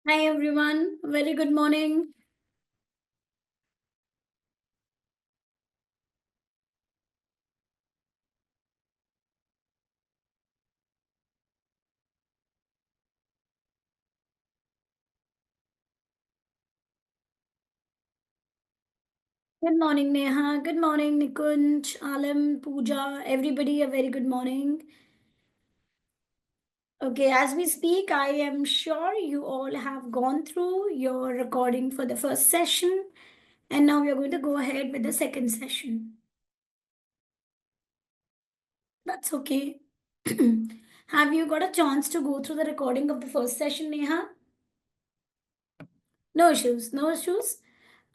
Hi everyone, very good morning. Good morning, Neha. Good morning, Nikunj, Alam, Pooja, everybody, a very good morning. Okay, as we speak, I am sure you all have gone through your recording for the first session, and now we are going to go ahead with the second session. That's okay. Have you got a chance to go through the recording of the first session, Neha? No issues, no issues.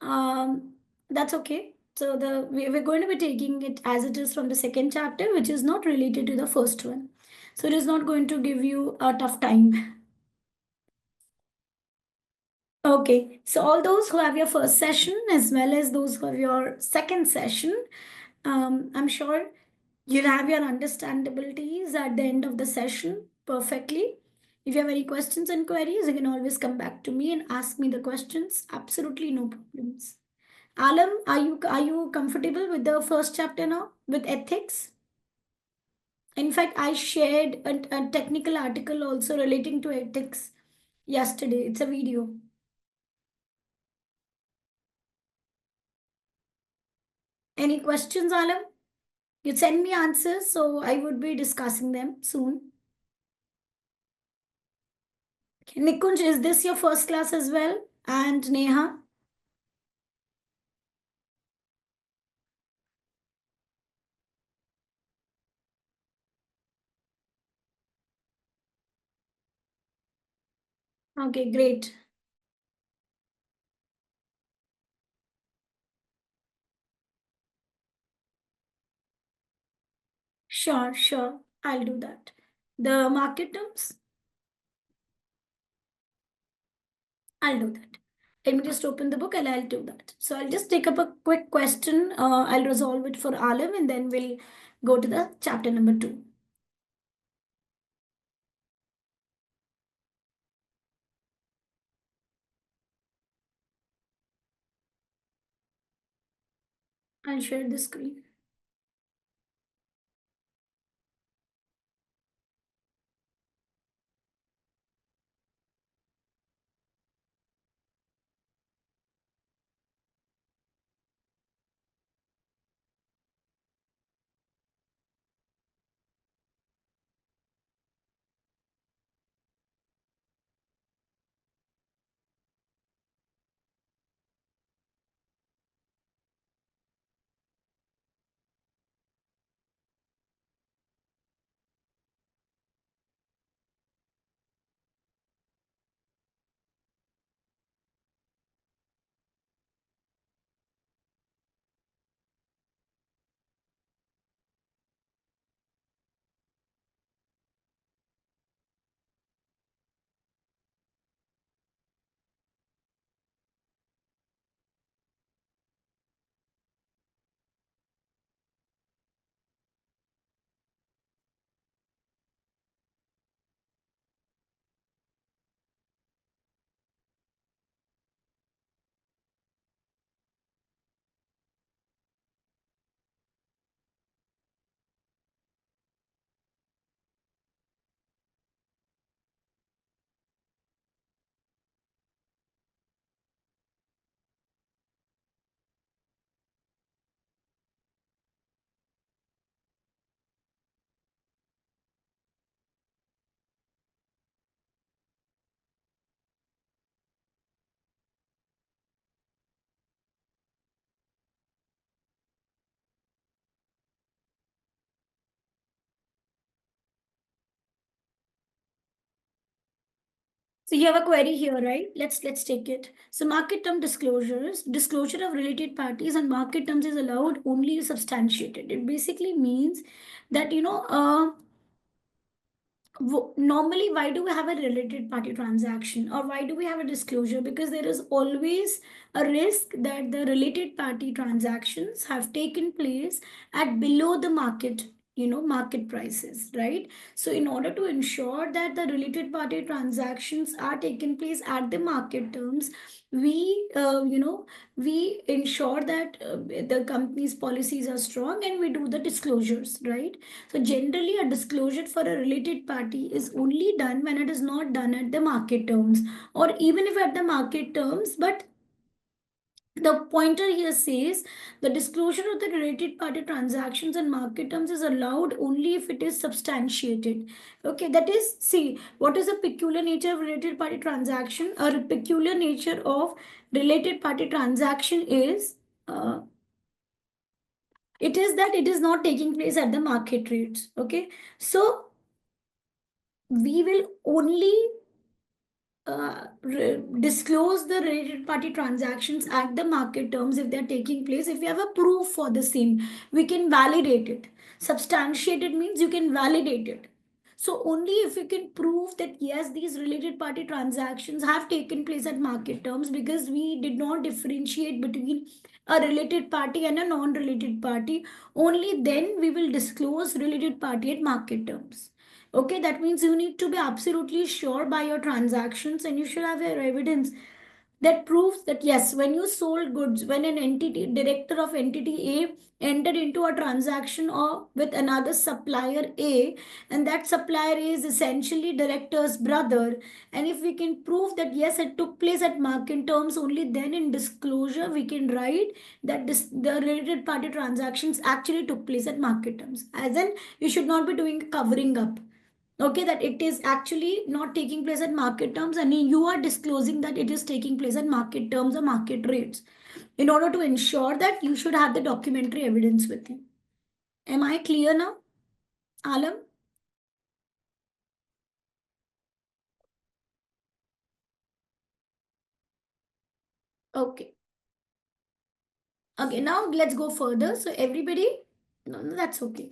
Um, that's okay. So we're going to be taking it as it is from the second chapter, which is not related to the first one. So it is not going to give you a tough time. Okay. So all those who have your first session as well as those who have your second session, I'm sure you'll have your understandabilities at the end of the session perfectly. If you have any questions and queries, you can always come back to me and ask me the questions. Absolutely no problems. Alam, are you comfortable with the first chapter now with ethics? In fact, I shared a technical article also relating to ethics yesterday. It's a video. Any questions, Alam? You send me answers, so I would be discussing them soon. Okay. Nikunj, is this your first class as well? And Neha? Okay, great. Sure, sure. I'll do that. The market terms? I'll do that. Let me just open the book and I'll do that. So I'll just take up a quick question. I'll resolve it for Alim and then we'll go to the chapter number 2. I'll share the screen. So you have a query here, right? Let's take it. So market term disclosures, disclosure of related parties and market terms is allowed only if substantiated. It basically means that normally why do we have a related party transaction or why do we have a disclosure? Because there is always a risk that the related party transactions have taken place at below the market market prices, right? So in order to ensure that the related party transactions are taken place at the market terms, we ensure that the company's policies are strong, and we do the disclosures, right? So generally a disclosure for a related party is only done when it is not done at the market terms, or even if at the market terms, but the pointer here says the disclosure of the related party transactions and market terms is allowed only if it is substantiated. Okay, that is, see, what is the peculiar nature of related party transaction? A peculiar nature of related party transaction is it is that it is not taking place at the market rates. Okay, so we will only disclose the related party transactions at the market terms if they're taking place, if we have a proof for the same, we can validate it. Substantiated means you can validate it. So only if you can prove that yes, these related party transactions have taken place at market terms, because we did not differentiate between a related party and a non-related party, only then we will disclose related party at market terms. Okay, that means you need to be absolutely sure by your transactions, and you should have your evidence that proves that yes, when you sold goods, when an entity, director of entity A entered into a transaction or with another supplier A, and that supplier A is essentially director's brother, and if we can prove that yes, it took place at market terms, only then in disclosure we can write that the related party transactions actually took place at market terms. As in, you should not be doing covering up. Okay, that it is actually not taking place at market terms, and you are disclosing that it is taking place at market terms or market rates. In order to ensure that, you should have the documentary evidence with you. Am I clear now, Alam? Okay. Okay, now let's go further. So everybody, no, that's okay.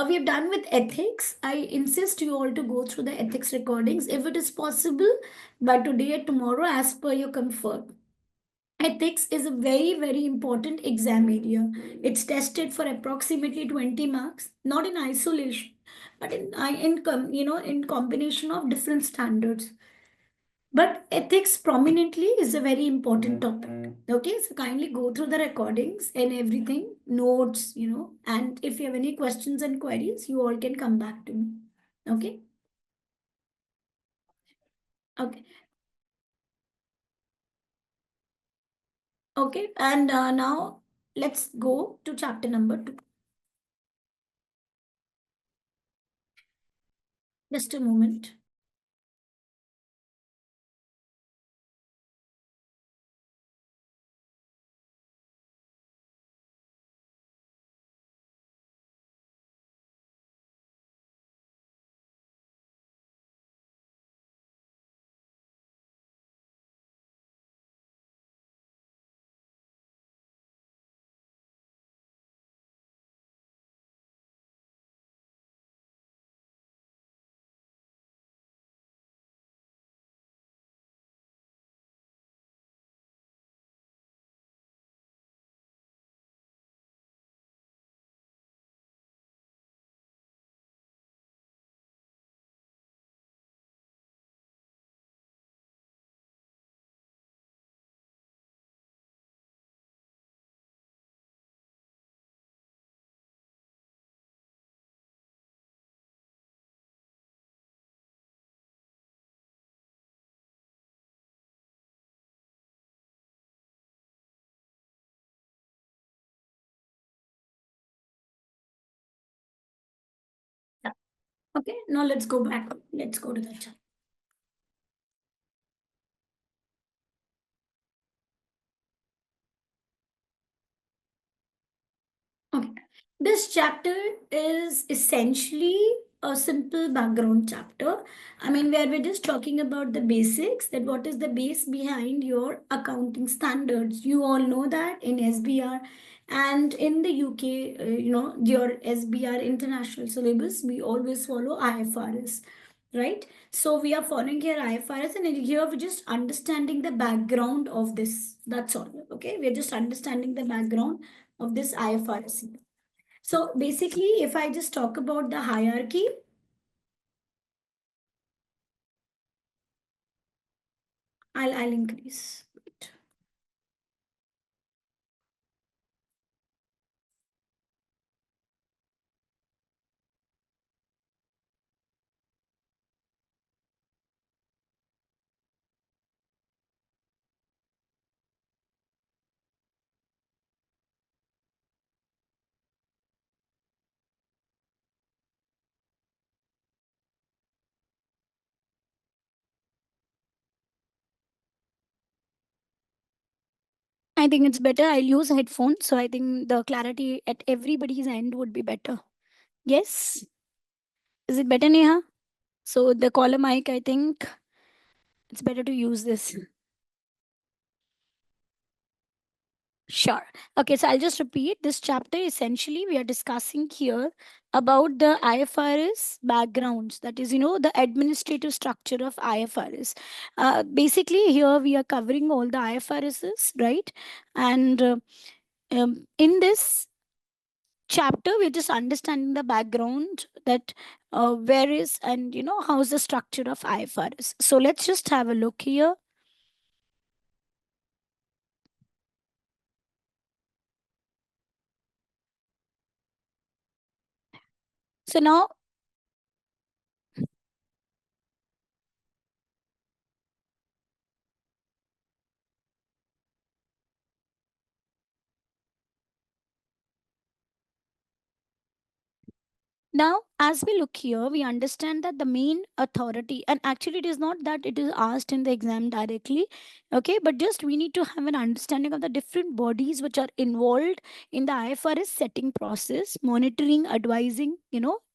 We have done with ethics. I insist you all to go through the ethics recordings if it is possible by today or tomorrow, as per your comfort. Ethics is a very, very important exam area. It's tested for approximately 20 marks, not in isolation, but in combination of different standards. But ethics prominently is a very important topic. Okay, so kindly go through the recordings and everything, notes, and if you have any questions and queries, you all can come back to me. Okay, okay, okay, and now let's go to chapter number 2. Just a moment. Okay, now let's go back. Let's go to the chart. Okay. This chapter is essentially a simple background chapter. I mean, where we're just talking about the basics, that what is the base behind your accounting standards. You all know that in SBR and in the UK, your SBR international syllabus, we always follow IFRS, right? So we are following here IFRS, and here we're just understanding the background of this. That's all. Okay, we're just understanding the background of this IFRS. So basically, if I just talk about the hierarchy, I'll increase. I think it's better. I'll use headphones, so I think the clarity at everybody's end would be better. Yes? Is it better, Neha? So the caller mic, I think it's better to use this. Sure. Okay, so I'll just repeat this chapter. Essentially, we are discussing here about the IFRS backgrounds. That is, the administrative structure of IFRS. Basically, here we are covering all the IFRSs, right? And in this chapter, we're just understanding the background that where is and how's the structure of IFRS. So let's just have a look here. So now Now, as we look here, we understand that the main authority, and actually, it is not that it is asked in the exam directly, okay, but just we need to have an understanding of the different bodies which are involved in the IFRS setting process, monitoring, advising,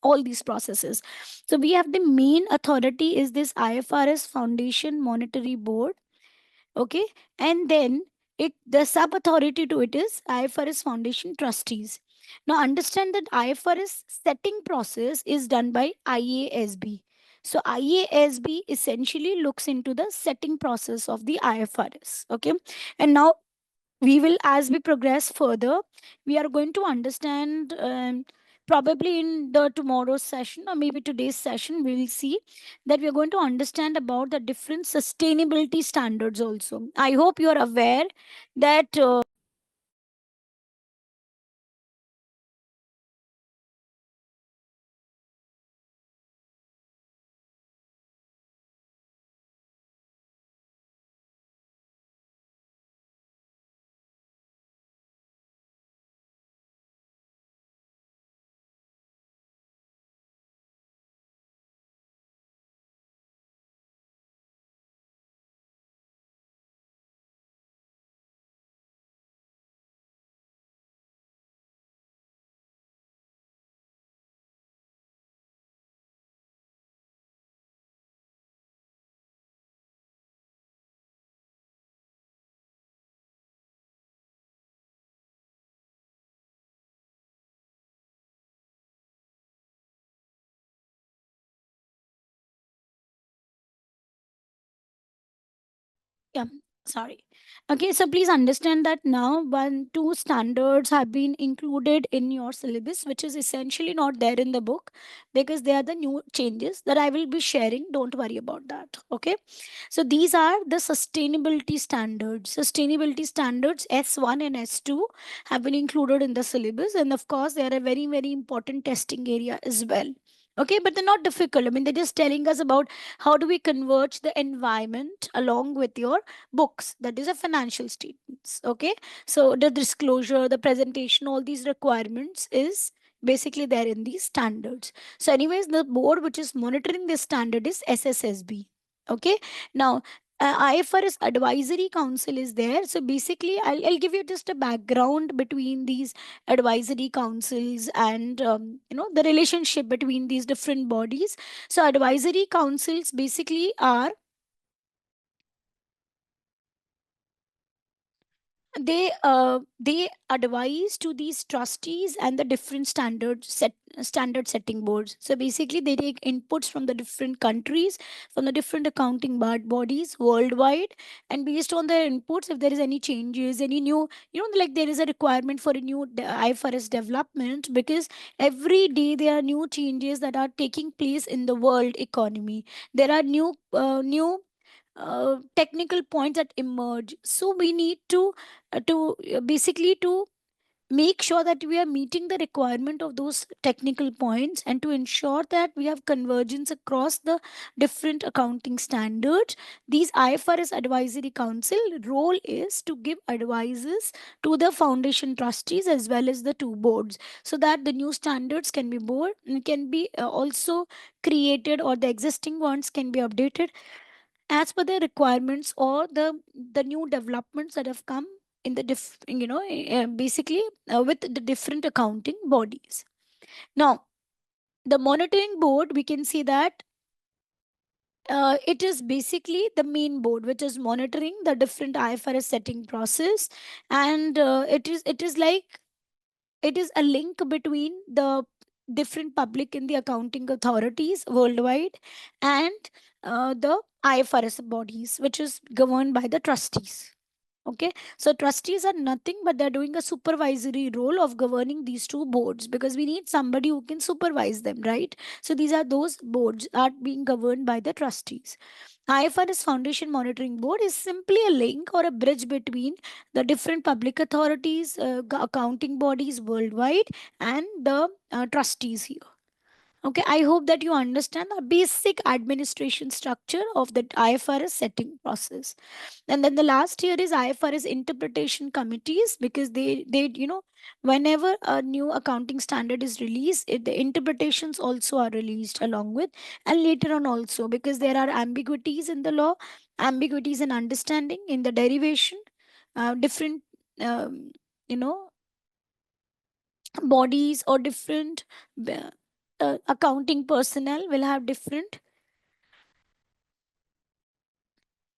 all these processes. So, we have the main authority is this IFRS Foundation Monetary Board, okay, and then the sub authority to it is IFRS Foundation trustees. Now understand that IFRS setting process is done by IASB. So IASB essentially looks into the setting process of the IFRS, okay. And now we will, as we progress further, we are going to understand, probably in the tomorrow's session or maybe today's session, we will see that we are going to understand about the different sustainability standards also. I hope you are aware that yeah, sorry. Okay, so please understand that now one, two standards have been included in your syllabus, which is essentially not there in the book because they are the new changes that I will be sharing. Don't worry about that. Okay. So these are the sustainability standards. Sustainability standards S1 and S2 have been included in the syllabus. And of course, they are a very, very important testing area as well. Okay, but they're not difficult. I mean, they're just telling us about how do we converge the environment along with your books, that is a financial statements. Okay, so the disclosure, the presentation, all these requirements is basically there in these standards. So anyways, the board which is monitoring this standard is SSSB. Okay, now IFRS advisory council is there. So basically I'll give you just a background between these advisory councils and the relationship between these different bodies. So advisory councils basically are they advise to these trustees and the different standard setting boards. So basically they take inputs from the different countries, from the different accounting bodies worldwide, and based on their inputs, if there is any changes, any new, like there is a requirement for a new IFRS development, because every day there are new changes that are taking place in the world economy. There are new technical points that emerge, so we need to basically to make sure that we are meeting the requirement of those technical points, and to ensure that we have convergence across the different accounting standards. These IFRS advisory council role is to give advices to the foundation trustees as well as the two boards, so that the new standards can be board can be also created, or the existing ones can be updated as per the requirements, or the new developments that have come in the basically with the different accounting bodies. Now, the monitoring board, we can see that it is basically the main board which is monitoring the different IFRS setting process, and it is like it is a link between the different public and the accounting authorities worldwide, and the IFRS bodies, which is governed by the trustees. Okay, so trustees are nothing but they're doing a supervisory role of governing these two boards, because we need somebody who can supervise them, right? So these are those boards are being governed by the trustees. IFRS Foundation Monitoring Board is simply a link or a bridge between the different public authorities, accounting bodies worldwide, and the trustees here. Okay, I hope that you understand the basic administration structure of the IFRS setting process. And then the last here is IFRS interpretation committees, because they whenever a new accounting standard is released, the interpretations also are released along with, and later on also, because there are ambiguities in the law, ambiguities in understanding in the derivation, different um, you know bodies or different uh, accounting personnel will have different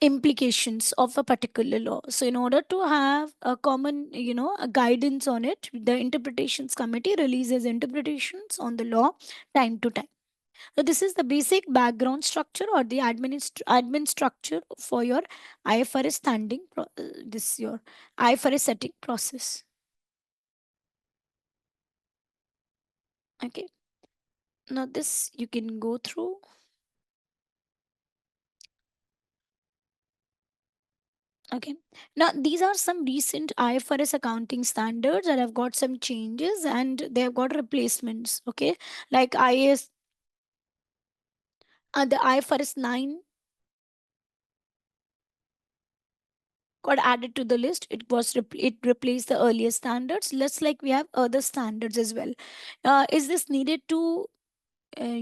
implications of a particular law. So in order to have a common, a guidance on it, the interpretations committee releases interpretations on the law time to time. So this is the basic background structure, or the admin structure for your IFRS this your IFRS setting process. Okay, now this you can go through. Okay. Now, these are some recent IFRS accounting standards that have got some changes, and they have got replacements. Okay. Like the IFRS 9 got added to the list. It replaced the earlier standards. Less like we have other standards as well. Is this needed to, uh,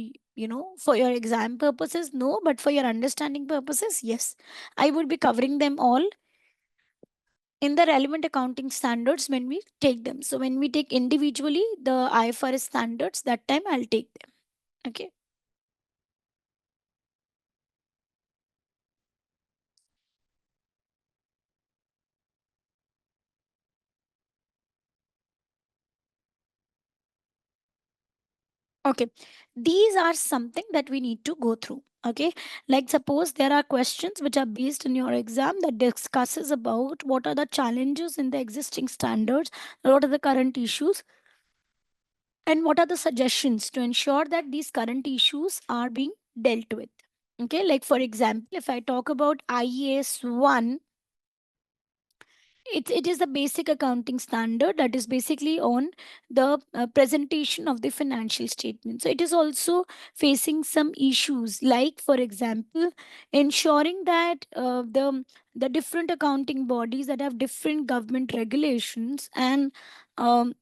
for your exam purposes? No, but for your understanding purposes, yes. I would be covering them all in the relevant accounting standards when we take them. So when we take individually the IFRS standards, that time I'll take them. Okay. Okay. These are something that we need to go through. Okay. Like suppose there are questions which are based in your exam that discusses about what are the challenges in the existing standards, what are the current issues, and what are the suggestions to ensure that these current issues are being dealt with. Okay. Like for example, if I talk about IAS 1, it is the basic accounting standard that is basically on the presentation of the financial statement. So it is also facing some issues, like for example, ensuring that the different accounting bodies that have different government regulations, and um,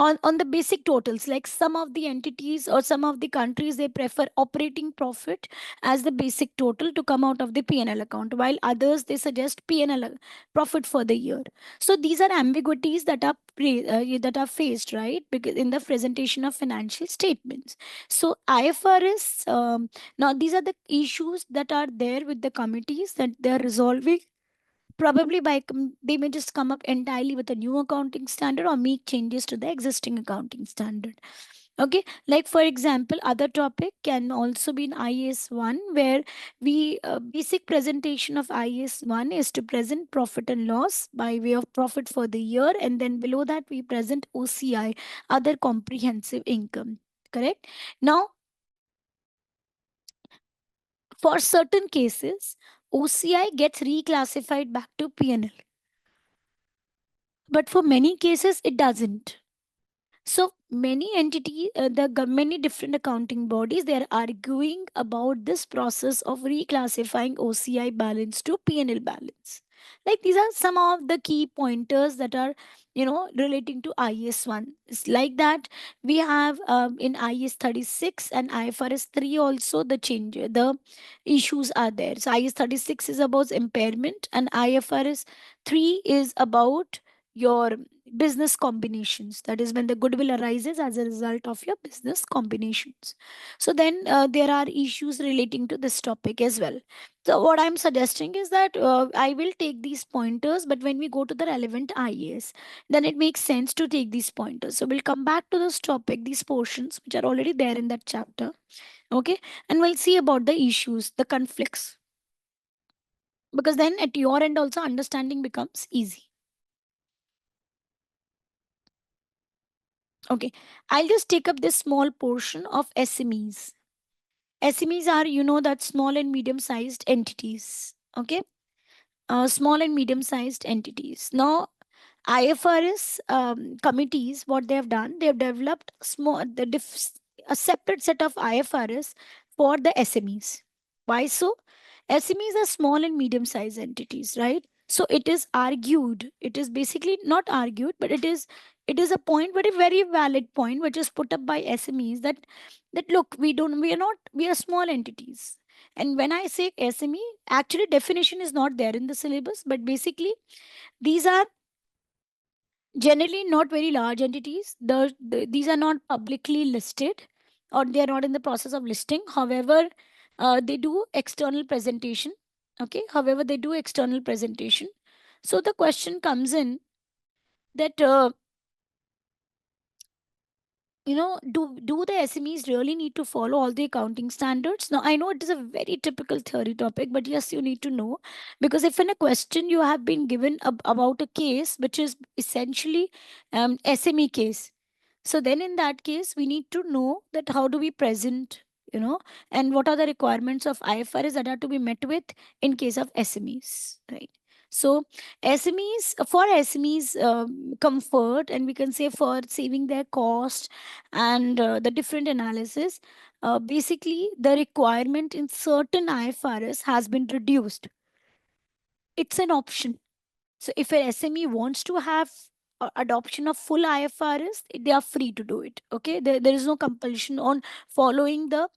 on the basic totals, like some of the entities or some of the countries, they prefer operating profit as the basic total to come out of the PNL account, while others they suggest PNL profit for the year. So these are ambiguities that are that are faced, right? Because in the presentation of financial statements. So IFRS, now these are the issues that are there with the committees that they are resolving. probably they may just come up entirely with a new accounting standard or make changes to the existing accounting standard. Okay, like for example, other topic can also be in IAS 1, where we basic presentation of IAS 1 is to present profit and loss by way of profit for the year, and then below that we present OCI, other comprehensive income. Correct. Now, for certain cases, OCI gets reclassified back to P&L, but for many cases it doesn't. So many entities, many different accounting bodies, they are arguing about this process of reclassifying OCI balance to P&L balance. Like these are some of the key pointers that are, relating to IS 1. It's like that we have in IS 36 and IFRS 3 also the issues are there. So IS 36 is about impairment and IFRS 3 is about your business combinations, that is when the goodwill arises as a result of your business combinations. So then there are issues relating to this topic as well. So what I'm suggesting is that I will take these pointers, but when we go to the relevant IAS, then it makes sense to take these pointers. So we'll come back to this topic, these portions which are already there in that chapter. Okay, and we'll see about the issues, the conflicts, because then at your end also understanding becomes easy. Okay, I'll just take up this small portion of SMEs. SMEs are, that small and medium sized entities. Okay, small and medium sized entities. Now, IFRS committees, what they have done, they have developed a separate set of IFRS for the SMEs. Why so? SMEs are small and medium sized entities, right? So it is argued. It is basically not argued, but it is a point, very very valid point, which is put up by SMEs that look, we are small entities. And when I say SME, actually definition is not there in the syllabus, but basically these are generally not very large entities. These are not publicly listed, or they are not in the process of listing. However, they do external presentation. Okay, however, they do external presentation. So the question comes in that do the SMEs really need to follow all the accounting standards? Now, I know it is a very typical theory topic, but yes, you need to know, because if in a question you have been given about a case which is essentially SME case, so then in that case we need to know that how do we present, and what are the requirements of IFRS that are to be met with in case of SMEs, right? So for SMEs comfort, and we can say for saving their cost and the different analysis, basically the requirement in certain IFRS has been reduced. It's an option. So if an SME wants to have adoption of full IFRS, they are free to do it. Okay, there is no compulsion on following the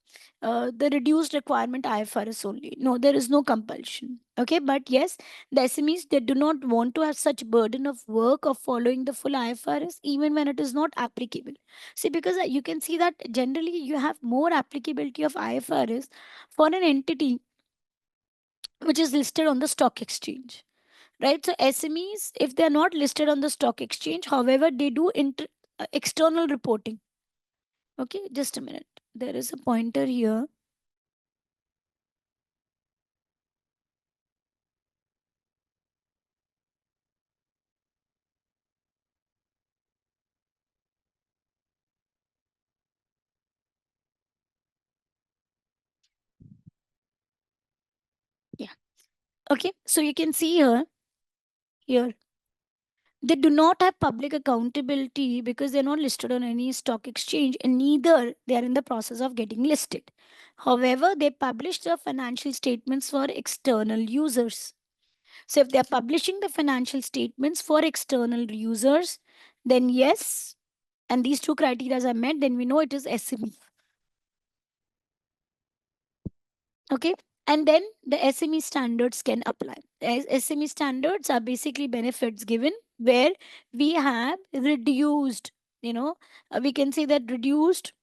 reduced requirement IFRS only. No, there is no compulsion. Okay, but yes, the SMEs, they do not want to have such burden of work of following the full IFRS even when it is not applicable. See, because you can see that generally you have more applicability of IFRS for an entity which is listed on the stock exchange, right? So SMEs, if they're not listed on the stock exchange, however, they do external reporting. Okay, just a minute. There is a pointer here. Yeah. Okay, so you can see here, they do not have public accountability because they're not listed on any stock exchange, and neither they are in the process of getting listed. However, they publish the financial statements for external users. So if they are publishing the financial statements for external users, then yes, and these two criteria are met, then we know it is SME. Okay, and then the SME standards can apply. SME standards are basically benefits given where we have reduced, we can say that reduced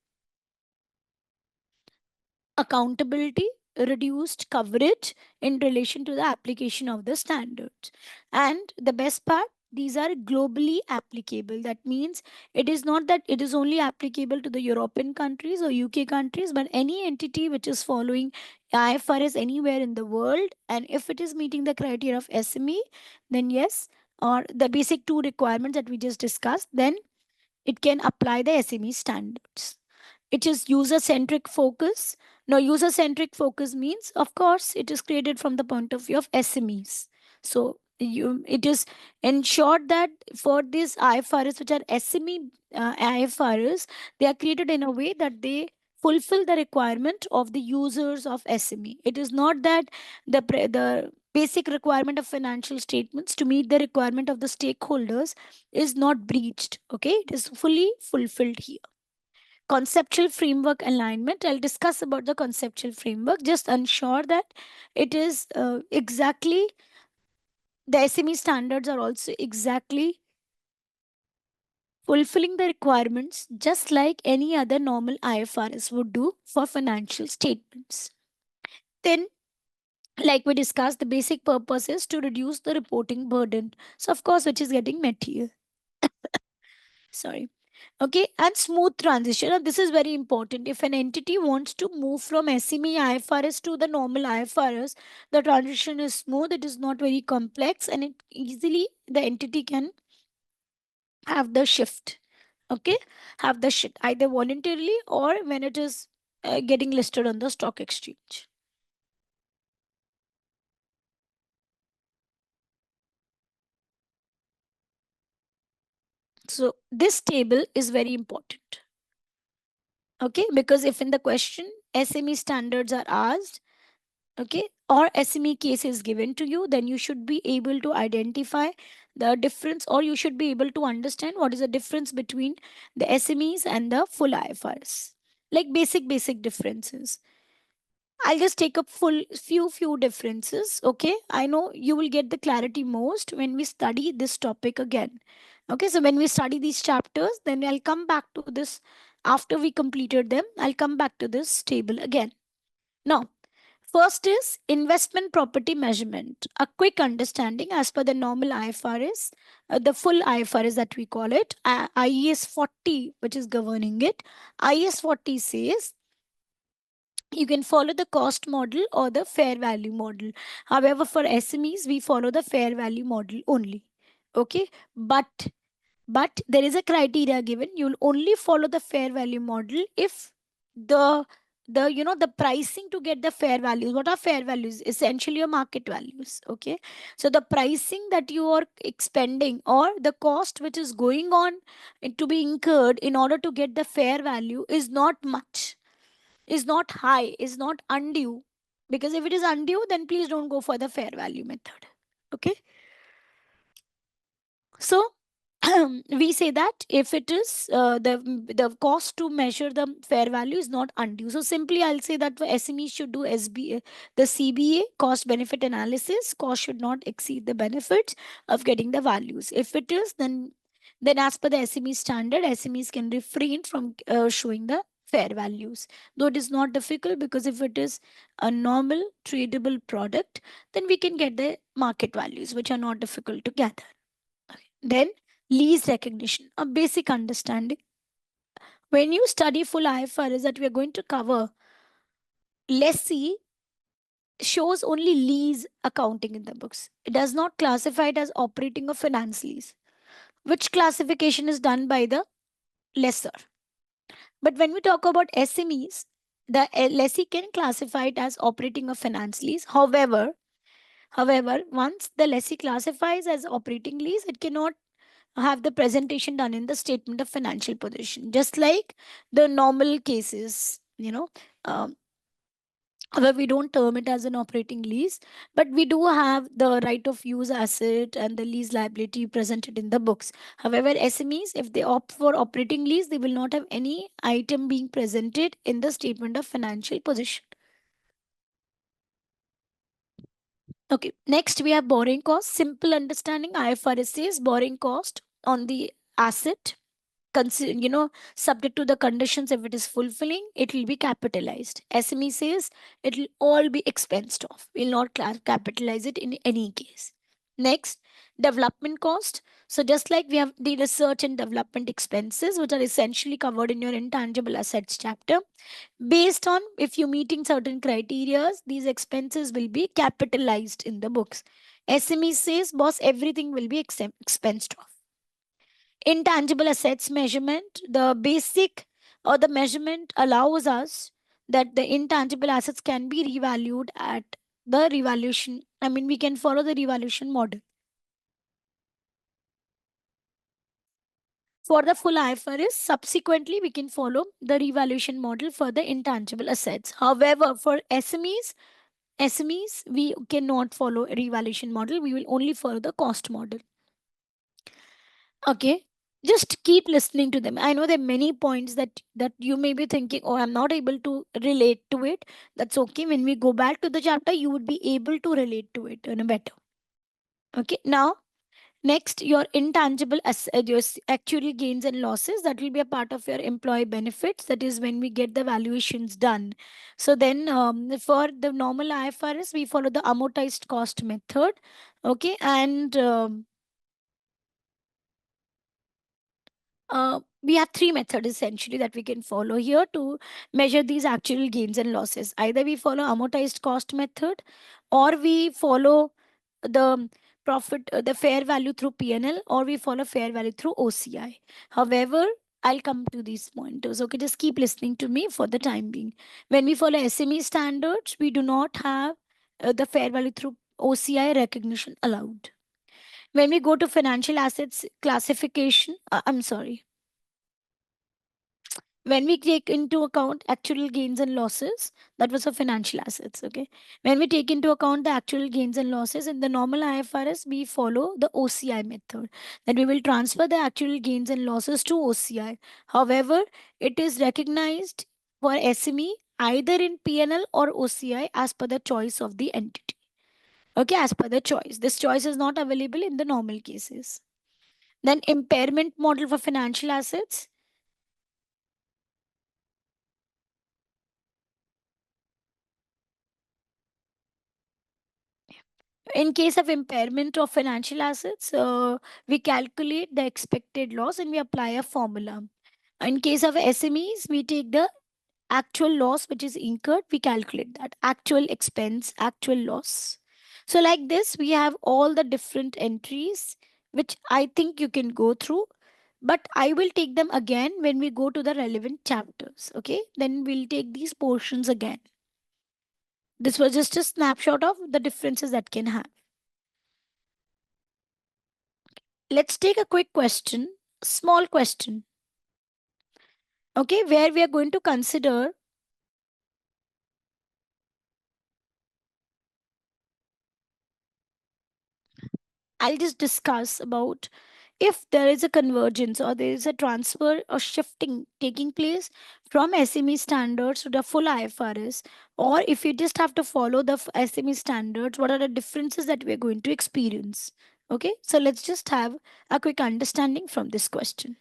accountability, reduced coverage in relation to the application of the standards. And the best part, these are globally applicable. That means it is not that it is only applicable to the European countries or UK countries, but any entity which is following IFRS anywhere in the world, and if it is meeting the criteria of SME, then yes, or the basic two requirements that we just discussed, then it can apply the SME standards. It is user centric focus. Now, user centric focus means, of course, it is created from the point of view of SMEs. So, it is ensured that for these IFRS, which are SME IFRS, they are created in a way that they fulfill the requirement of the users of SME. It is not that the basic requirement of financial statements to meet the requirement of the stakeholders is not breached. Okay, it is fully fulfilled here. Conceptual framework alignment, I'll discuss about the conceptual framework. Just ensure that it is exactly, the SME standards are also exactly fulfilling the requirements just like any other normal IFRS would do for financial statements. Then, like we discussed, the basic purpose is to reduce the reporting burden, so of course which is getting met here. Sorry. Okay, and smooth transition. And this is very important. If an entity wants to move from SME IFRS to the normal IFRS, the transition is smooth, it is not very complex, and it easily the entity can have the shift. Okay, have the shift either voluntarily or when it is getting listed on the stock exchange. So this table is very important. Okay, because if in the question SME standards are asked, okay, or SME case is given to you, then you should be able to identify the difference, or you should be able to understand what is the difference between the SMEs and the full IFRS, like basic differences. I'll just take up full few differences. Okay, I know you will get the clarity most when we study this topic again. Okay, so when we study these chapters, then I'll come back to this. After we completed them, I'll come back to this table again. Now, first is investment property measurement. A quick understanding as per the normal IFRS, the full IFRS that we call it, IES 40, which is governing it. IES 40 says you can follow the cost model or the fair value model. However, for SMEs, we follow the fair value model only. Okay, but there is a criteria given. You'll only follow the fair value model if the the pricing to get the fair values. What are fair values? Essentially your market values. Okay, so the pricing that you are expending or the cost which is going on to be incurred in order to get the fair value is not much, is not high, is not undue. Because if it is undue, then please don't go for the fair value method. Okay, so we say that if it is the cost to measure the fair value is not undue. So simply I'll say that for SME should do SBA, the CBA, cost benefit analysis. Cost should not exceed the benefits of getting the values. If it is, then as per the SME standard, SMEs can refrain from showing the fair values. Though it is not difficult, because if it is a normal tradable product, then we can get the market values, which are not difficult to gather. Then lease recognition, a basic understanding. When you study full IFRS that we are going to cover, lessee shows only lease accounting in the books. It does not classify it as operating or finance lease, which classification is done by the lessor. But when we talk about SMEs, the lessee can classify it as operating or finance lease. However, once the lessee classifies as operating lease, it cannot have the presentation done in the statement of financial position, just like the normal cases, where we don't term it as an operating lease, but we do have the right of use asset and the lease liability presented in the books. However, SMEs, if they opt for operating lease, they will not have any item being presented in the statement of financial position. Okay, next we have borrowing cost. Simple understanding, IFRS says borrowing cost on the asset subject to the conditions. If it is fulfilling, it will be capitalized. SME says it will all be expensed off. We'll not capitalize it in any case. Next, development cost. So just like we have the research and development expenses, which are essentially covered in your intangible assets chapter, based on if you're meeting certain criteria, these expenses will be capitalized in the books. SME says, boss, everything will be expensed off. Intangible assets measurement, the basic or the measurement allows us that the intangible assets can be revalued at the revaluation. I mean, we can follow the revaluation model. For the full IFRS, subsequently, we can follow the revaluation model for the intangible assets. However, for SMEs, we cannot follow a revaluation model. We will only follow the cost model. Okay. Just keep listening to them. I know there are many points that you may be thinking, oh, I'm not able to relate to it. That's okay. When we go back to the chapter, you would be able to relate to it in a better. Okay. Now, next, your intangible your actual gains and losses, that will be a part of your employee benefits. That is when we get the valuations done. So then, for the normal IFRS, we follow the amortized cost method. Okay, and we have three methods essentially that we can follow here to measure these actual gains and losses. Either we follow amortized cost method, or we follow the profit, the fair value through PNL, or we follow fair value through OCI. However, I'll come to these pointers. Okay, just keep listening to me for the time being. When we follow SME standards, we do not have the fair value through OCI recognition allowed. When we go to financial assets classification, I'm sorry, when we take into account actual gains and losses, that was for financial assets. Okay, when we take into account the actual gains and losses in the normal IFRS, we follow the OCI method, that we will transfer the actual gains and losses to OCI. However, it is recognized for SME either in PNL or OCI as per the choice of the entity. Okay, as per the choice. This choice is not available in the normal cases. Then impairment model for financial assets. In case of impairment of financial assets, we calculate the expected loss and we apply a formula. In case of SMEs, we take the actual loss which is incurred, we calculate that. Actual expense, actual loss. So, like this, we have all the different entries which I think you can go through. But I will take them again when we go to the relevant chapters. Okay, then we'll take these portions again. This was just a snapshot of the differences that can have. Let's take a quick question, small question. Okay, where we are going to consider I'll just discuss about if there is a convergence or there is a transfer or shifting taking place from SME standards to the full IFRS, or if you just have to follow the SME standards, what are the differences that we're going to experience? Okay, so let's just have a quick understanding from this question.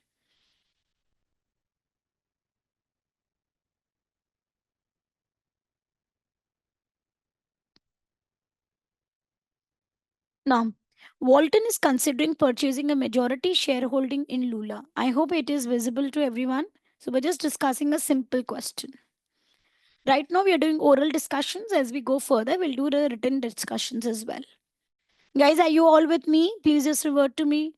Now, Walton is considering purchasing a majority shareholding in Lula. I hope it is visible to everyone. So, we're just discussing a simple question. Right now, we are doing oral discussions. As we go further, we'll do the written discussions as well. Guys, are you all with me? Please just revert to me.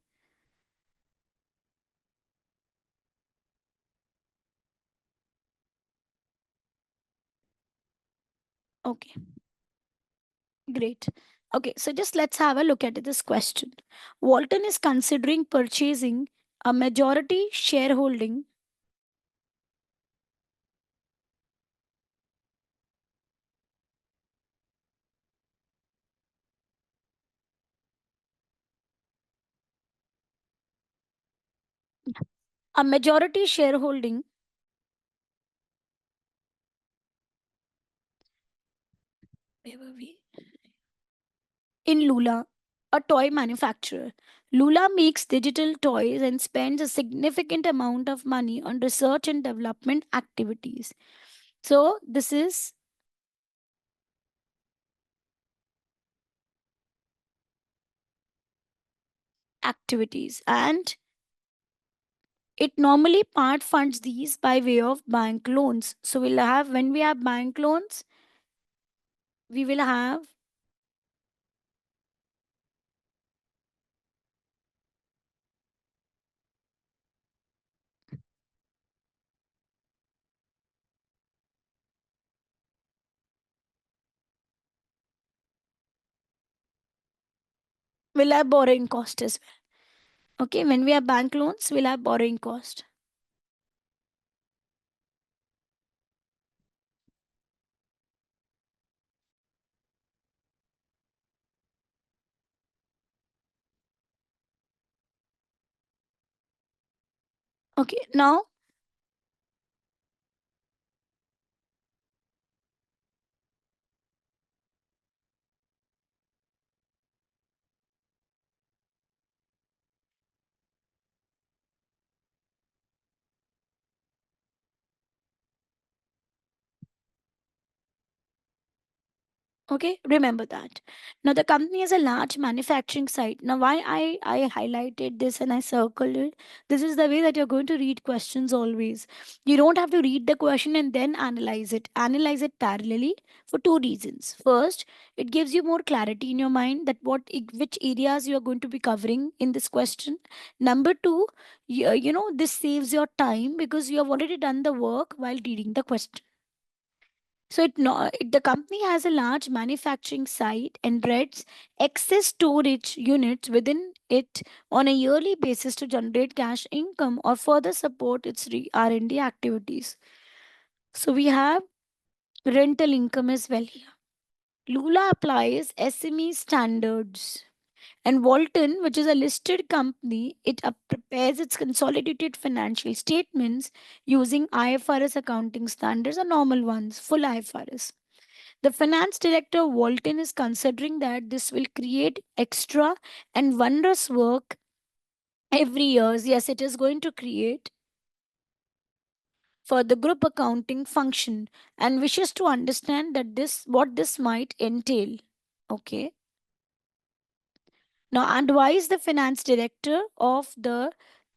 Okay, great. Okay, so just let's have a look at this question. Walton is considering purchasing a majority shareholding. A majority shareholding. Where were we? In Lula, a toy manufacturer. Lula makes digital toys and spends a significant amount of money on research and development activities. So, this is activities, and it normally part funds these by way of bank loans. So, we'll have, when we have bank loans, we will have, borrowing cost as well. Okay, when we have bank loans, we'll have borrowing cost. Okay, now, okay, remember that. Now the company has a large manufacturing site. Now why I highlighted this and I circled it. This is the way that you're going to read questions always. You don't have to read the question and then analyze it. Analyze it parallelly for two reasons. First, it gives you more clarity in your mind that which areas you are going to be covering in this question. Number two, this saves your time because you have already done the work while reading the question. So the company has a large manufacturing site and rents excess storage units within it on a yearly basis to generate cash income or further support its R&D activities. So we have rental income as well here. Lula applies SME standards. And Walton, which is a listed company, it prepares its consolidated financial statements using IFRS accounting standards or normal ones, full IFRS. The finance director Walton is considering that this will create extra and wondrous work every year. Yes, it is going to create for the group accounting function and wishes to understand that this what this might entail. Okay. Now advise the finance director of the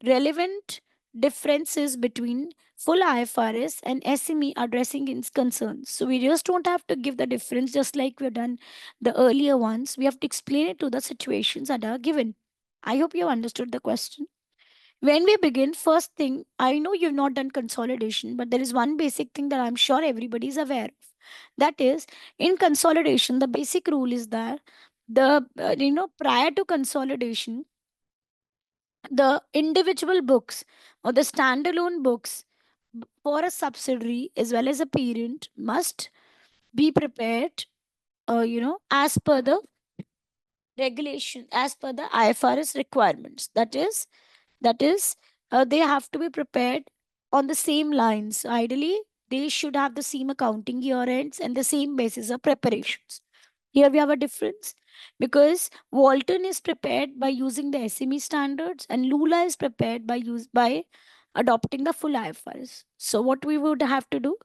relevant differences between full IFRS and SME addressing its concerns. So we just don't have to give the difference just like we've done the earlier ones. We have to explain it to the situations that are given. I hope you have understood the question. When we begin, first thing, I know you've not done consolidation, but there is one basic thing that I'm sure everybody is aware of. That is, in consolidation, the basic rule is that prior to consolidation, the individual books or the standalone books for a subsidiary as well as a parent must be prepared, as per the regulation, as per the IFRS requirements. That is, they have to be prepared on the same lines. Ideally, they should have the same accounting year ends and the same basis of preparations. Here we have a difference because Walton is prepared by using the SME standards and Lula is prepared by adopting the full IFRS. So what we would have to do,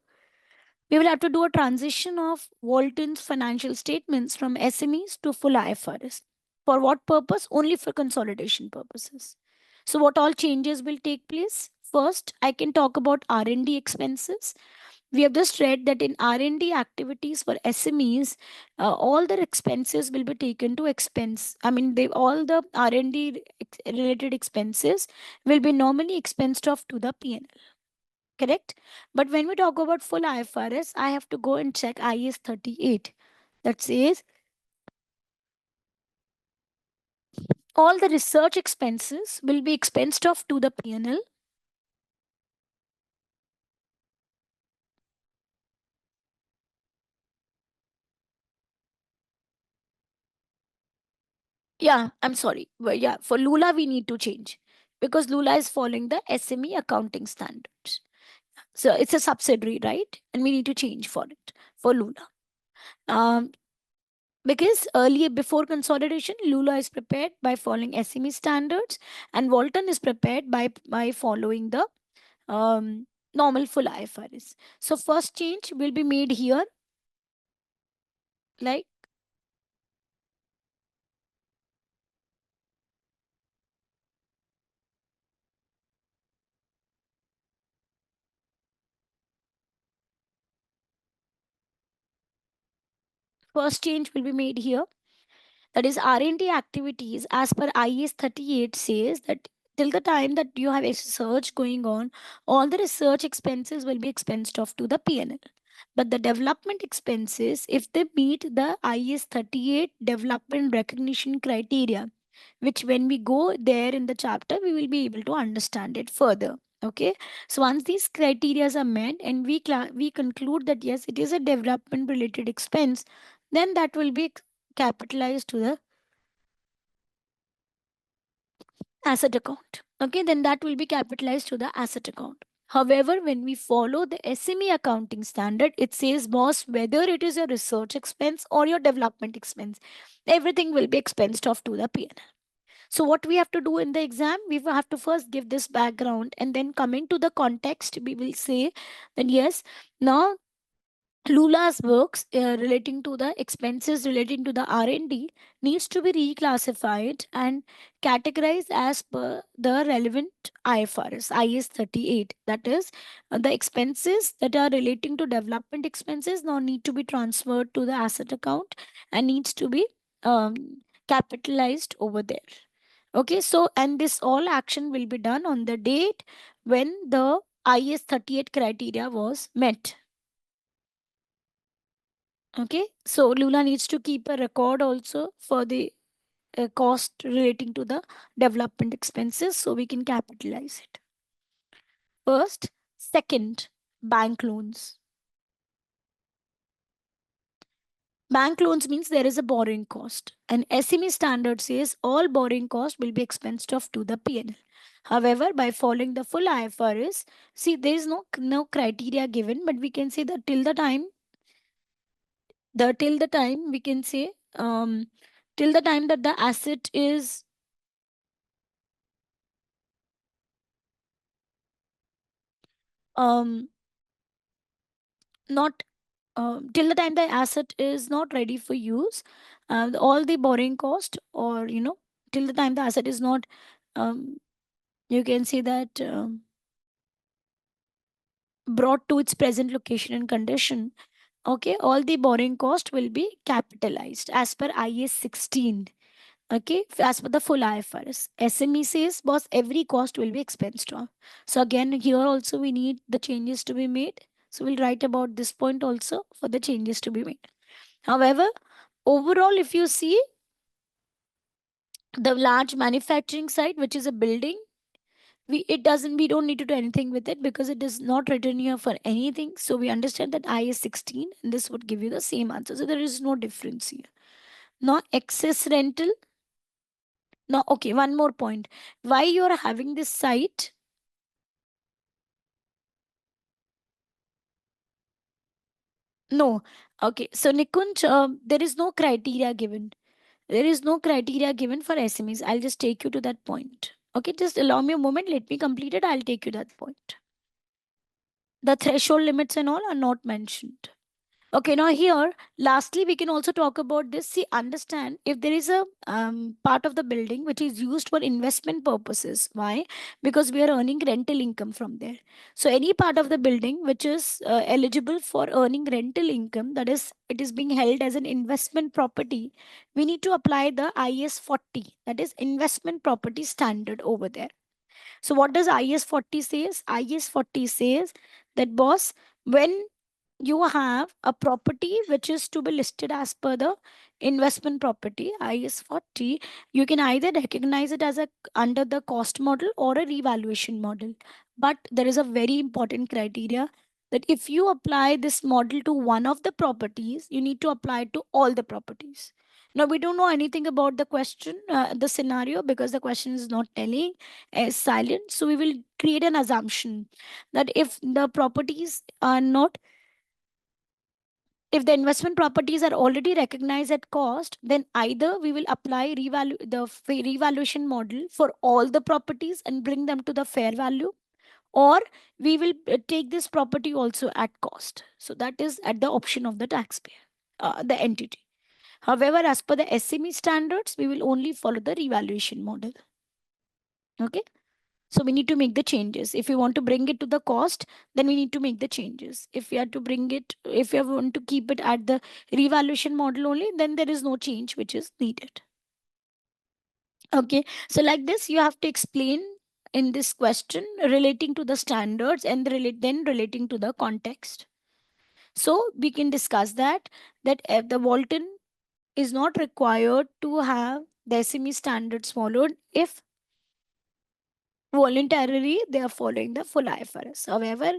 we will have to do a transition of Walton's financial statements from SMEs to full IFRS. For what purpose? Only for consolidation purposes. So what all changes will take place? First, I can talk about R&D expenses. We have just read that in R&D activities for SMEs, all their expenses will be taken to expense. I mean, all the R&D related expenses will be normally expensed off to the P&L. Correct? But when we talk about full IFRS, I have to go and check IAS 38. That says all the research expenses will be expensed off to the P&L. Yeah, I'm sorry. Well, yeah, for Lula, we need to change because Lula is following the SME accounting standards. So it's a subsidiary, right? And we need to change for it for Lula. Um, Because earlier, before consolidation, Lula is prepared by following SME standards, and Walton is prepared by following the normal full IFRS. So first change will be made here, like first change will be made here. That is R&D activities as per IS 38 says that till the time that you have research going on, all the research expenses will be expensed off to the PNL. But the development expenses, if they meet the IS 38 development recognition criteria, which when we go there in the chapter, we will be able to understand it further. Okay, so once these criteria are met and we conclude that yes, it is a development related expense, then that will be capitalized to the asset account. Okay, then that will be capitalized to the asset account. However, when we follow the SME accounting standard, it says, boss, whether it is a research expense or your development expense, everything will be expensed off to the P&L. So, what we have to do in the exam, we will have to first give this background, and then coming to the context, we will say that yes, now Lula's works relating to the expenses relating to the R&D needs to be reclassified and categorized as per the relevant IFRS, IS 38. That is, the expenses that are relating to development expenses now need to be transferred to the asset account and needs to be capitalized over there. Okay, so and this all action will be done on the date when the IS 38 criteria was met. Okay, so Lula needs to keep a record also for the cost relating to the development expenses so we can capitalize it. First, second, bank loans. Bank loans means there is a borrowing cost, and SME standard says all borrowing cost will be expensed off to the PNL. However, by following the full IFRS, see there is no criteria given, but we can say that till the time we can say till the time that the asset is um not till the time the asset is not ready for use, all the borrowing cost, or till the time the asset is not um, you can say that brought to its present location and condition. Okay, all the borrowing cost will be capitalized as per IS 16. Okay, as per the full IFRS. SME says, boss, every cost will be expensed on. So again, here also we need the changes to be made. So we'll write about this point also for the changes to be made. However, overall, if you see the large manufacturing site, which is a building, we don't need to do anything with it because it is not written here for anything. So we understand that IS 16, and this would give you the same answer. So there is no difference here. Now excess rental. Now, okay, one more point. Why you are having this site? No. Okay. So, Nikunj, there is no criteria given. There is no criteria given for SMEs. I'll just take you to that point. Okay. Just allow me a moment. Let me complete it. I'll take you that point. The threshold limits and all are not mentioned. Okay, now here, lastly, we can also talk about this. See, understand if there is a part of the building which is used for investment purposes. Why? Because we are earning rental income from there. So, any part of the building which is eligible for earning rental income, that is, it is being held as an investment property, we need to apply the IS 40, that is, investment property standard over there. So, what does IS 40 says? IS 40 says that, boss, when you have a property which is to be listed as per the investment property IS 40, you can either recognize it as a under the cost model or a revaluation model. But there is a very important criteria that if you apply this model to one of the properties, you need to apply it to all the properties. Now we don't know anything about the question, the scenario, because the question is not telling, is silent. So we will create an assumption that if the properties are not If the investment properties are already recognized at cost, then either we will apply revaluation model for all the properties and bring them to the fair value, or we will take this property also at cost. So that is at the option of the taxpayer, the entity. However, as per the SME standards, we will only follow the revaluation model. Okay. So we need to make the changes. If we want to bring it to the cost, then we need to make the changes. If we are to bring it, if we want to keep it at the revaluation model only, then there is no change which is needed. Okay. So like this, you have to explain in this question relating to the standards and then relating to the context. So we can discuss that if the Walton is not required to have the SME standards followed if voluntarily they are following the full IFRS. However,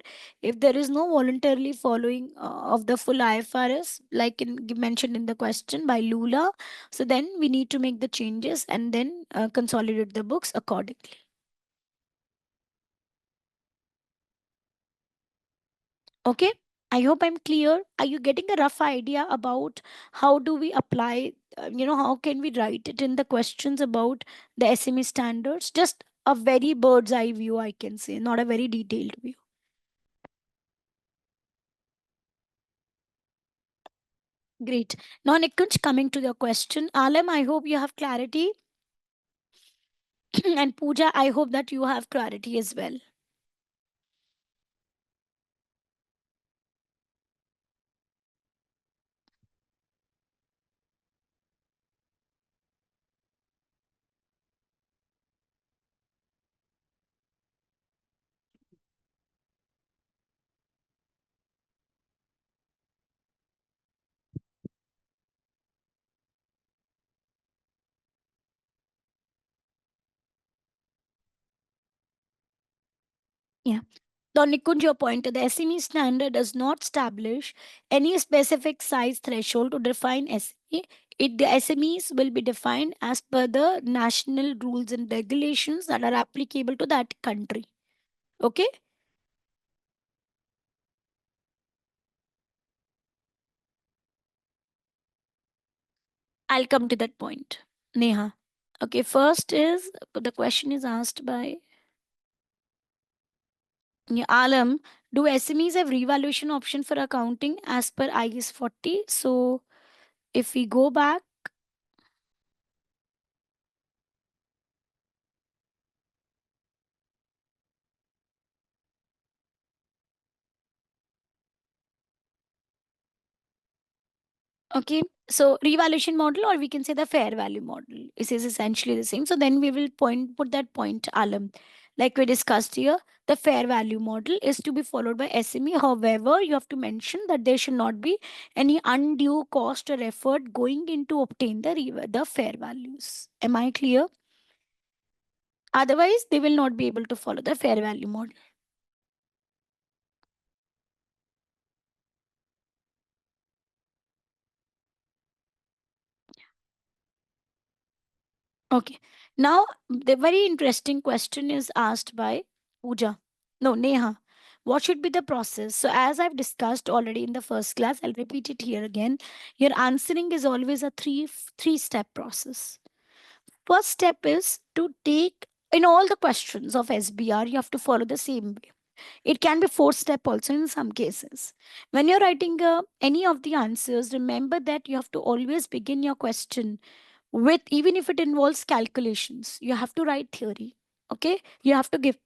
if there is no voluntarily following of the full IFRS, like mentioned in the question by Lula, so then we need to make the changes and then consolidate the books accordingly. Okay. I hope I'm clear. Are you getting a rough idea about how do we apply, how can we write it in the questions about the SME standards? Just a very bird's eye view, I can say, not a very detailed view. Great. Now, Nikunj, coming to your question. Alam, I hope you have clarity. And Pooja, I hope that you have clarity as well. Yeah. Now, Nikunj, your point, the SME standard does not establish any specific size threshold to define SME. The SMEs will be defined as per the national rules and regulations that are applicable to that country. Okay? I'll come to that point. Neha. Okay, first is the question is asked by yeah, Alam. Do SMEs have revaluation option for accounting as per IS 40? So if we go back, okay, so revaluation model, or we can say the fair value model, is essentially the same. So then we will put that point, Alam. Like we discussed here, the fair value model is to be followed by SME. However, you have to mention that there should not be any undue cost or effort going into obtain the fair values. Am I clear? Otherwise, they will not be able to follow the fair value model. Okay. Now, the very interesting question is asked by Pooja. No, Neha. What should be the process? So, as I've discussed already in the first class, I'll repeat it here again. Your answering is always a three-step process. First step is to take in all the questions of SBR, you have to follow the same way. It can be four step also in some cases. When you're writing any of the answers, remember that you have to always begin your question with, even if it involves calculations, you have to write theory. Okay, you have to give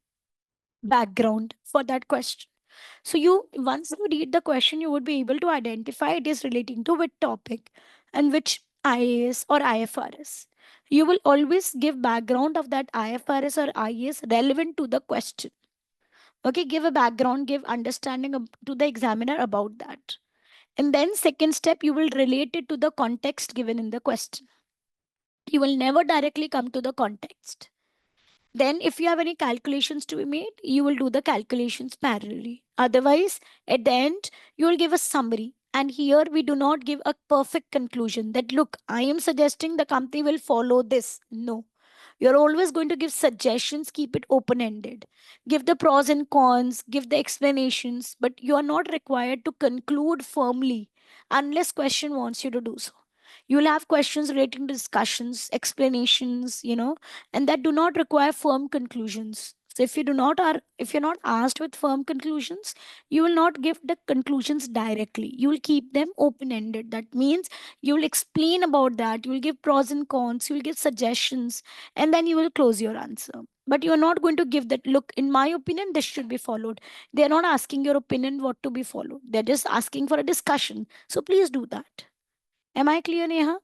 background for that question. So you, once you read the question, you would be able to identify it is relating to which topic and which IAS or IFRS. You will always give background of that IFRS or IAS relevant to the question. Okay, give a background, give understanding to the examiner about that. And then second step, you will relate it to the context given in the question. You will never directly come to the context. Then if you have any calculations to be made, you will do the calculations parallelly. Otherwise, at the end, you will give a summary. And here we do not give a perfect conclusion that, look, I am suggesting the company will follow this. No, you're always going to give suggestions, keep it open ended. Give the pros and cons, give the explanations, but you are not required to conclude firmly. unless question wants you to do so. You will have questions relating to discussions, explanations, and that do not require firm conclusions. So if you're not asked with firm conclusions, you will not give the conclusions directly. You will keep them open ended. That means you will explain about that, you will give pros and cons, you will give suggestions, and then you will close your answer. But you are not going to give that, look, in my opinion, this should be followed. They are not asking your opinion what to be followed. They're just asking for a discussion. So please do that. Am I clear, Neha?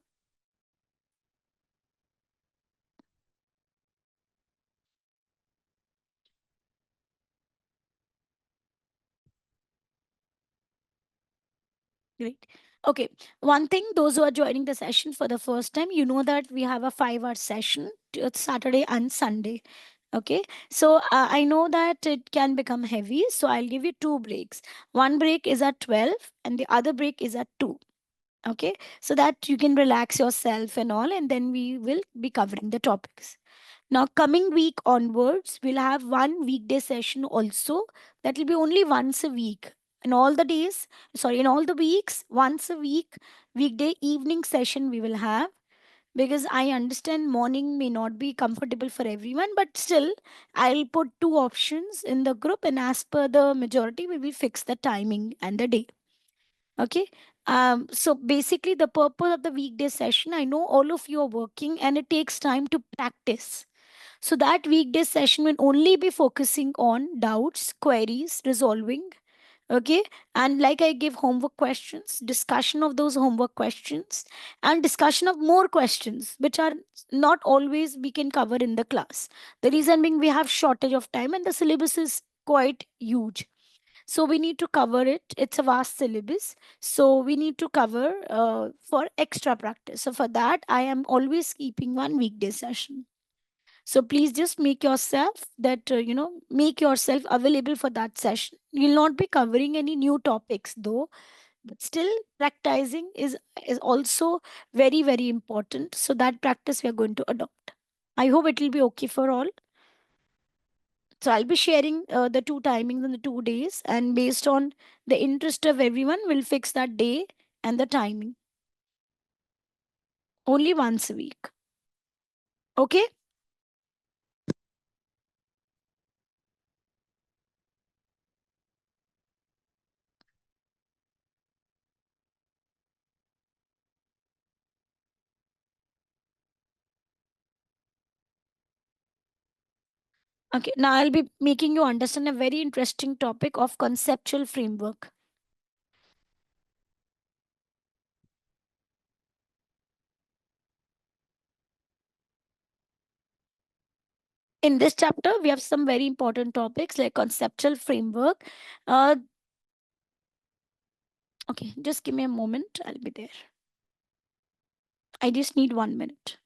Great. Okay. One thing, those who are joining the session for the first time, you know that we have a 5 hour session, Saturday and Sunday. Okay. So I know that it can become heavy. So I'll give you two breaks. One break is at 12 and the other break is at 2. Okay. So that you can relax yourself and all, and then we will be covering the topics. Now, coming week onwards, we'll have one weekday session also. That will be only once a week. In all the days, sorry, in all the weeks, once a week, weekday evening session we will have, because I understand morning may not be comfortable for everyone, but still, I'll put two options in the group, and as per the majority, we will fix the timing and the day. Okay. So basically, the purpose of the weekday session, I know all of you are working and it takes time to practice. So that weekday session will only be focusing on doubts, queries, resolving. Okay. And like I give homework questions, discussion of those homework questions, and discussion of more questions, which are not always we can cover in the class. The reason being we have shortage of time and the syllabus is quite huge. So we need to cover it. It's a vast syllabus. So we need to cover for extra practice. So for that, I am always keeping one weekday session. So please just make yourself that, make yourself available for that session. You'll not be covering any new topics though, but still practicing is also very, very important. So that practice we are going to adopt. I hope it will be okay for all. So I'll be sharing the two timings and the 2 days, and based on the interest of everyone, we'll fix that day and the timing. Only once a week. Okay? Okay, now I'll be making you understand a very interesting topic of conceptual framework. In this chapter, we have some very important topics like conceptual framework. Uh, okay, just give me a moment. I'll be there. I just need 1 minute.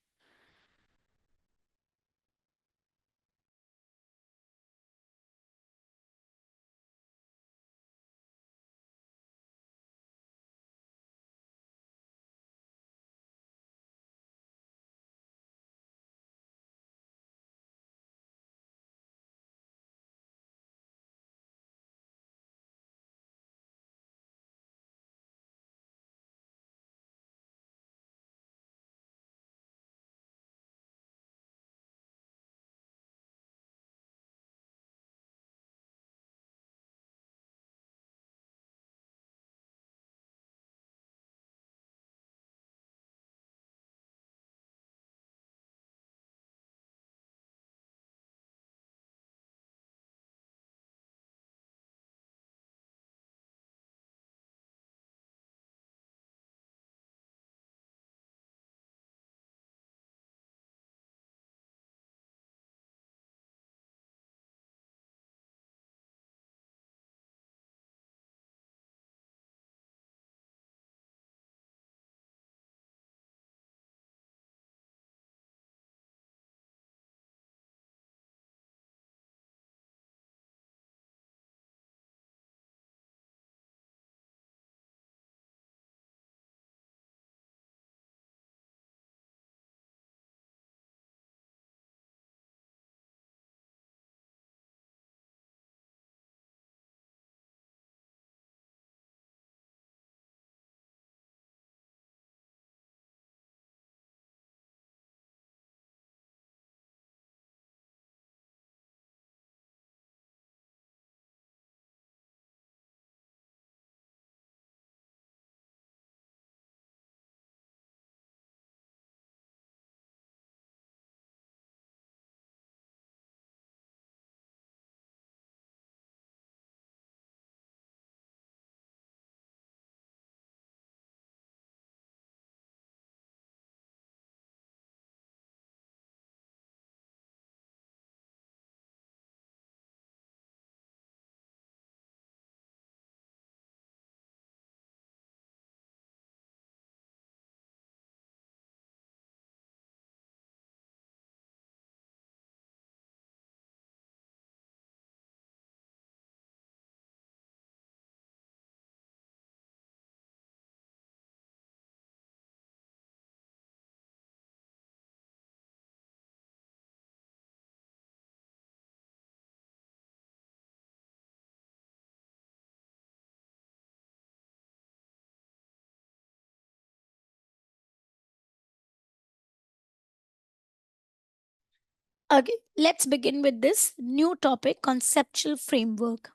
Okay, let's begin with this new topic, conceptual framework.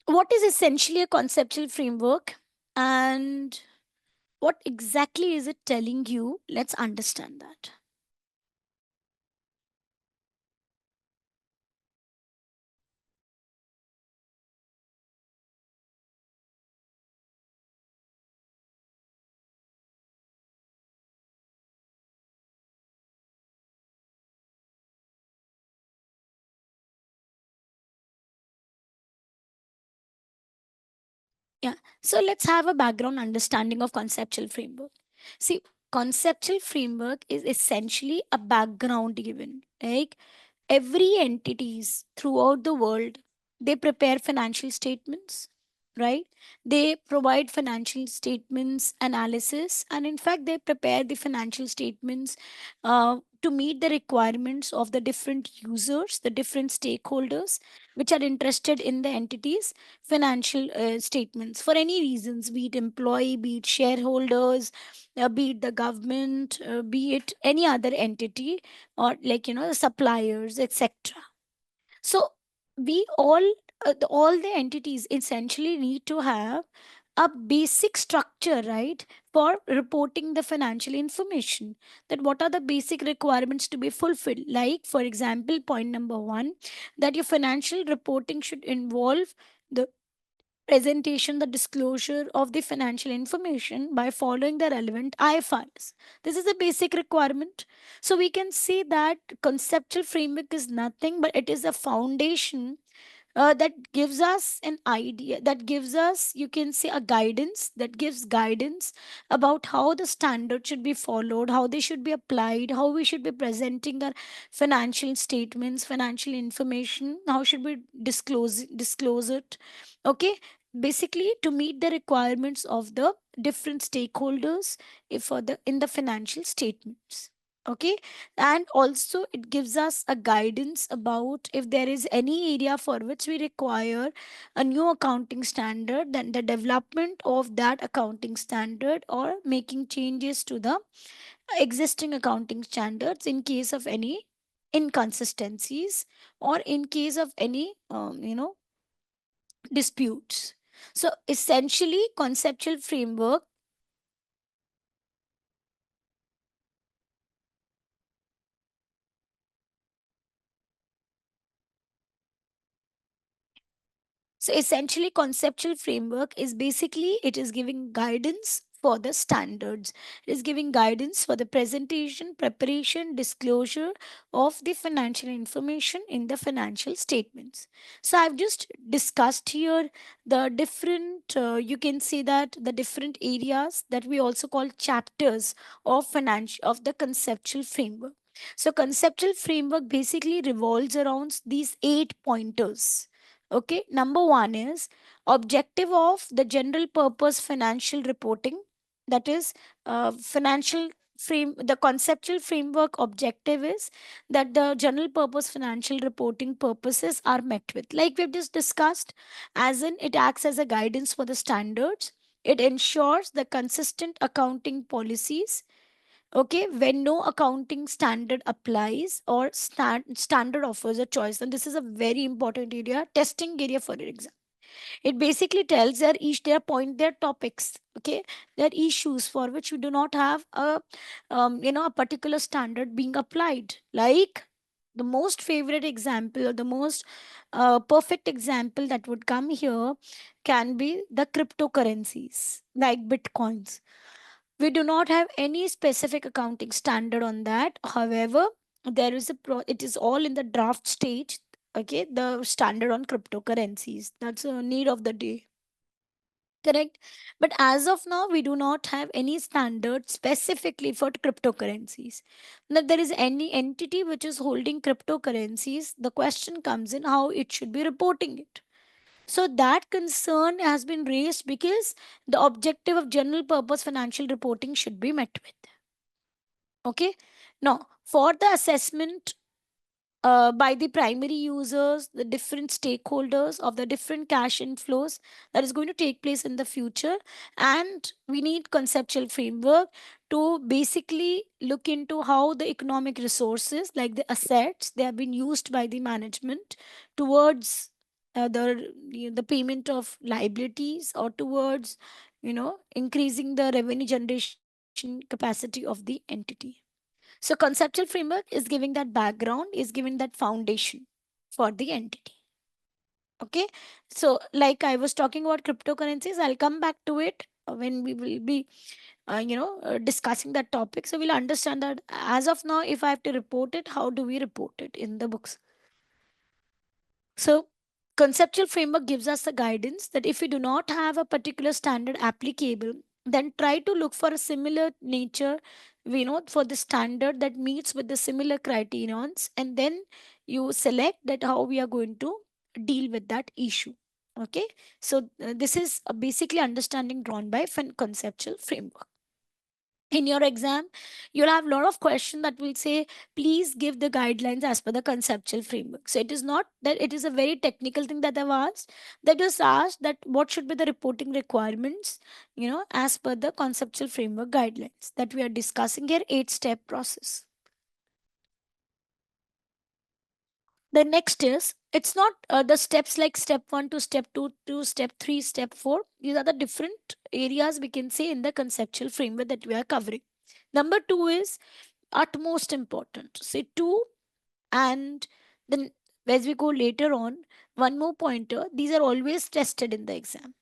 What is essentially a conceptual framework and what exactly is it telling you? Let's understand that. Yeah. So let's have a background understanding of conceptual framework. See, conceptual framework is essentially a background given. Like every entities throughout the world, they prepare financial statements, right? They provide financial statements analysis, and in fact, they prepare the financial statements to meet the requirements of the different users, the different stakeholders which are interested in the entities financial statements for any reasons, be it employee, be it shareholders, be it the government, be it any other entity, or like the suppliers, etc. So we all the entities essentially need to have a basic structure, right, for reporting the financial information. That what are the basic requirements to be fulfilled? Like for example, point number 1, that your financial reporting should involve the presentation, the disclosure of the financial information by following the relevant IFRS. This is a basic requirement. So we can say that conceptual framework is nothing but it is a foundation that gives us an idea, that gives us, you can say, a guidance, that gives guidance about how the standard should be followed, how they should be applied, how we should be presenting our financial statements, financial information, how should we disclose it. Okay, basically to meet the requirements of the different stakeholders if for the in the financial statements. Okay, and also it gives us a guidance about if there is any area for which we require a new accounting standard, then the development of that accounting standard or making changes to the existing accounting standards in case of any inconsistencies or in case of any disputes. So essentially conceptual framework. So essentially, conceptual framework is basically it is giving guidance for the standards. It is giving guidance for the presentation, preparation, disclosure of the financial information in the financial statements. So I've just discussed here the different, you can see that the different areas that we also call chapters of financial of the conceptual framework. So conceptual framework basically revolves around these 8 pointers. Okay, number 1 is objective of the general purpose financial reporting. That is, financial frame. The conceptual framework objective is that the general purpose financial reporting purposes are met with. Like we've just discussed, as in it acts as a guidance for the standards. It ensures the consistent accounting policies. Okay, when no accounting standard applies or standard offers a choice, and this is a very important area, testing area for exam. It basically tells their each their point their topics. Okay, their issues for which we do not have a a particular standard being applied. Like the most favorite example or the most perfect example that would come here can be the cryptocurrencies like bitcoins. We do not have any specific accounting standard on that. However, there is it is all in the draft stage. Okay, the standard on cryptocurrencies. That's a need of the day. Correct. But as of now, we do not have any standard specifically for cryptocurrencies. Now, there is any entity which is holding cryptocurrencies, the question comes in how it should be reporting it. So that concern has been raised because the objective of general purpose financial reporting should be met with. Okay. Now, for the assessment by the primary users, the different stakeholders of the different cash inflows that is going to take place in the future. And we need conceptual framework to basically look into how the economic resources, like the assets, they have been used by the management towards the payment of liabilities, or towards increasing the revenue generation capacity of the entity. So conceptual framework is giving that background, is giving that foundation for the entity. Okay. So like I was talking about cryptocurrencies, I'll come back to it when we will be discussing that topic. So we'll understand that as of now, if I have to report it, how do we report it in the books? So conceptual framework gives us the guidance that if we do not have a particular standard applicable, then try to look for a similar nature, for the standard that meets with the similar criterions, and then you select that how we are going to deal with that issue. Okay. So this is basically understanding drawn by conceptual framework. In your exam, you'll have a lot of questions that will say, please give the guidelines as per the conceptual framework. So it is not that it is a very technical thing that I've asked. That just asked that what should be the reporting requirements, as per the conceptual framework guidelines that we are discussing here, 8-step process. The next is, it's not the steps like step 1 to step 2 to step 3, step 4. These are the different areas we can say in the conceptual framework that we are covering. Number 2 is utmost important. Say 2, and then as we go later on, one more pointer, these are always tested in the exam.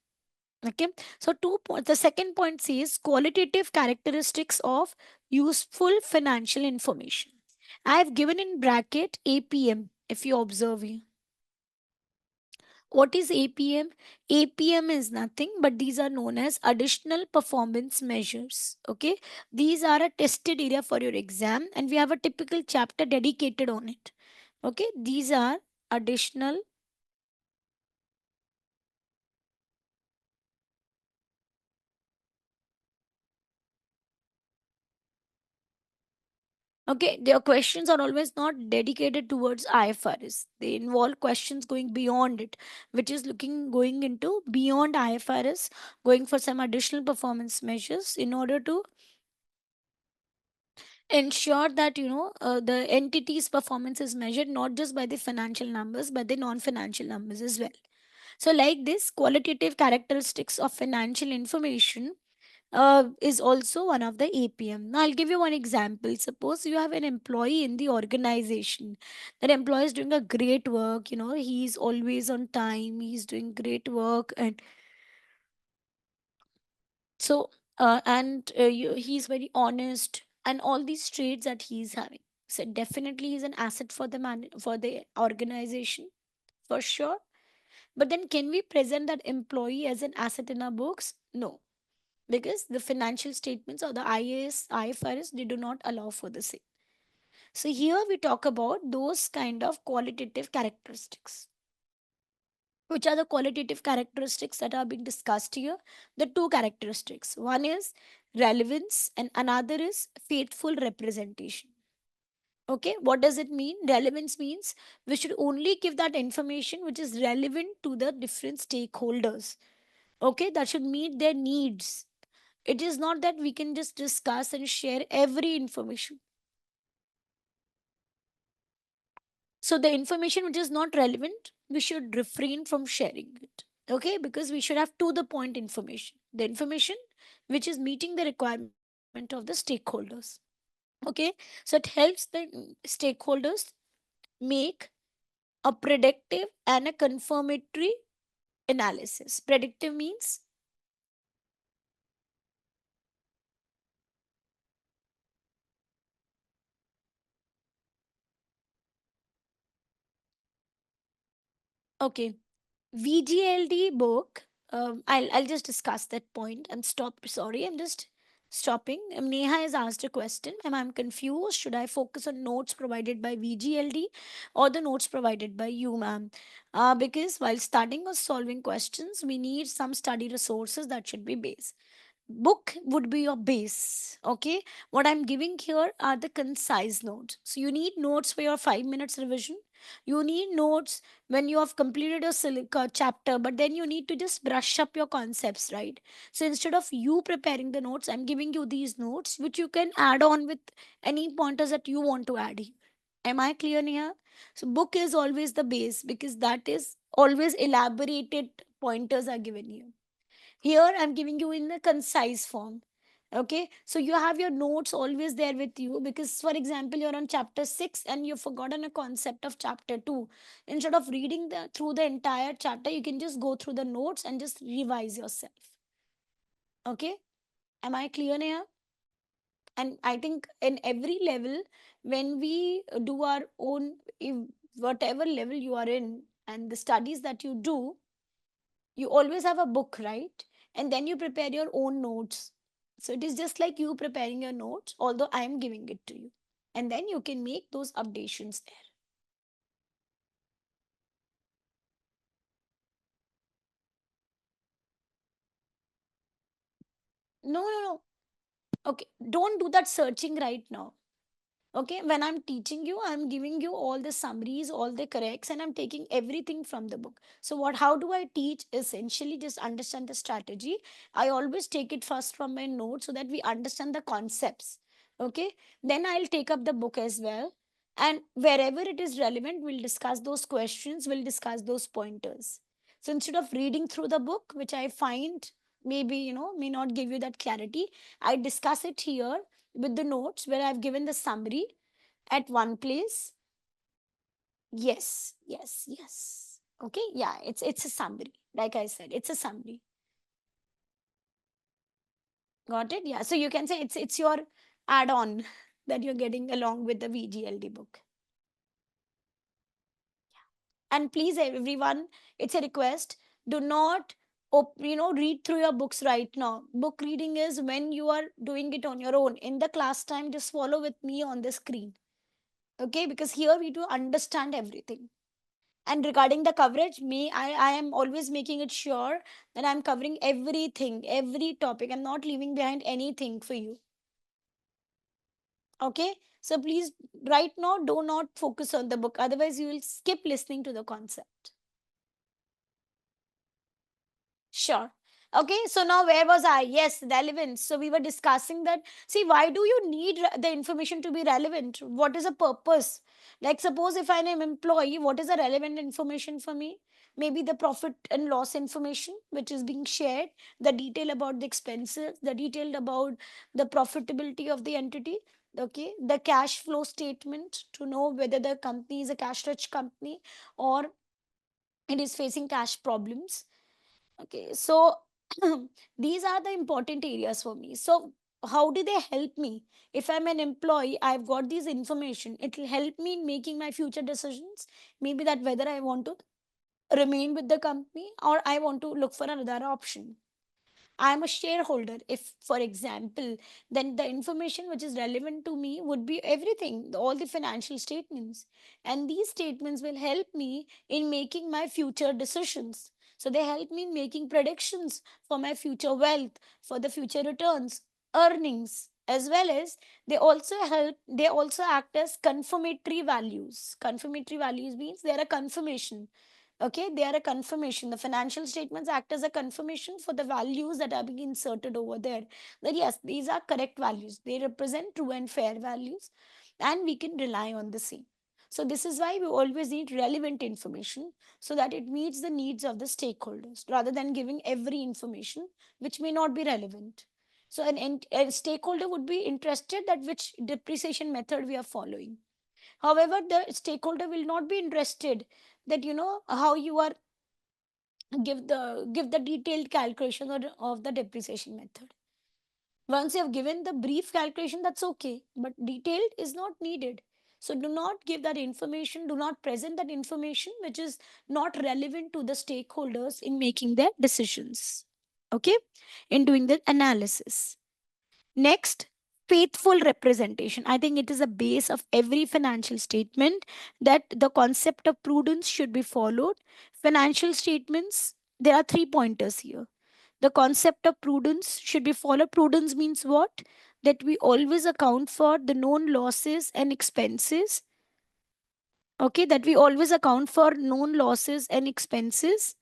Okay. So 2 points. The second point says qualitative characteristics of useful financial information. I have given in bracket APM, if you observe here. What is APM? APM is nothing but these are known as additional performance measures. Okay. These are a tested area for your exam, and we have a typical chapter dedicated on it. Okay. These are additional. Okay, their questions are always not dedicated towards IFRS. They involve questions going beyond it, which is going into beyond IFRS, going for some additional performance measures in order to ensure that the entity's performance is measured not just by the financial numbers but the non-financial numbers as well. So like this qualitative characteristics of financial information is also one of the APM. Now, I'll give you one example. Suppose you have an employee in the organization. That employee is doing a great work. He's always on time. He's doing great work, and so he's very honest, and all these traits that he's having. So definitely, he's an asset for the organization for sure. But then, can we present that employee as an asset in our books? No, because the financial statements or the IFRS, they do not allow for the same. So here we talk about those kind of qualitative characteristics. Which are the qualitative characteristics that are being discussed here? The two characteristics. One is relevance and another is faithful representation. Okay, what does it mean? Relevance means we should only give that information which is relevant to the different stakeholders. Okay, that should meet their needs. It is not that we can just discuss and share every information. So the information which is not relevant, we should refrain from sharing it. Okay, because we should have to the point information. The information which is meeting the requirement of the stakeholders. Okay, so it helps the stakeholders make a predictive and a confirmatory analysis. Predictive means okay. VGLD book. I'll just discuss that point and stop. Sorry, I'm just stopping. Neha has asked a question. I'm confused. Should I focus on notes provided by VGLD or the notes provided by you, ma'am? Because while studying or solving questions, we need some study resources that should be based. book would be your base. Okay, what I'm giving here are the concise notes. So you need notes for your 5 minutes revision. You need notes when you have completed a chapter, but then you need to just brush up your concepts, right? So instead of you preparing the notes, I'm giving you these notes which you can add on with any pointers that you want to add here. Am I clear here? So book is always the base because that is always elaborated pointers are given you. Here I'm giving you in a concise form. Okay, so you have your notes always there with you because, for example, you're on chapter 6 and you've forgotten a concept of chapter 2. Instead of reading through the entire chapter, you can just go through the notes and just revise yourself. Okay, am I clear here? And I think in every level, when we do our own, if whatever level you are in and the studies that you do, you always have a book, right? And then you prepare your own notes. So it is just like you preparing your notes, although I am giving it to you. And then you can make those updations there. No, no, no. Okay, don't do that searching right now. Okay, when I'm teaching you, I'm giving you all the summaries, all the corrects, and I'm taking everything from the book. So what, how do I teach? Essentially just understand the strategy. I always take it first from my notes so that we understand the concepts. Okay, then I'll take up the book as well, and wherever it is relevant, we'll discuss those questions, we'll discuss those pointers. So instead of reading through the book, which I find maybe may not give you that clarity, I discuss it here with the notes where I've given the summary at one place. Yes, yes, yes. Okay, yeah, it's a summary. Like I said, it's a summary. Got it? Yeah. So you can say it's your add-on that you're getting along with the VGLD book. And please, everyone, it's a request. Do not read through your books right now. Book reading is when you are doing it on your own. In the class time, just follow with me on the screen. Okay, because here we do understand everything. And regarding the coverage, I am always making it sure that I'm covering everything, every topic. I'm not leaving behind anything for you. Okay, so please right now do not focus on the book, otherwise you will skip listening to the concept. Sure. Okay, so now where was I? Yes, relevance. So we were discussing that. See, why do you need the information to be relevant? What is the purpose? Like, suppose if I'm an employee, what is the relevant information for me? Maybe the profit and loss information, which is being shared, the detail about the expenses, the detail about the profitability of the entity. Okay, the cash flow statement to know whether the company is a cash rich company or it is facing cash problems. Okay, so these are the important areas for me. So, how do they help me? If I'm an employee, I've got these information. It will help me in making my future decisions. Maybe that whether I want to remain with the company or I want to look for another option. I'm a shareholder. If, for example, then the information which is relevant to me would be everything, all the financial statements. And these statements will help me in making my future decisions. So they help me in making predictions for my future wealth, for the future returns, earnings, as well as they also act as confirmatory values. Confirmatory values means they are a confirmation. Okay, they are a confirmation. The financial statements act as a confirmation for the values that are being inserted over there. That yes, these are correct values. They represent true and fair values, and we can rely on the same. So this is why we always need relevant information so that it meets the needs of the stakeholders rather than giving every information which may not be relevant. So a stakeholder would be interested that which depreciation method we are following. However, the stakeholder will not be interested that how you are give the detailed calculation of the depreciation method. Once you have given the brief calculation, that's okay, but detailed is not needed. So do not give that information, do not present that information which is not relevant to the stakeholders in making their decisions. Okay, in doing the analysis. Next, faithful representation. I think it is a base of every financial statement that the concept of prudence should be followed. Financial statements, there are three pointers here. The concept of prudence should be followed. Prudence means what? That we always account for the known losses and expenses. Okay, that we always account for known losses and expenses.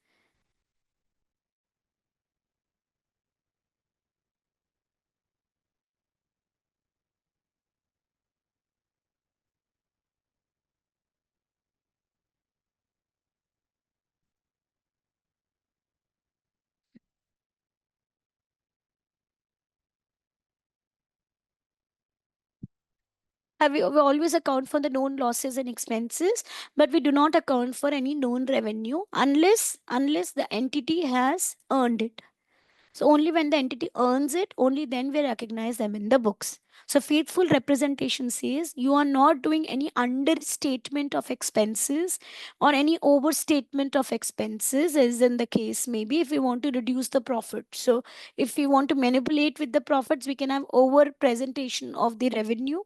We always account for the known losses and expenses, but we do not account for any known revenue unless the entity has earned it. So only when the entity earns it, only then we recognize them in the books. So faithful representation says you are not doing any understatement of expenses or any overstatement of expenses, as in the case maybe if we want to reduce the profit. So if we want to manipulate with the profits, we can have over presentation of the revenue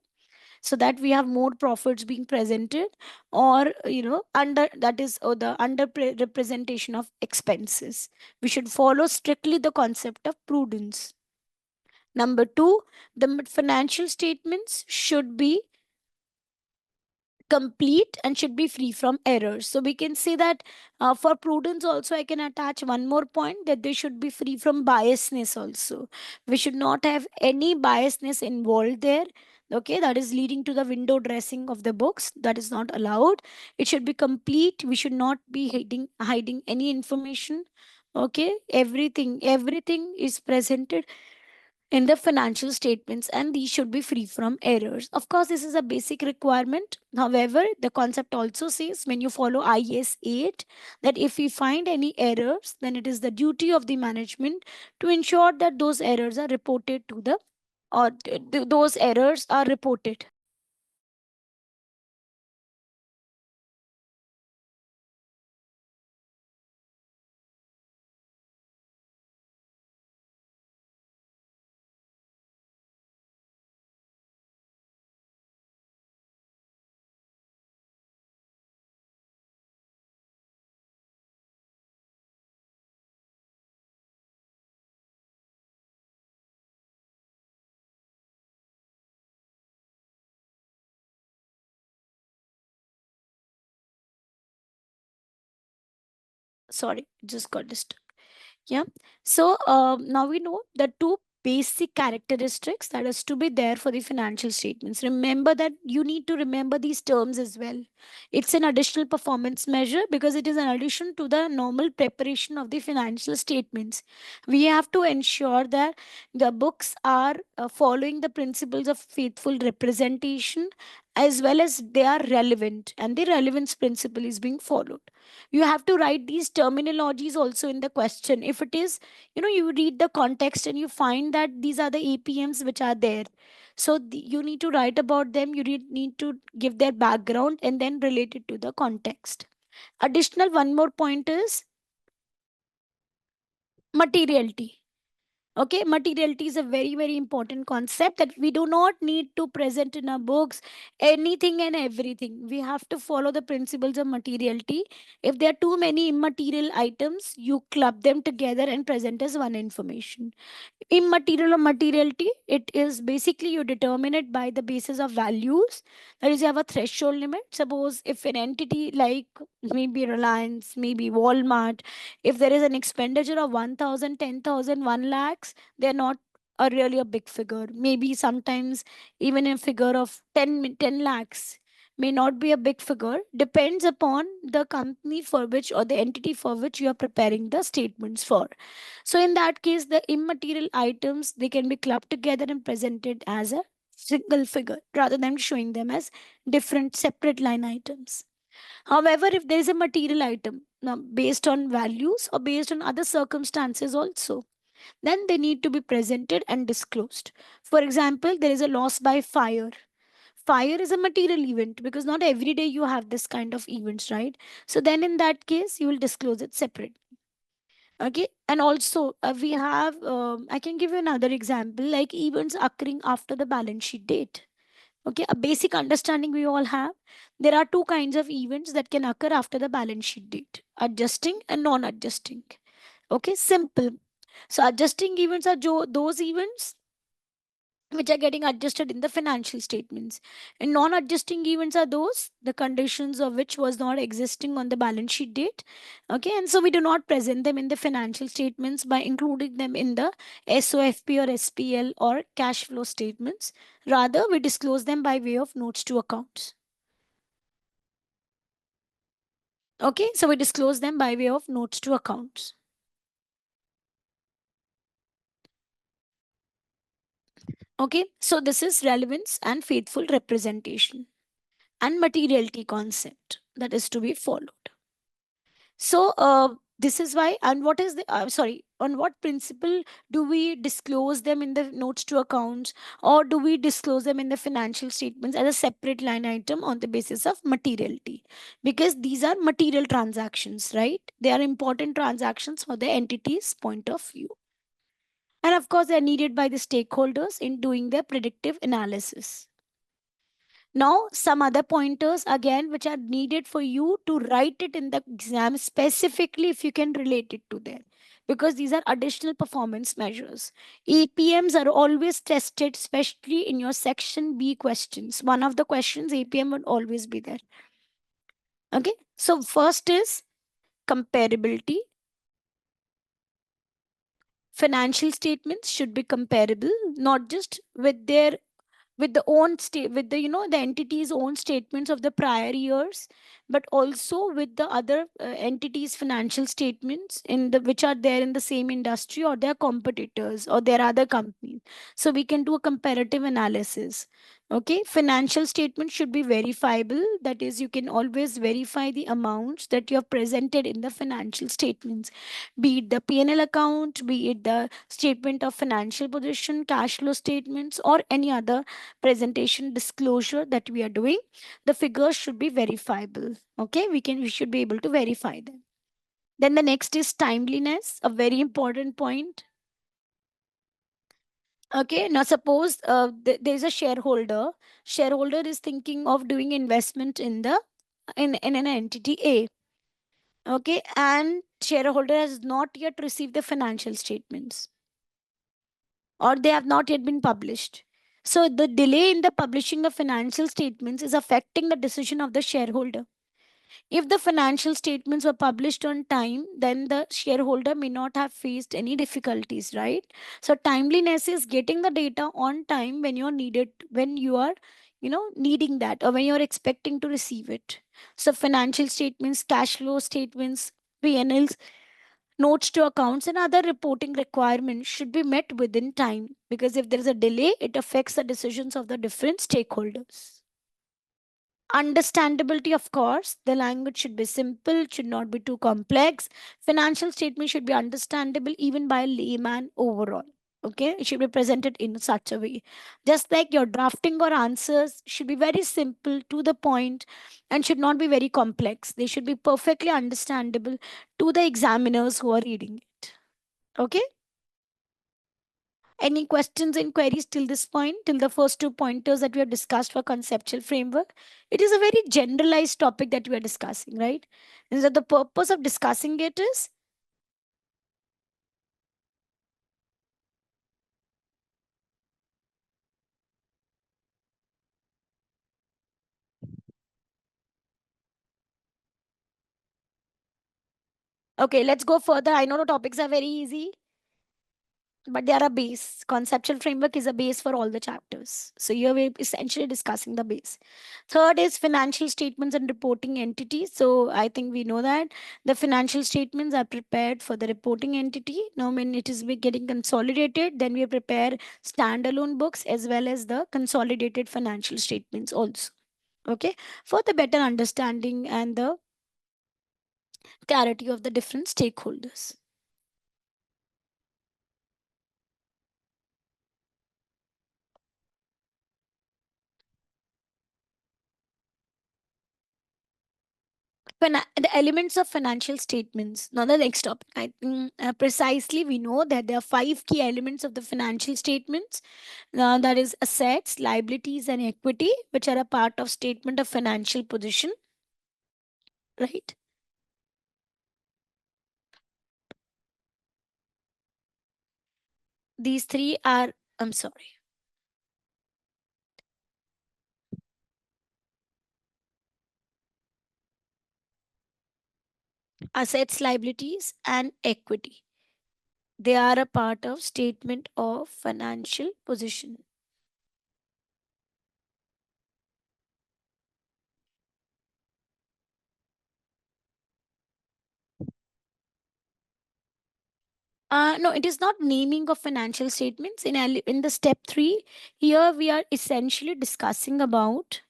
so that we have more profits being presented, or under that is, or the representation of expenses. We should follow strictly the concept of prudence. Number 2, the financial statements should be complete and should be free from errors. So we can say that for prudence also I can attach one more point, that they should be free from biasness also. We should not have any biasness involved there. Okay, that is leading to the window dressing of the books. That is not allowed. It should be complete. We should not be hiding any information. Okay, everything is presented in the financial statements, and these should be free from errors. Of course, this is a basic requirement. However, the concept also says when you follow IS 8 that if we find any errors, then it is the duty of the management to ensure that those errors are reported to the, or those errors are reported. Sorry, just got disturbed. Yeah. So now we know the two basic characteristics that is to be there for the financial statements. Remember that you need to remember these terms as well. It's an additional performance measure because it is an addition to the normal preparation of the financial statements. We have to ensure that the books are following the principles of faithful representation, as well as they are relevant and the relevance principle is being followed. You have to write these terminologies also in the question. If it is, you read the context and you find that these are the APMs which are there, so you need to write about them. You need to give their background and then relate it to the context. Additional one more point is materiality. Okay, materiality is a very important concept that we do not need to present in our books anything and everything. We have to follow the principles of materiality. If there are too many immaterial items, you club them together and present as one information. Immaterial or materiality, it is basically you determine it by the basis of values. That is, you have a threshold limit. Suppose if an entity like maybe Reliance, maybe Walmart, if there is an expenditure of 1,000, 10,000, 1 lakhs, they're not a really a big figure. Maybe sometimes even a figure of 10 lakhs may not be a big figure. Depends upon the company for which, or the entity for which you are preparing the statements for. So in that case, the immaterial items, they can be clubbed together and presented as a single figure rather than showing them as different separate line items. However, if there is a material item now based on values or based on other circumstances also, then they need to be presented and disclosed. For example, there is a loss by fire. Fire is a material event because not every day you have this kind of events, right? So then in that case, you will disclose it separately. Okay, and also we have, I can give you another example like events occurring after the balance sheet date. Okay, a basic understanding we all have. There are two kinds of events that can occur after the balance sheet date: adjusting and non adjusting. Okay, simple. So adjusting events are those events which are getting adjusted in the financial statements, and non-adjusting events are those the conditions of which was not existing on the balance sheet date. Okay, and so we do not present them in the financial statements by including them in the SOFP or SPL or cash flow statements. Rather, we disclose them by way of notes to accounts. Okay, so we disclose them by way of notes to accounts. Okay, so this is relevance and faithful representation and materiality concept that is to be followed. So, this is why, and what is the, sorry, on what principle do we disclose them in the notes to accounts, or do we disclose them in the financial statements as a separate line item on the basis of materiality? Because these are material transactions, right? They are important transactions for the entity's point of view. And of course, they are needed by the stakeholders in doing their predictive analysis. Now, some other pointers again, which are needed for you to write it in the exam specifically if you can relate it to them. Because these are additional performance measures. APMs are always tested, especially in your section B questions. One of the questions, APM would always be there. Okay. So, first is comparability. Financial statements should be comparable, not just with the own state with the the entity's own statements of the prior years, but also with the other entities financial statements in the which are there in the same industry or their competitors or their other companies, so we can do a comparative analysis. Okay, financial statements should be verifiable, that is you can always verify the amounts that you have presented in the financial statements, be it the P&L account, be it the statement of financial position, cash flow statements, or any other presentation disclosure that we are doing. The figures should be verifiable. Okay, we should be able to verify them. Then the next is timeliness, a very important point. Okay, now suppose there's a shareholder is thinking of doing investment in the in an entity A. Okay, and shareholder has not yet received the financial statements, or they have not yet been published. So the delay in the publishing of financial statements is affecting the decision of the shareholder. If the financial statements were published on time, then the shareholder may not have faced any difficulties, right? So timeliness is getting the data on time when you're needed, when you are, needing that, or when you're expecting to receive it. So financial statements, cash flow statements, P&Ls, notes to accounts, and other reporting requirements should be met within time, because if there is a delay, it affects the decisions of the different stakeholders. Understandability, of course, the language should be simple, it should not be too complex. Financial statement should be understandable even by a layman overall. Okay, it should be presented in such a way. Just like your drafting or answers should be very simple, to the point, and should not be very complex. They should be perfectly understandable to the examiners who are reading it. Okay. Any questions and queries till this point, till the first two pointers that we have discussed for conceptual framework? It is a very generalized topic that we are discussing, right? And so the purpose of discussing it is, okay, let's go further. I know the topics are very easy, but they are a base. Conceptual framework is a base for all the chapters. So here we're essentially discussing the base. Third is financial statements and reporting entities. So I think we know that the financial statements are prepared for the reporting entity. Now when it is getting consolidated, then we prepare standalone books as well as the consolidated financial statements also. Okay, for the better understanding and the clarity of the different stakeholders. The elements of financial statements. Now, the next topic. I think precisely we know that there are five key elements of the financial statements. That is assets, liabilities, and equity, which are a part of statement of financial position. Right. these three are, I'm sorry, assets, liabilities, and equity. They are a part of statement of financial position. No, it is not naming of financial statements. In the step three, here we are essentially discussing about.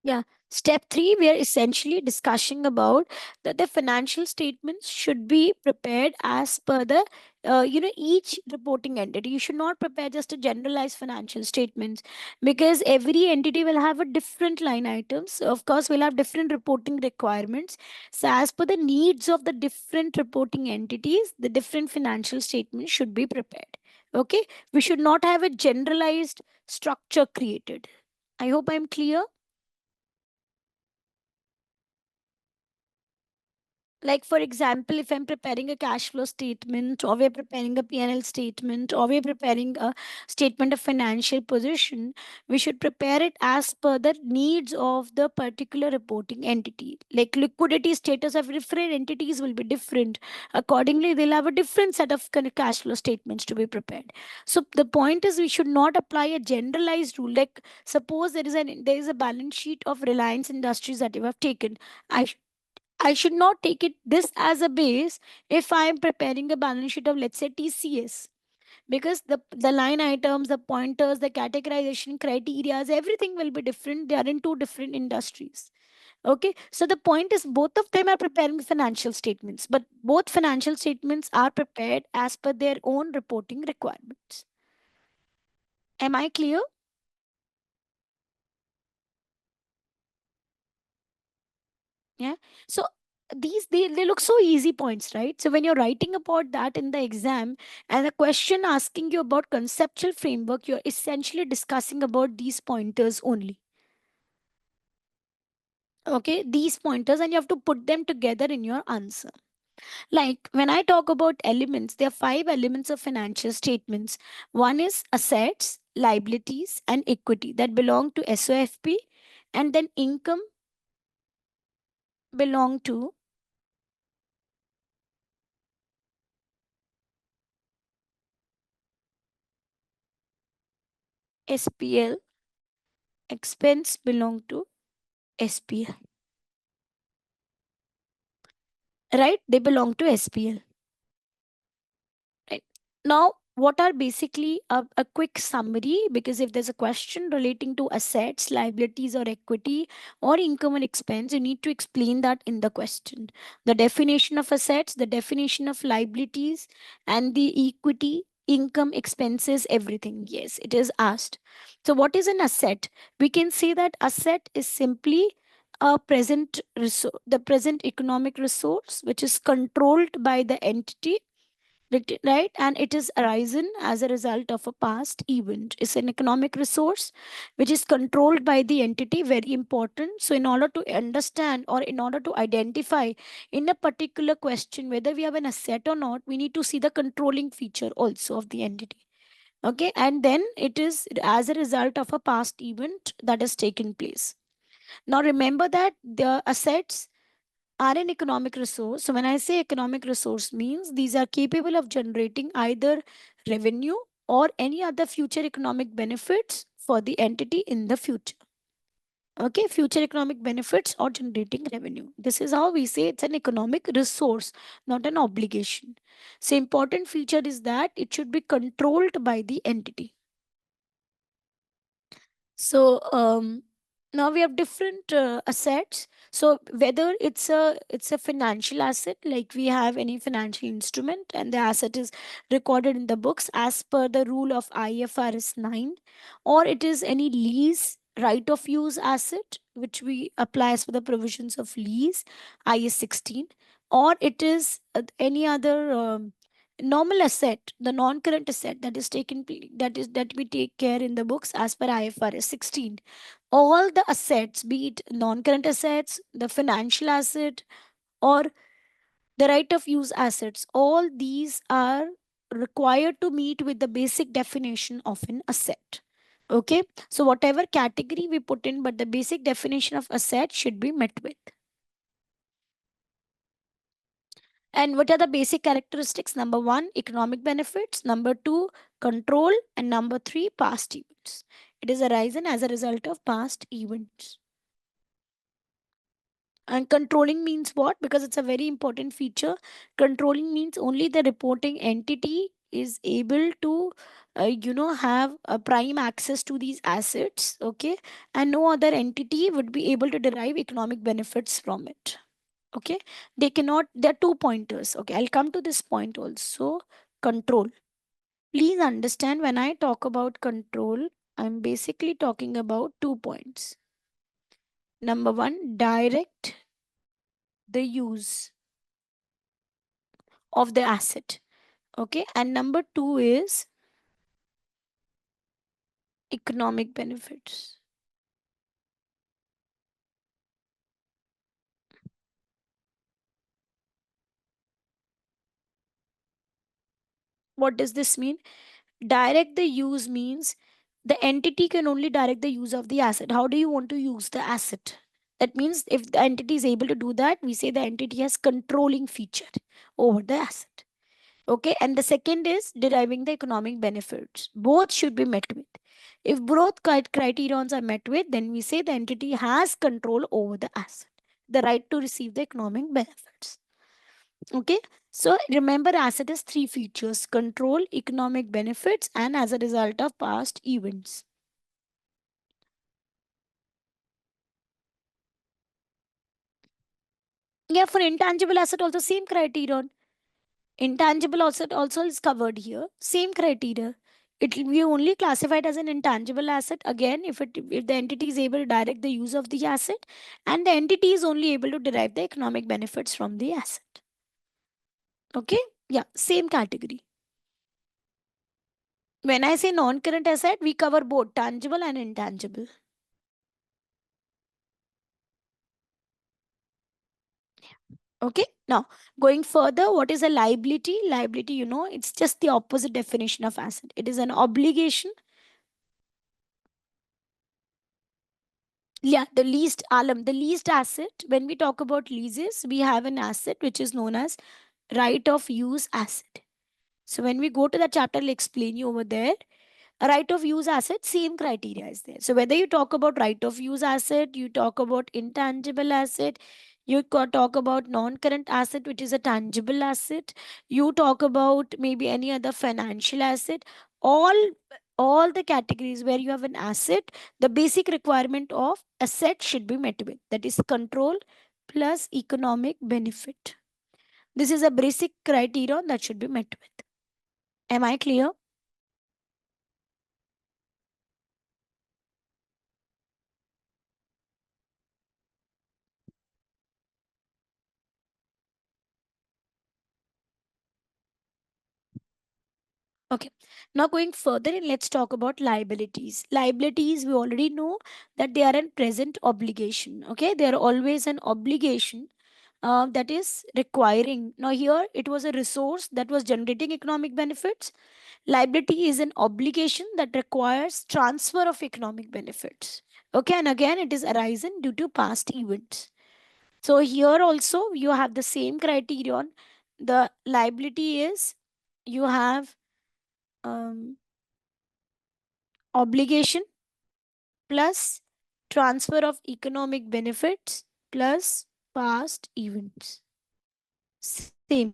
Yeah, step three, we are essentially discussing about that the financial statements should be prepared as per the, each reporting entity. You should not prepare just a generalized financial statements, because every entity will have a different line items. Of course, we'll have different reporting requirements. So, as per the needs of the different reporting entities, the different financial statements should be prepared. Okay, we should not have a generalized structure created. I hope I'm clear. Like for example, if I'm preparing a cash flow statement, or we're preparing a P&L statement, or we're preparing a statement of financial position, we should prepare it as per the needs of the particular reporting entity. Like liquidity status of different entities will be different. Accordingly, they'll have a different set of kind of cash flow statements to be prepared. So the point is, we should not apply a generalized rule. Like suppose there is a balance sheet of Reliance Industries that you have taken. I should not take it this as a base if I am preparing a balance sheet of, let's say, TCS, because the line items, the pointers, the categorization criterias, everything will be different. They are in two different industries. Okay, so the point is both of them are preparing financial statements, but both financial statements are prepared as per their own reporting requirements. Am I clear? Yeah. So they look so easy points, right? So when you're writing about that in the exam and a question asking you about conceptual framework, you're essentially discussing about these pointers only. Okay, these pointers, and you have to put them together in your answer. Like when I talk about elements, there are five elements of financial statements. One is assets, liabilities, and equity that belong to SOFP, and then income belong to SPL, expense belong to SPL, right? They belong to SPL, right? Now, what are basically a quick summary? Because if there's a question relating to assets, liabilities, or equity, or income and expense, you need to explain that in the question. The definition of assets, the definition of liabilities, and the equity, income, expenses, everything. Yes, it is asked. So, what is an asset? We can say that asset is simply a present resource, the present economic resource, which is controlled by the entity, right? And it is arisen as a result of a past event. It's an economic resource which is controlled by the entity. Very important. So in order to understand, or in order to identify in a particular question whether we have an asset or not, we need to see the controlling feature also of the entity. Okay, and then it is as a result of a past event that has taken place. Now remember that the assets are an economic resource. So when I say economic resource, means these are capable of generating either revenue or any other future economic benefits for the entity in the future. Okay, future economic benefits or generating revenue. This is how we say it's an economic resource, not an obligation. So important feature is that it should be controlled by the entity. So now we have different assets. So whether it's a financial asset, like we have any financial instrument and the asset is recorded in the books as per the rule of IFRS 9, or it is any lease right of use asset which we apply as per the provisions of lease IS 16, or it is any other Normal asset, the non-current asset that is taken that we take care in the books as per IFRS 16. All the assets, be it non-current assets, the financial asset, or the right of use assets, all these are required to meet with the basic definition of an asset. Okay, so whatever category we put in, but the basic definition of asset should be met with. And what are the basic characteristics? Number one, economic benefits. Number two, control. And number three, past events. It is arisen as a result of past events. And controlling means what? Because it's a very important feature. Controlling means only the reporting entity is able to, have a prime access to these assets. Okay. And no other entity would be able to derive economic benefits from it. Okay, they cannot, there are two pointers. Okay, I'll come to this point also. Control, please understand, when I talk about control, I'm basically talking about 2 points. Number one, direct the use of the asset. Okay, and number two is economic benefits. What does this mean? Direct the use means the entity can only direct the use of the asset. How do you want to use the asset? That means if the entity is able to do that, we say the entity has controlling feature over the asset. Okay, and the second is deriving the economic benefits. Both should be met with. If both criterions are met with, then we say the entity has control over the asset, the right to receive the economic benefits. Okay, so remember, asset is three features: control, economic benefits, and as a result of past events. Yeah, for intangible asset also same criterion. Intangible asset also is covered here, same criteria. It will be only classified as an intangible asset again if the entity is able to direct the use of the asset, and the entity is only able to derive the economic benefits from the asset. Okay, yeah, same category. When I say non-current asset, we cover both tangible and intangible. Okay, now going further, what is a liability? Liability, it's just the opposite definition of asset. It is an obligation. Yeah, the leased alam, the leased asset. When we talk about leases, we have an asset which is known as right of use asset. So when we go to the chapter, I'll explain you over there. A right of use asset, same criteria is there. So whether you talk about right of use asset, you talk about intangible asset, you talk about non-current asset, which is a tangible asset, you talk about maybe any other financial asset, all all the categories where you have an asset, the basic requirement of asset should be met with. That is control plus economic benefit. This is a basic criterion that should be met with. Am I clear? Okay. Now going further, and let's talk about liabilities. Liabilities, we already know that they are a present obligation. Okay. They are always an obligation that is requiring. Now here it was a resource that was generating economic benefits. Liability is an obligation that requires transfer of economic benefits. Okay. And again, it is arisen due to past events. So here also you have the same criterion. The liability is you have um, obligation plus transfer of economic benefits plus past events. Same,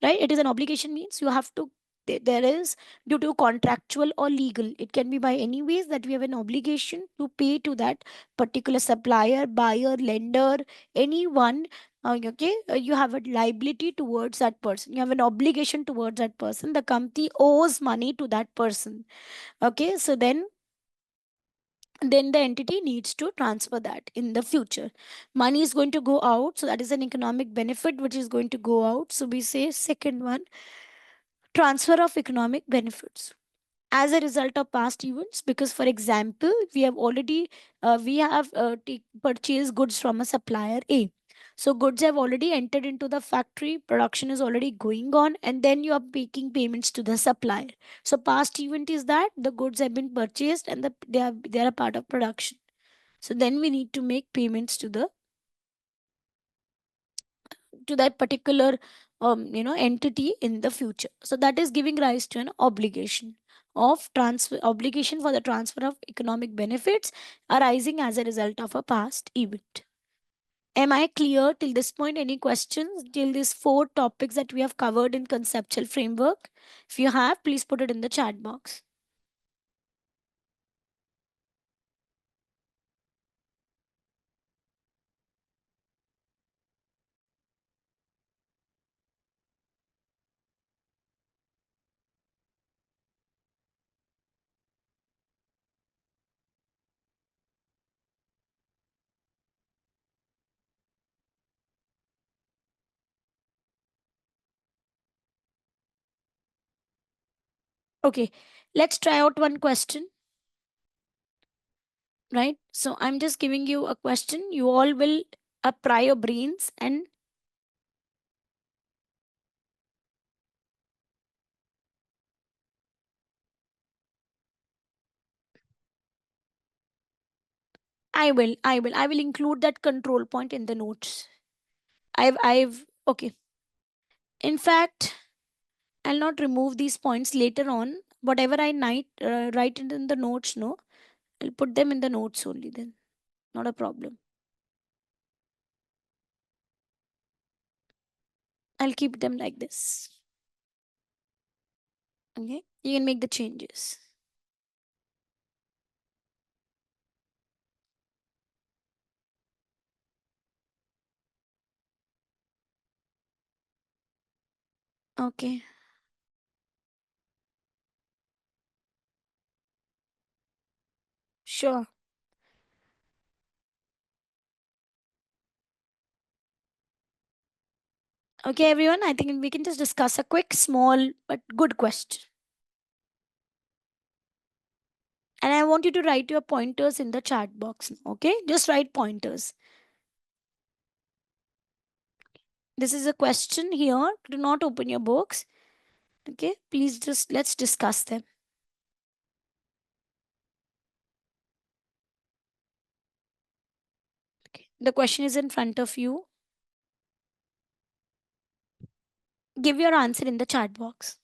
right? It is an obligation means you have to, there is due to contractual or legal. It can be by any ways that we have an obligation to pay to that particular supplier, buyer, lender, anyone. Okay, you have a liability towards that person. You have an obligation towards that person. The company owes money to that person. Okay, so then then the entity needs to transfer that in the future. Money is going to go out, so that is an economic benefit which is going to go out. So we say second one, transfer of economic benefits as a result of past events. Because for example, we have already purchased goods from a supplier A. So goods have already entered into the factory, production is already going on, and then you are making payments to the supplier. So past event is that the goods have been purchased and they are a part of production. So then we need to make payments to that particular entity in the future. So that is giving rise to an obligation for the transfer of economic benefits arising as a result of a past event. Am I clear till this point? Any questions till these four topics that we have covered in conceptual framework? If you have, please put it in the chat box. Okay, let's try out one question. Right, so I'm just giving you a question. You all will apply your brains and I will include that control point in the notes. I've okay. In fact, I'll not remove these points later on. Whatever I write it in the notes, no, I'll put them in the notes only then. Not a problem. I'll keep them like this. Okay, you can make the changes. Okay, sure. Okay, everyone, I think we can just discuss a quick, small, but good question. And I want you to write your pointers in the chat box. Okay, just write pointers. This is a question here. Do not open your books. Okay, please just let's discuss them. Okay, the question is in front of you. Give your answer in the chat box.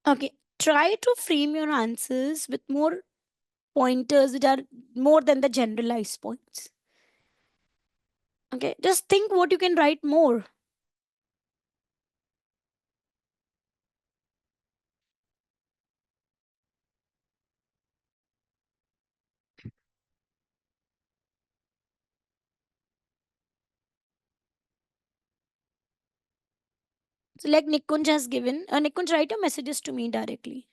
Okay, try to frame your answers with more pointers which are more than the generalized points. Okay, just think what you can write more. So, like Nikunj has given, Nikunj, write your messages to me directly.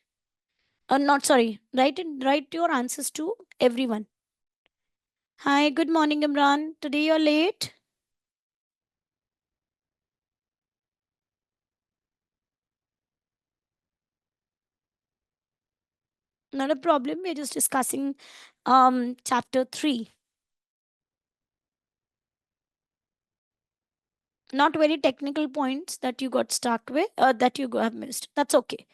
Not sorry, write your answers to everyone. Hi, good morning, Imran. Today you're late. Not a problem. We're just discussing chapter 3. Not very technical points that you got stuck with, that you have missed. That's okay.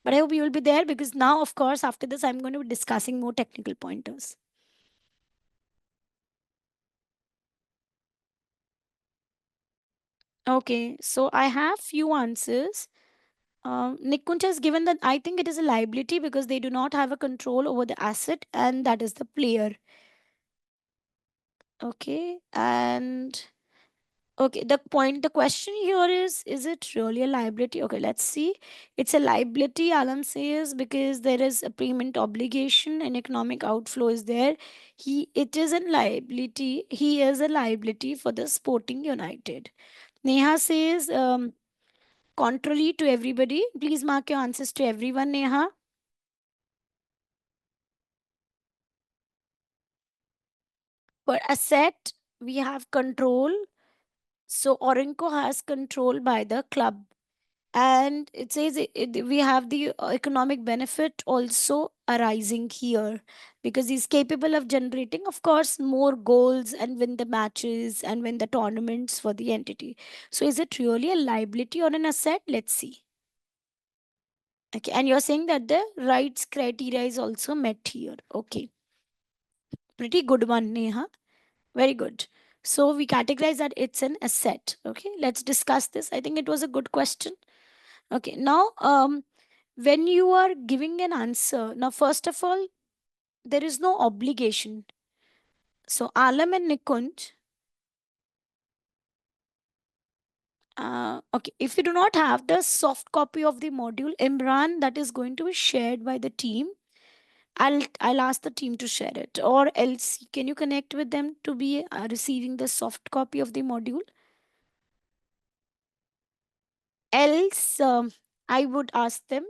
But I hope you will be there because now, of course, after this, I'm going to be discussing more technical pointers. Okay, so I have few answers. Nikunj has given that I think it is a liability because they do not have a control over the asset, and that is the player. Okay, and okay, the question here is it really a liability? Okay, let's see. It's a liability, Alan says, because there is a payment obligation and economic outflow is there. It is a liability. He is a liability for the Sporting United. Neha says, contrary to everybody, please mark your answers to everyone, Neha. For asset, we have control. So Orenco has control by the club. And it says we have the economic benefit also arising here because he's capable of generating, of course, more goals and win the matches and win the tournaments for the entity. So is it really a liability or an asset? Let's see. Okay, and you're saying that the rights criteria is also met here. Okay, pretty good one, Neha. Very good. So we categorize that it's an asset. Okay, let's discuss this. I think it was a good question. Okay, now when you are giving an answer, now first of all, there is no obligation. So Alam and Nikunj, okay, if you do not have the soft copy of the module, Imran, that is going to be shared by the team. I'll ask the team to share it, or else can you connect with them to be receiving the soft copy of the module? Else, I would ask them.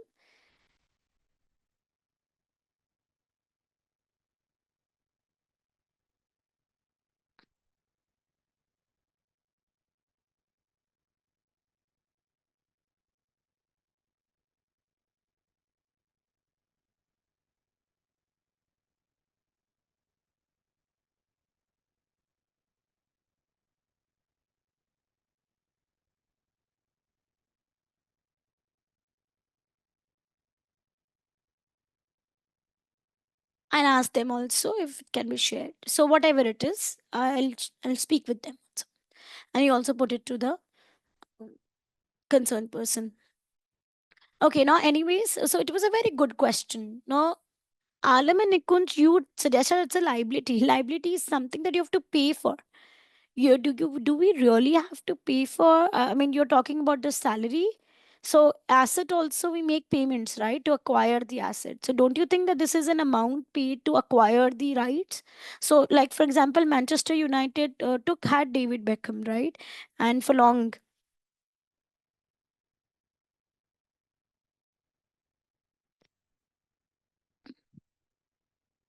I'll ask them also if it can be shared. So whatever it is, I'll speak with them. And you also put it to the concerned person. Okay, now anyways, so it was a very good question. Now, Alam and Nikunj, you suggested it's a liability. Liability is something that you have to pay for. Do we really have to pay for? I mean, you're talking about the salary. So asset also we make payments, right, to acquire the asset. So don't you think that this is an amount paid to acquire the rights? So, like for example, Manchester United took had David Beckham, right, and for long.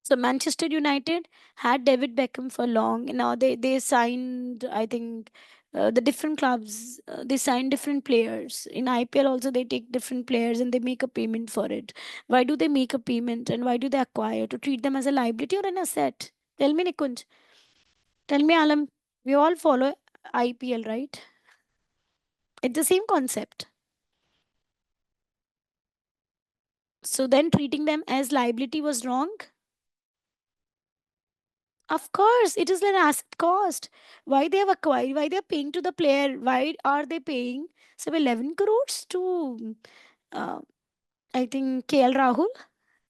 So Manchester United had David Beckham for long. Now they signed, I think, the different clubs. They signed different players in IPL. Also, they take different players and they make a payment for it. Why do they make a payment and why do they acquire to treat them as a liability or an asset? Tell me, Nikunj. Tell me, Alam. We all follow IPL, right? It's the same concept. So then treating them as liability was wrong. Of course, it is an asset cost. Why they have acquired, why they are paying to the player, why are they paying 11 crores to uh, I think KL Rahul,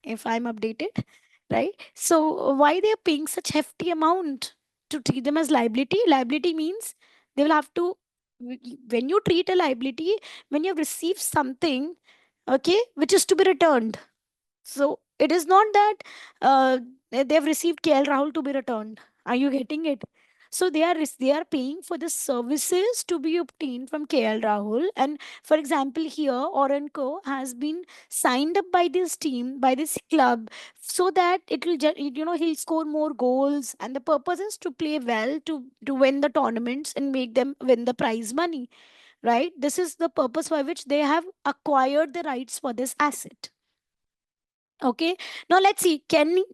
if I'm updated, right? So why they are paying such hefty amount to treat them as liability? Liability means they will have to, when you treat a liability, when you have received something, okay, which is to be returned. So it is not that they've received KL Rahul to be returned. Are you getting it? So they are paying for the services to be obtained from KL Rahul. And for example, here Orenco has been signed up by this team, by this club, so that it will he'll score more goals. And the purpose is to play well, to win the tournaments and make them win the prize money. Right? This is the purpose for which they have acquired the rights for this asset. Okay. Now let's see.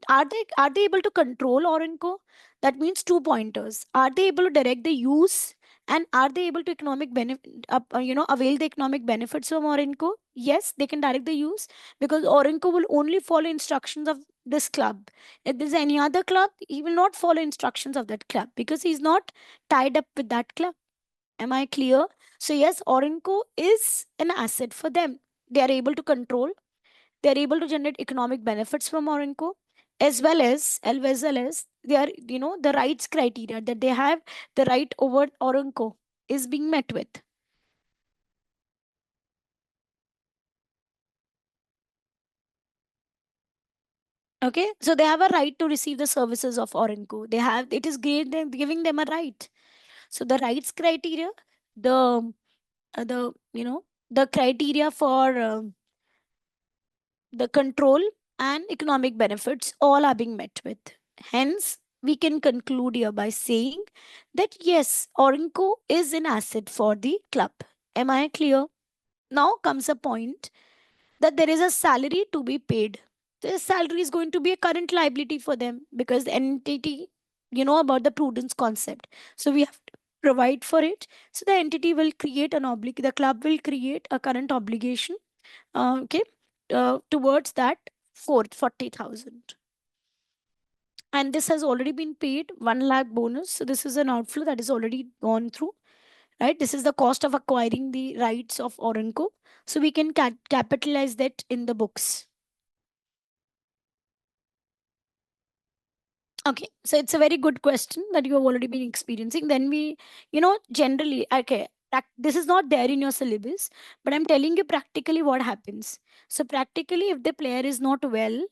Are they able to control Orenco? That means two pointers. Are they able to direct the use, and are they able to economic benefit avail the economic benefits from Orenco? Yes, they can direct the use, because Orenco will only follow instructions of this club. If there's any other club, he will not follow instructions of that club because he's not tied up with that club. Am I clear? So yes, Orenco is an asset for them. They are able to control, they're able to generate economic benefits from Orenco, as well as they are, the rights criteria that they have, the right over Orenco is being met with. Okay, so they have a right to receive the services of Orenco. It is great, they're giving them a right. So the rights criteria, the the the criteria for the control and economic benefits all are being met with. Hence, we can conclude here by saying that yes, Orenco is an asset for the club. Am I clear? Now comes a point that there is a salary to be paid. This salary is going to be a current liability for them, because the entity, about the prudence concept. So we have to provide for it. So the entity will create the club will create a current obligation, okay, towards that 40,000. And this has already been paid 1 lakh bonus. So this is an outflow that is already gone through, right? This is the cost of acquiring the rights of Orenco. So we can capitalize that in the books. Okay, so it's a very good question that you have already been experiencing. Then we, generally, okay, this is not there in your syllabus, but I'm telling you practically what happens. So practically, if the player is not well,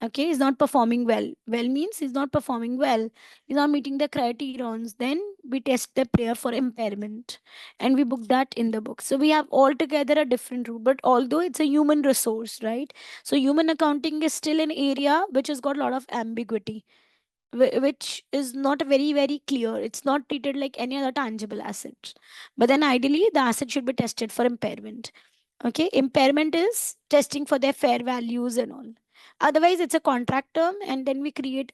okay, he's not performing well. Well means he's not performing well. He's not meeting the criterions. Then we test the player for impairment, and we book that in the book. So we have altogether a different rule. But although it's a human resource, right? So human accounting is still an area which has got a lot of ambiguity, which is not very very clear. It's not treated like any other tangible asset. But then ideally the asset should be tested for impairment. Okay, impairment is testing for their fair values and all. Otherwise it's a contract term, and then we create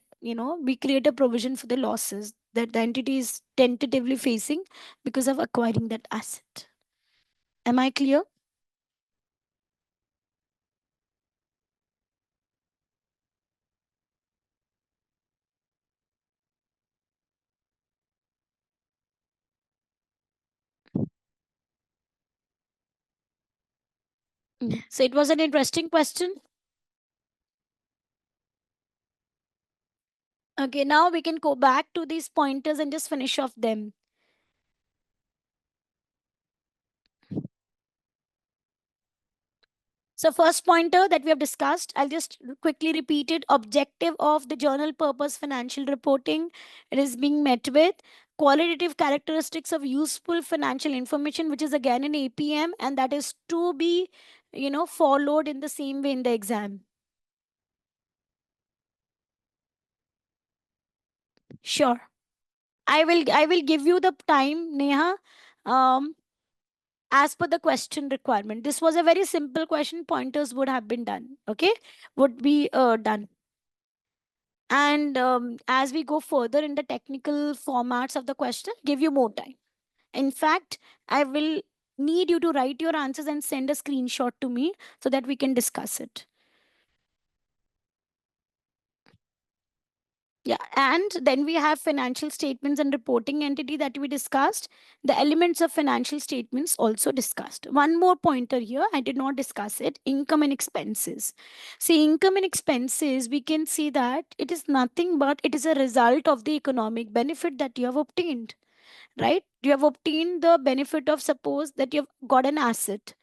a provision for the losses that the entity is tentatively facing because of acquiring that asset. Am I clear? So it was an interesting question. Okay, now we can go back to these pointers and just finish off them. So first pointer that we have discussed, I'll just quickly repeat it. Objective of the journal purpose financial reporting. It is being met with qualitative characteristics of useful financial information, which is again an APM, and that is to be, followed in the same way in the exam. Sure. I will give you the time, Neha. Um, as per the question requirement. This was a very simple question. Pointers would have been done. Okay, would be done. And as we go further in the technical formats of the question, give you more time. In fact, I will need you to write your answers and send a screenshot to me so that we can discuss it. Yeah, and then we have financial statements and reporting entity that we discussed. The elements of financial statements also discussed. One more pointer here, I did not discuss it, income and expenses. See, income and expenses, we can see that it is nothing but it is a result of the economic benefit that you have obtained, right? You have obtained the benefit of, suppose that you've got an asset.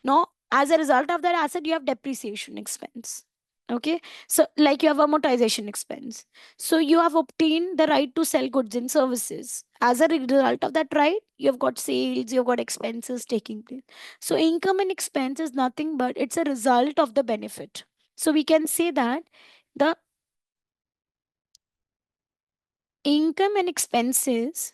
Now, as a result of that asset, you have depreciation expense. Okay, so like you have amortization expense. So you have obtained the right to sell goods and services. As a result of that right, you've got sales, you've got expenses taking place. So income and expense is nothing but it's a result of the benefit. So we can say that the income and expenses,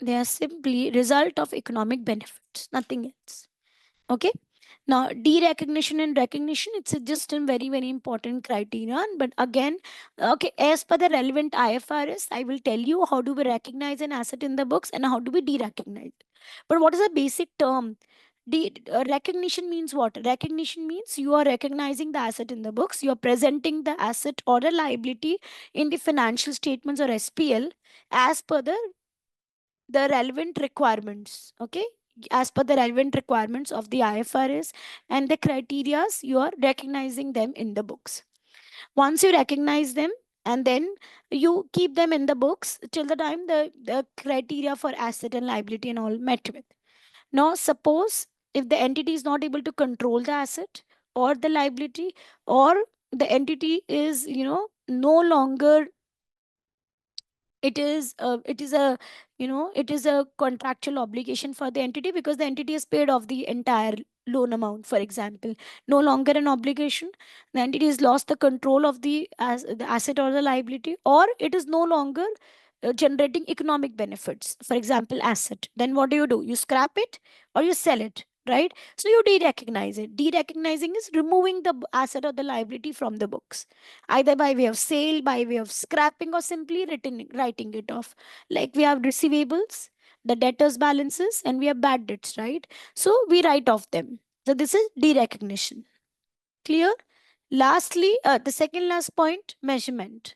they are simply result of economic benefits, nothing else. Okay. Now, derecognition and recognition, it's just a very, very important criterion. But again, okay, as per the relevant IFRS, I will tell you how do we recognize an asset in the books and how do we derecognize. But what is the basic term? Recognition means what? Recognition means you are recognizing the asset in the books. You are presenting the asset or the liability in the financial statements or SPL as per the relevant requirements. Okay, as per the relevant requirements of the IFRS and the criterias, you are recognizing them in the books. Once you recognize them, and then you keep them in the books till the time the criteria for asset and liability and all met with. Now, suppose if the entity is not able to control the asset or the liability, or the entity is, no longer, it is a it is a contractual obligation for the entity, because the entity has paid off the entire loan amount, for example. No longer an obligation, the entity has lost the control of the asset or the liability, or it is no longer generating economic benefits, for example asset. Then what do? You scrap it or you sell it, right? So you de-recognize it. De-recognizing is removing the asset or the liability from the books, either by way of sale, by way of scrapping, or simply writing it off. Like we have receivables, the debtors balances, and we have bad debts, right? So we write off them. So this is derecognition. Clear? Lastly, the second last point, measurement.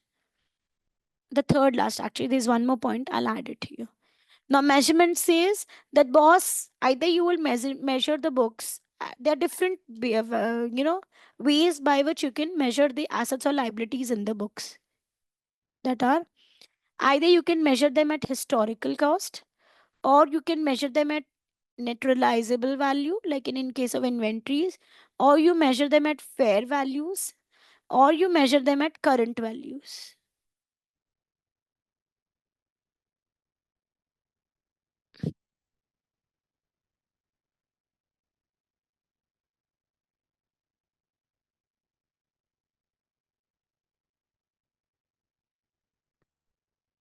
The third last, actually, there's one more point, I'll add it here. Now, measurement says that, boss, either you will measure the books. There are different ways by which you can measure the assets or liabilities in the books. That are, either you can measure them at historical cost, or you can measure them at net realizable value, like in case of inventories, or you measure them at fair values, or you measure them at current values.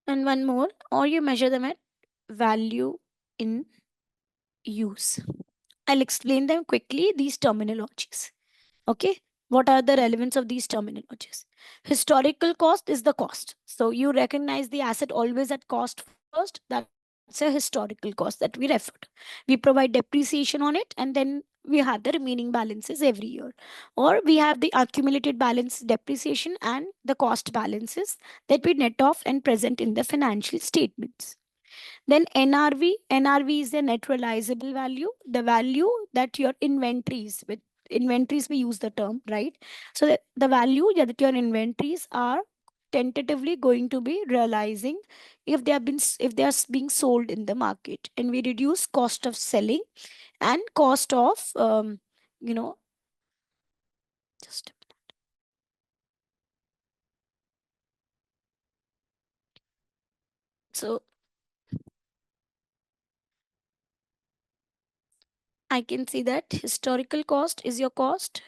And one more, or you measure them at value in use. I'll explain them quickly, these terminologies. Okay. What are the relevance of these terminologies? Historical cost is the cost. So you recognize the asset always at cost first. That's a historical cost that we refer to. We provide depreciation on it, and then we have the remaining balances every year. Or we have the accumulated balance depreciation and the cost balances that we net off and present in the financial statements. Then NRV is the net realizable value, the value that your inventories, with inventories we use the term, right? So the value that your inventories are tentatively going to be realizing if they are being sold in the market, and we reduce cost of selling and cost of you know just so I can see that historical cost is your cost,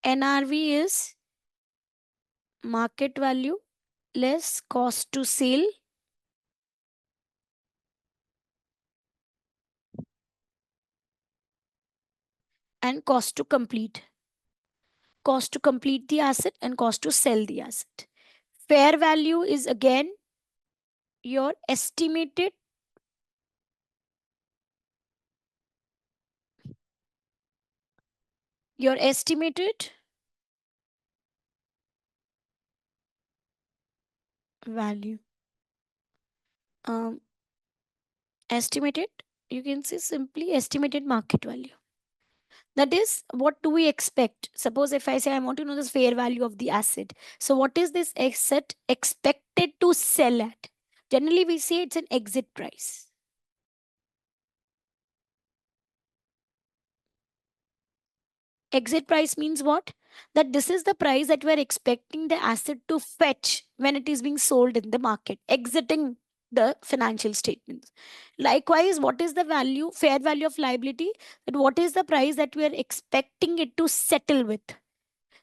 NRV is market value less cost to sell, and cost to complete the asset and cost to sell the asset. Fair value is again your estimated value. Um, estimated, you can say simply estimated market value. That is, what do we expect? Suppose if I say I want to know the fair value of the asset. So what is this asset expected to sell at? Generally, we say it's an exit price. Exit price means what? That this is the price that we're expecting the asset to fetch when it is being sold in the market, exiting the financial statements. Likewise, what is the value, fair value of liability? That what is the price that we are expecting it to settle with?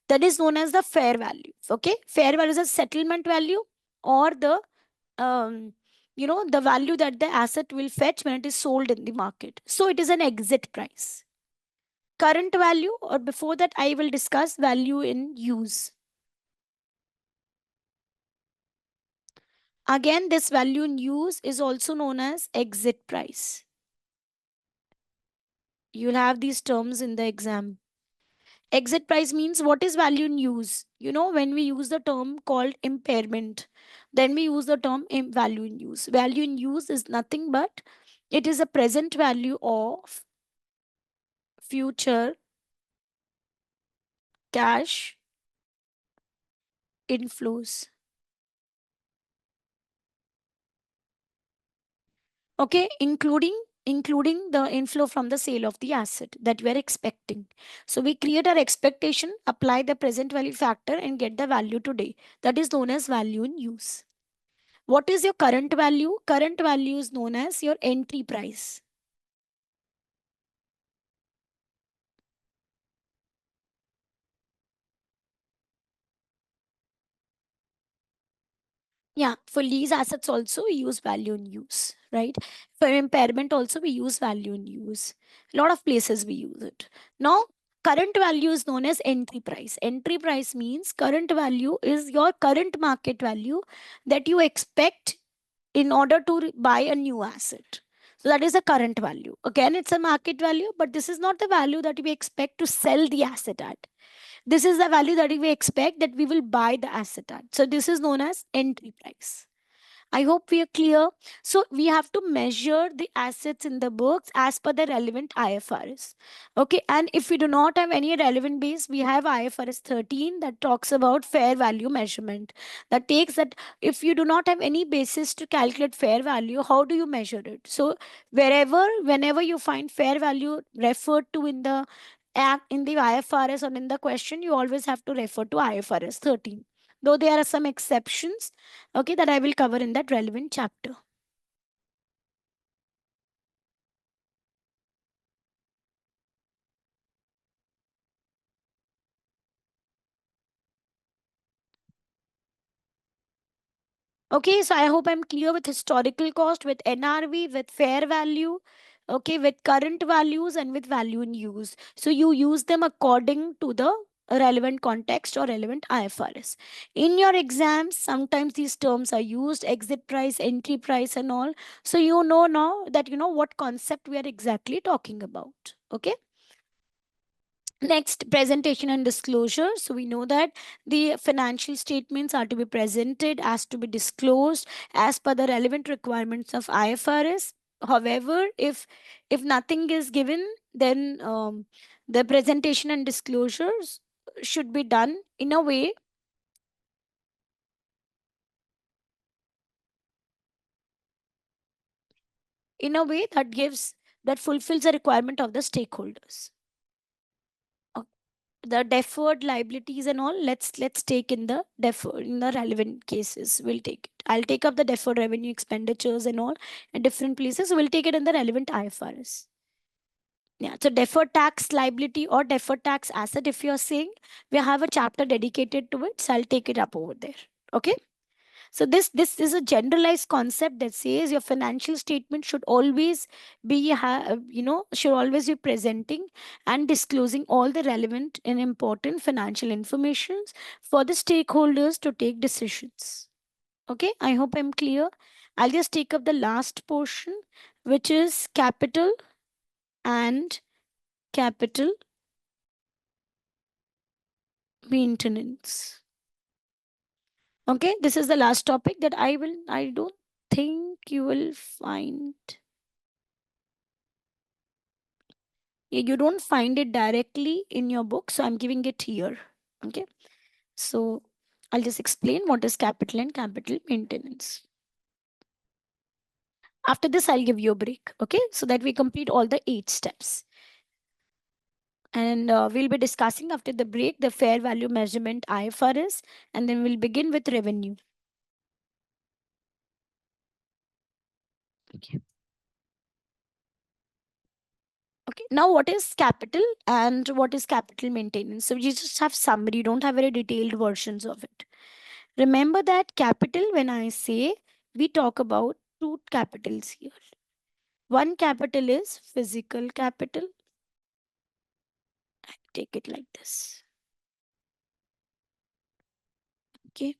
That is known as the fair value. Okay, fair value is a settlement value, or the um, the value that the asset will fetch when it is sold in the market. So it is an exit price. Current value, or before that I will discuss value in use. Again, this value in use is also known as exit price. You'll have these terms in the exam. Exit price means what is value in use. When we use the term called impairment, then we use the term value in use. Value in use is nothing but it is a present value of future cash inflows. Okay, including the inflow from the sale of the asset that we are expecting. So we create our expectation, apply the present value factor, and get the value today. That is known as value in use. What is your current value? Current value is known as your entry price. Yeah, for lease assets also we use value in use, right? For impairment also we use value in use. A lot of places we use it. Now, current value is known as entry price. Entry price means current value is your current market value that you expect in order to buy a new asset. So that is the current value. Again, it's a market value, but this is not the value that we expect to sell the asset at. This is the value that we expect that we will buy the asset at. So this is known as entry price. I hope we are clear. So we have to measure the assets in the books as per the relevant IFRS. Okay, and if we do not have any relevant base, we have IFRS 13 that talks about fair value measurement. That takes that if you do not have any basis to calculate fair value, how do you measure it? So whenever you find fair value referred to in the act in the IFRS or in the question, you always have to refer to IFRS 13. Though there are some exceptions, okay, that I will cover in that relevant chapter. Okay, so I hope I'm clear with historical cost, with NRV, with fair value, okay, with current values, and with value in use. So you use them according to the relevant context or relevant IFRS. In your exams, sometimes these terms are used, exit price, entry price, and all. So you know now that you know what concept we are exactly talking about. Okay. Next, presentation and disclosure. So we know that the financial statements are to be presented as to be disclosed as per the relevant requirements of IFRS. However, if nothing is given, then the presentation and disclosures should be done in a way that fulfills the requirement of the stakeholders. The deferred liabilities and all, let's take in the relevant cases. We'll take it. I'll take up the deferred revenue expenditures and all in different places, so we'll take it in the relevant IFRS. Yeah, so deferred tax liability or deferred tax asset, if you're saying, we have a chapter dedicated to it, so I'll take it up over there. Okay. So this is a generalized concept that says your financial statement should always be should always be presenting and disclosing all the relevant and important financial information for the stakeholders to take decisions. Okay, I hope I'm clear. I'll just take up the last portion, which is capital and capital maintenance. Okay, this is the last topic that I don't think you will find. You don't find it directly in your book, so I'm giving it here. Okay, so I'll just explain what is capital and capital maintenance. After this, I'll give you a break, okay, so that we complete all the 8 steps. And we'll be discussing after the break the fair value measurement IFRS, and then we'll begin with revenue. Okay. Okay, now what is capital and what is capital maintenance? So you just have summary, you don't have very detailed versions of it. Remember that capital, when I say, we talk about 2 capitals here. One capital is physical capital. I take it like this. Okay.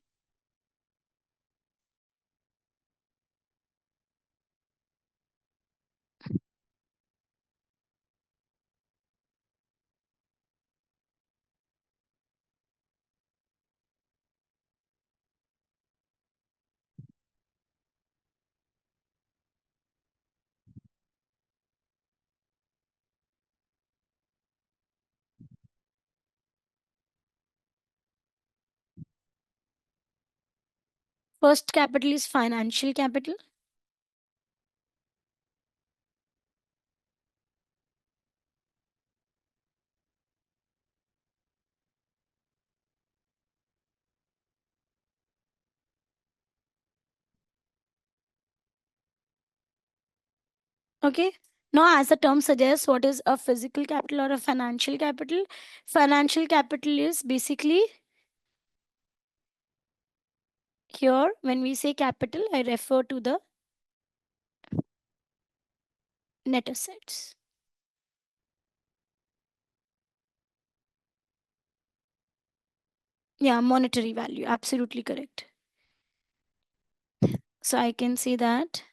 First capital is financial capital. Okay. Now, as the term suggests, what is a physical capital or a financial capital? Financial capital is basically here, when we say capital, I refer to the net assets. Yeah, monetary value. Absolutely correct. So I can say that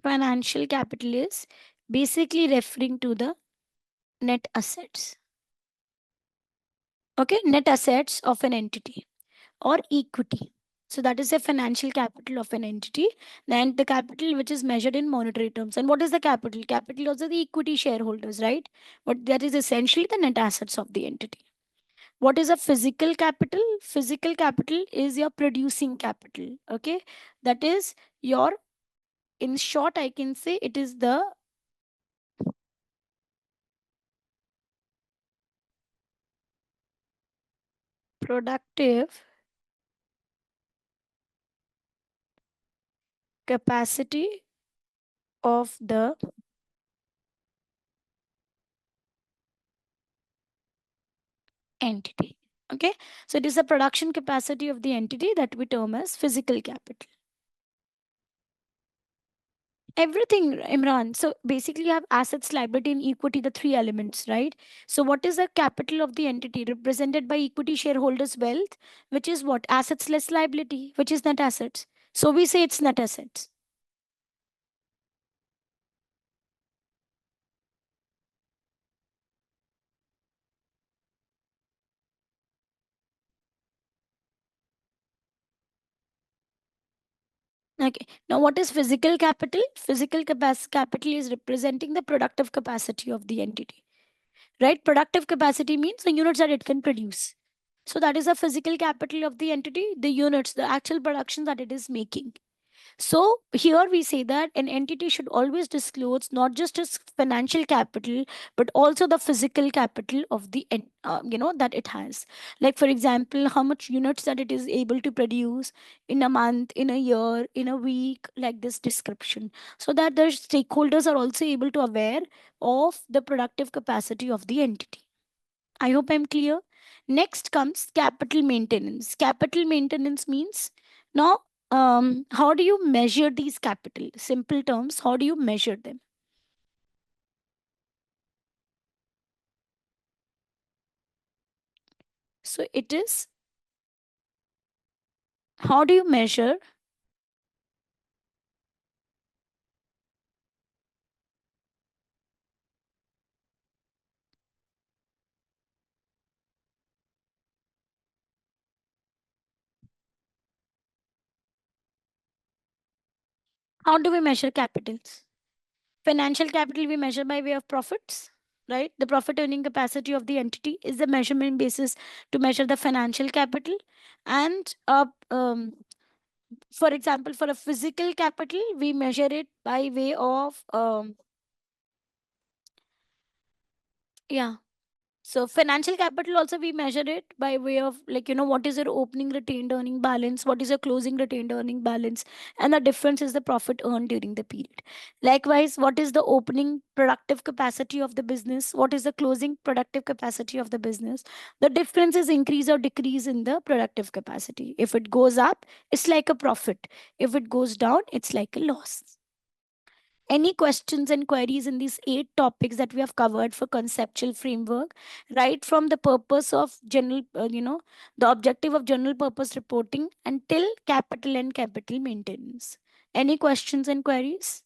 financial capital is basically referring to the net assets. Okay, net assets of an entity or equity. So that is the financial capital of an entity. Then the capital which is measured in monetary terms. And what is the capital? Capital also the equity shareholders, right? But that is essentially the net assets of the entity. What is a physical capital? Physical capital is your producing capital. Okay, that is your, in short, I can say it is the productive capacity of the entity. Okay, so it is the production capacity of the entity that we term as physical capital. Everything, Imran. So basically, you have assets, liability, and equity, the 3 elements, right? So what is the capital of the entity represented by equity shareholders' wealth, which is what? Assets less liability, which is net assets. So we say it's net assets. Okay. Now, what is physical capital? Physical capital is representing the productive capacity of the entity, right? Productive capacity means the units that it can produce. So that is the physical capital of the entity, the units, the actual production that it is making. So here we say that an entity should always disclose not just its financial capital, but also the physical capital of the, that it has. Like for example, how much units that it is able to produce in a month, in a year, in a week, like this description, so that the stakeholders are also able to aware of the productive capacity of the entity. I hope I'm clear. Next comes capital maintenance. Capital maintenance means now, how do you measure these capital? Simple terms, how do you measure them? So it is, how do you measure? How do we measure capitals? Financial capital we measure by way of profits, right? The profit earning capacity of the entity is the measurement basis to measure the financial capital. And for example, for a physical capital, we measure it by way of yeah. So financial capital also we measure it by way of, like, what is your opening retained earning balance, what is your closing retained earning balance, and the difference is the profit earned during the period. Likewise, what is the opening productive capacity of the business, what is the closing productive capacity of the business. The difference is increase or decrease in the productive capacity. If it goes up, it's like a profit. If it goes down, it's like a loss. Any questions and queries in these 8 topics that we have covered for conceptual framework, right from the purpose of general, the objective of general purpose reporting until capital and capital maintenance? Any questions and queries?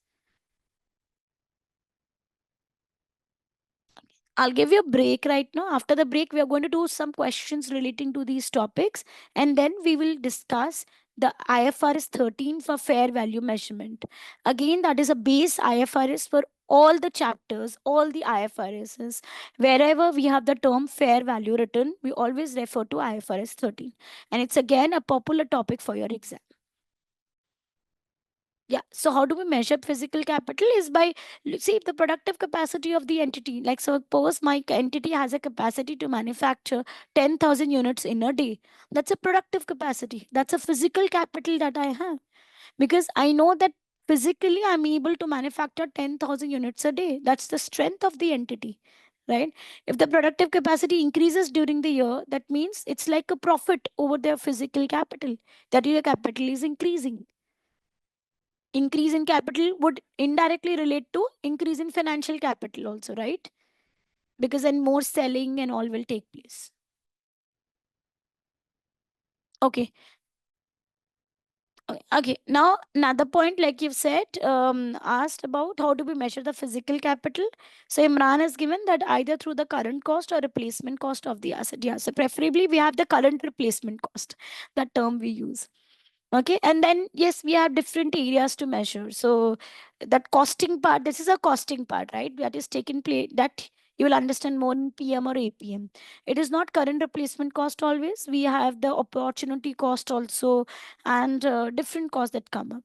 I'll give you a break right now. After the break, we are going to do some questions relating to these topics, and then we will discuss the IFRS 13 for fair value measurement. Again, that is a base IFRS for all the chapters, all the IFRSs. Wherever we have the term fair value written, we always refer to IFRS 13. And it's again a popular topic for your exam. Yeah. So how do we measure physical capital is by, see, the productive capacity of the entity. Like suppose my entity has a capacity to manufacture 10,000 units in a day. That's a productive capacity. That's a physical capital that I have, because I know that physically I'm able to manufacture 10,000 units a day. That's the strength of the entity, right? If the productive capacity increases during the year, that means it's like a profit over their physical capital. That your capital is increasing. Increase in capital would indirectly relate to increase in financial capital also, right? Because then more selling and all will take place. Okay. Okay. Now another point, like you've said, asked about how do we measure the physical capital. So Imran has given that either through the current cost or replacement cost of the asset. Yeah. So preferably we have the current replacement cost, that term we use. Okay, and then yes, we have different areas to measure. So that costing part, this is a costing part, right? That is taken place, that you will understand more in PM or APM. It is not current replacement cost always. We have the opportunity cost also, and different costs that come up.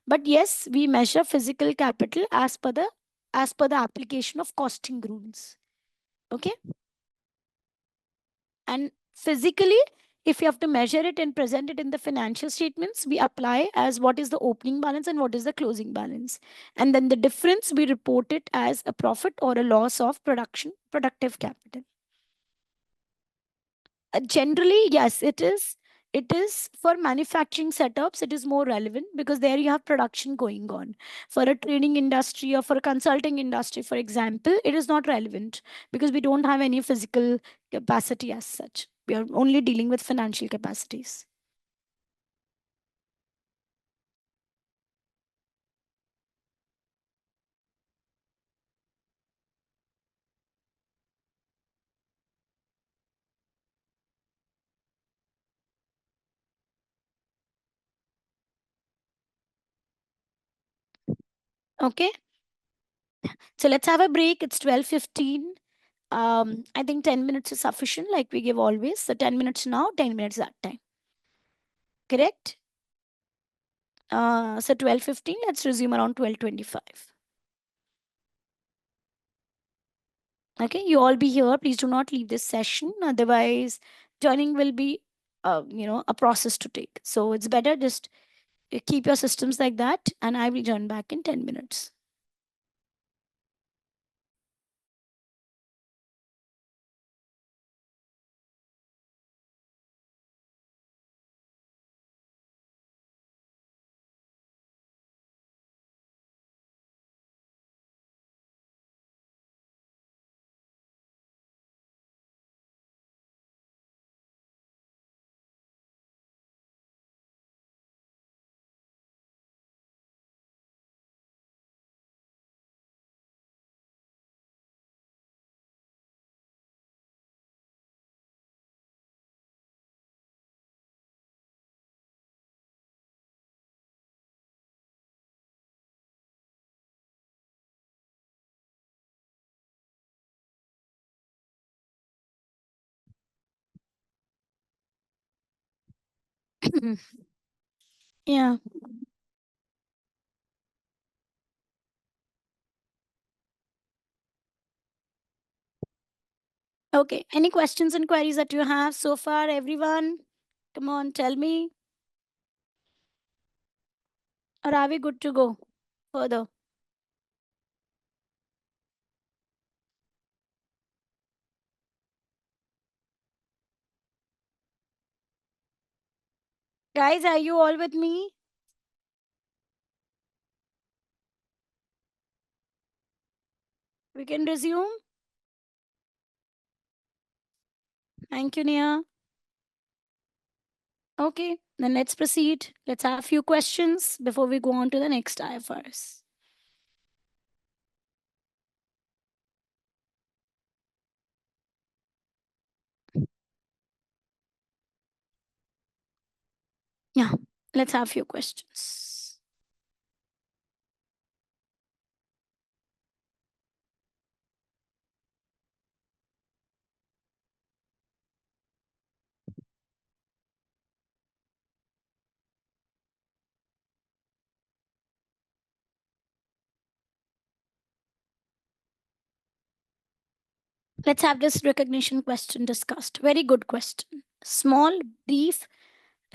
But yes, we measure physical capital as per the application of costing rules. Okay. And physically, if you have to measure it and present it in the financial statements, we apply as what is the opening balance and what is the closing balance. And then the difference, we report it as a profit or a loss of productive capital. Generally, yes, it is. It is for manufacturing setups, it is more relevant because there you have production going on. For a training industry or for a consulting industry, for example, it is not relevant because we don't have any physical capacity as such. We are only dealing with financial capacities. Okay. So let's have a break. It's 12:15. I think 10 minutes is sufficient, like we give always. So 10 minutes now, 10 minutes that time. Correct? So 12:15, let's resume around 12:25. Okay, you all be here. Please do not leave this session. Otherwise, joining will be, a process to take. So it's better just keep your systems like that, and I will join back in 10 minutes. Yeah. Okay. Any questions and queries that you have so far, everyone? Come on, tell me. Or are we good to go further? Guys, are you all with me? We can resume. Thank you, Nia. Okay, then let's proceed. Let's have a few questions before we go on to the next IFRS. Yeah, let's have a few questions. Let's have this recognition question discussed. Very good question. Small, brief,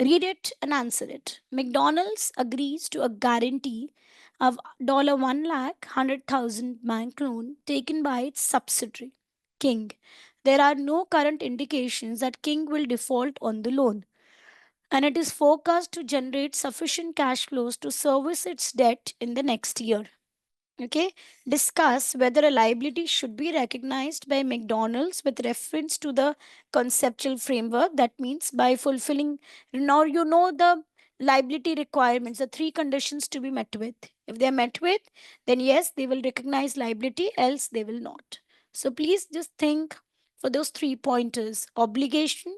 read it and answer it. McDonald's agrees to a guarantee of $1 lakh 100,000 bank loan taken by its subsidiary, King. There are no current indications that King will default on the loan, and it is forecast to generate sufficient cash flows to service its debt in the next year. Okay, discuss whether a liability should be recognized by McDonald's with reference to the conceptual framework. That means by fulfilling, now you know the liability requirements, the three conditions to be met with. If they are met with, then yes, they will recognize liability, else they will not. So please just think for those three pointers: obligation,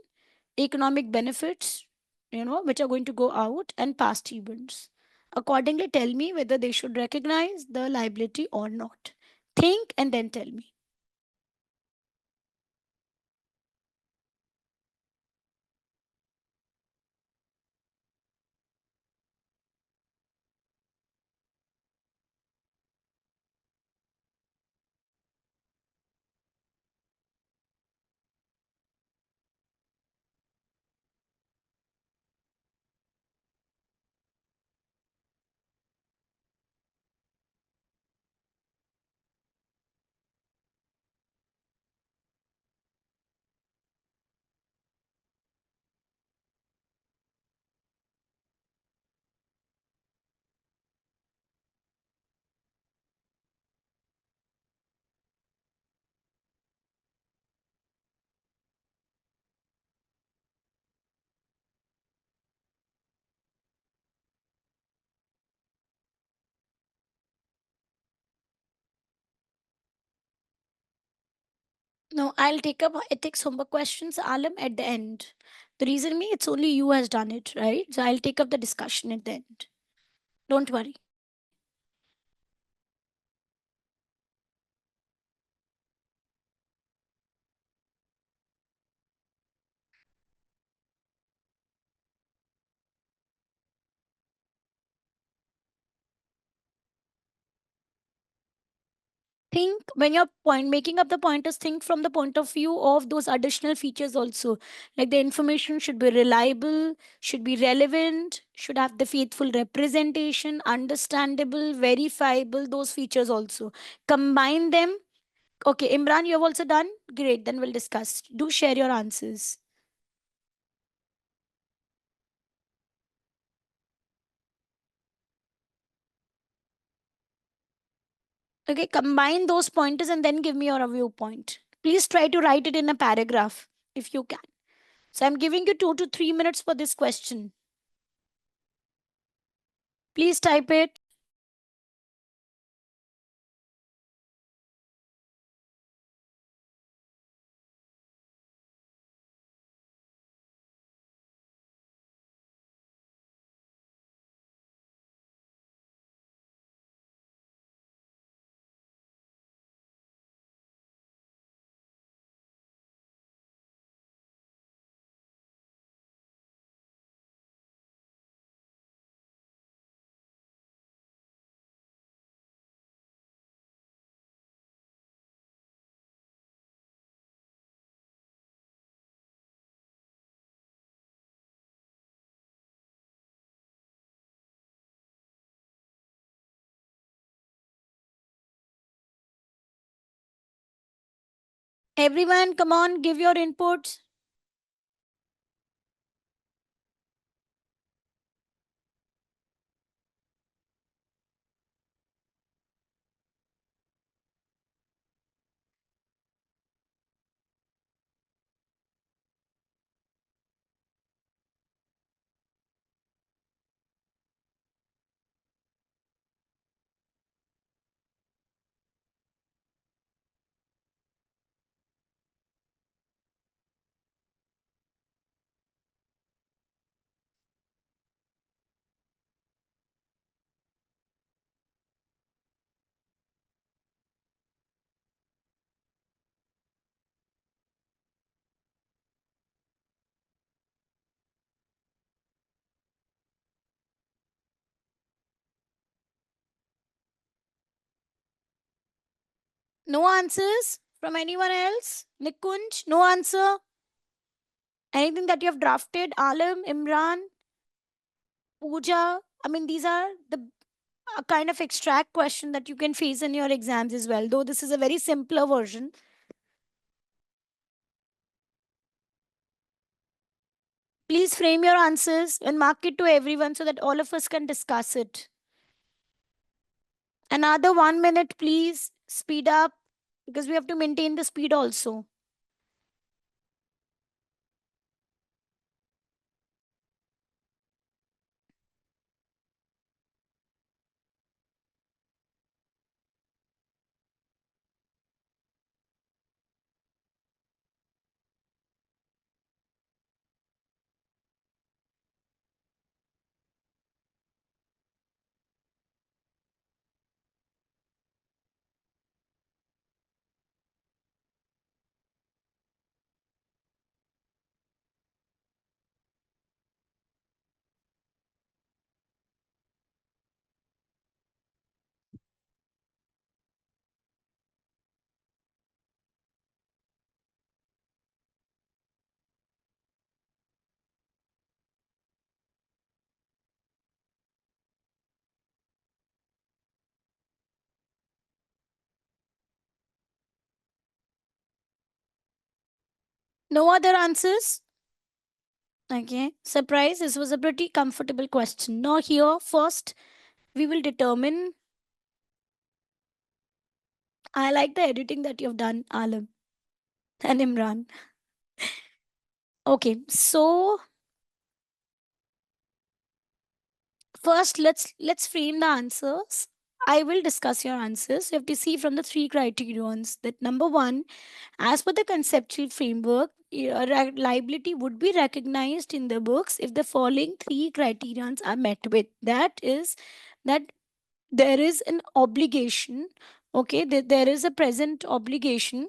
economic benefits, which are going to go out, and past events. Accordingly, tell me whether they should recognize the liability or not. Think and then tell me. No, I'll take up ethics homework questions, Alam, at the end. The reason being, it's only you has done it, right? So I'll take up the discussion at the end. Don't worry. Think when you're making up the pointers, think from the point of view of those additional features also. Like the information should be reliable, should be relevant, should have the faithful representation, understandable, verifiable, those features also. Combine them. Okay, Imran, you have also done? Great, then we'll discuss. Do share your answers. Okay, combine those pointers and then give me your viewpoint. Please try to write it in a paragraph if you can. So I'm giving you 2 to 3 minutes for this question. Please type it. Everyone, come on, give your inputs. No answers from anyone else? Nikunj, no answer? Anything that you have drafted? Alam, Imran, Pooja? I mean, these are the kind of extract question that you can face in your exams as well, though this is a very simpler version. Please frame your answers and mark it to everyone so that all of us can discuss it. Another 1 minute, please. Speed up because we have to maintain the speed also. No other answers? Okay. Surprise, this was a pretty comfortable question. Now, here, first, we will determine. I like the editing that you've done, Alam and Imran. Okay, so first let's frame the answers. I will discuss your answers. You have to see from the three criterions that number one, as per the conceptual framework, liability would be recognized in the books if the following three criterions are met with. That is that there is an obligation, okay, that there is a present obligation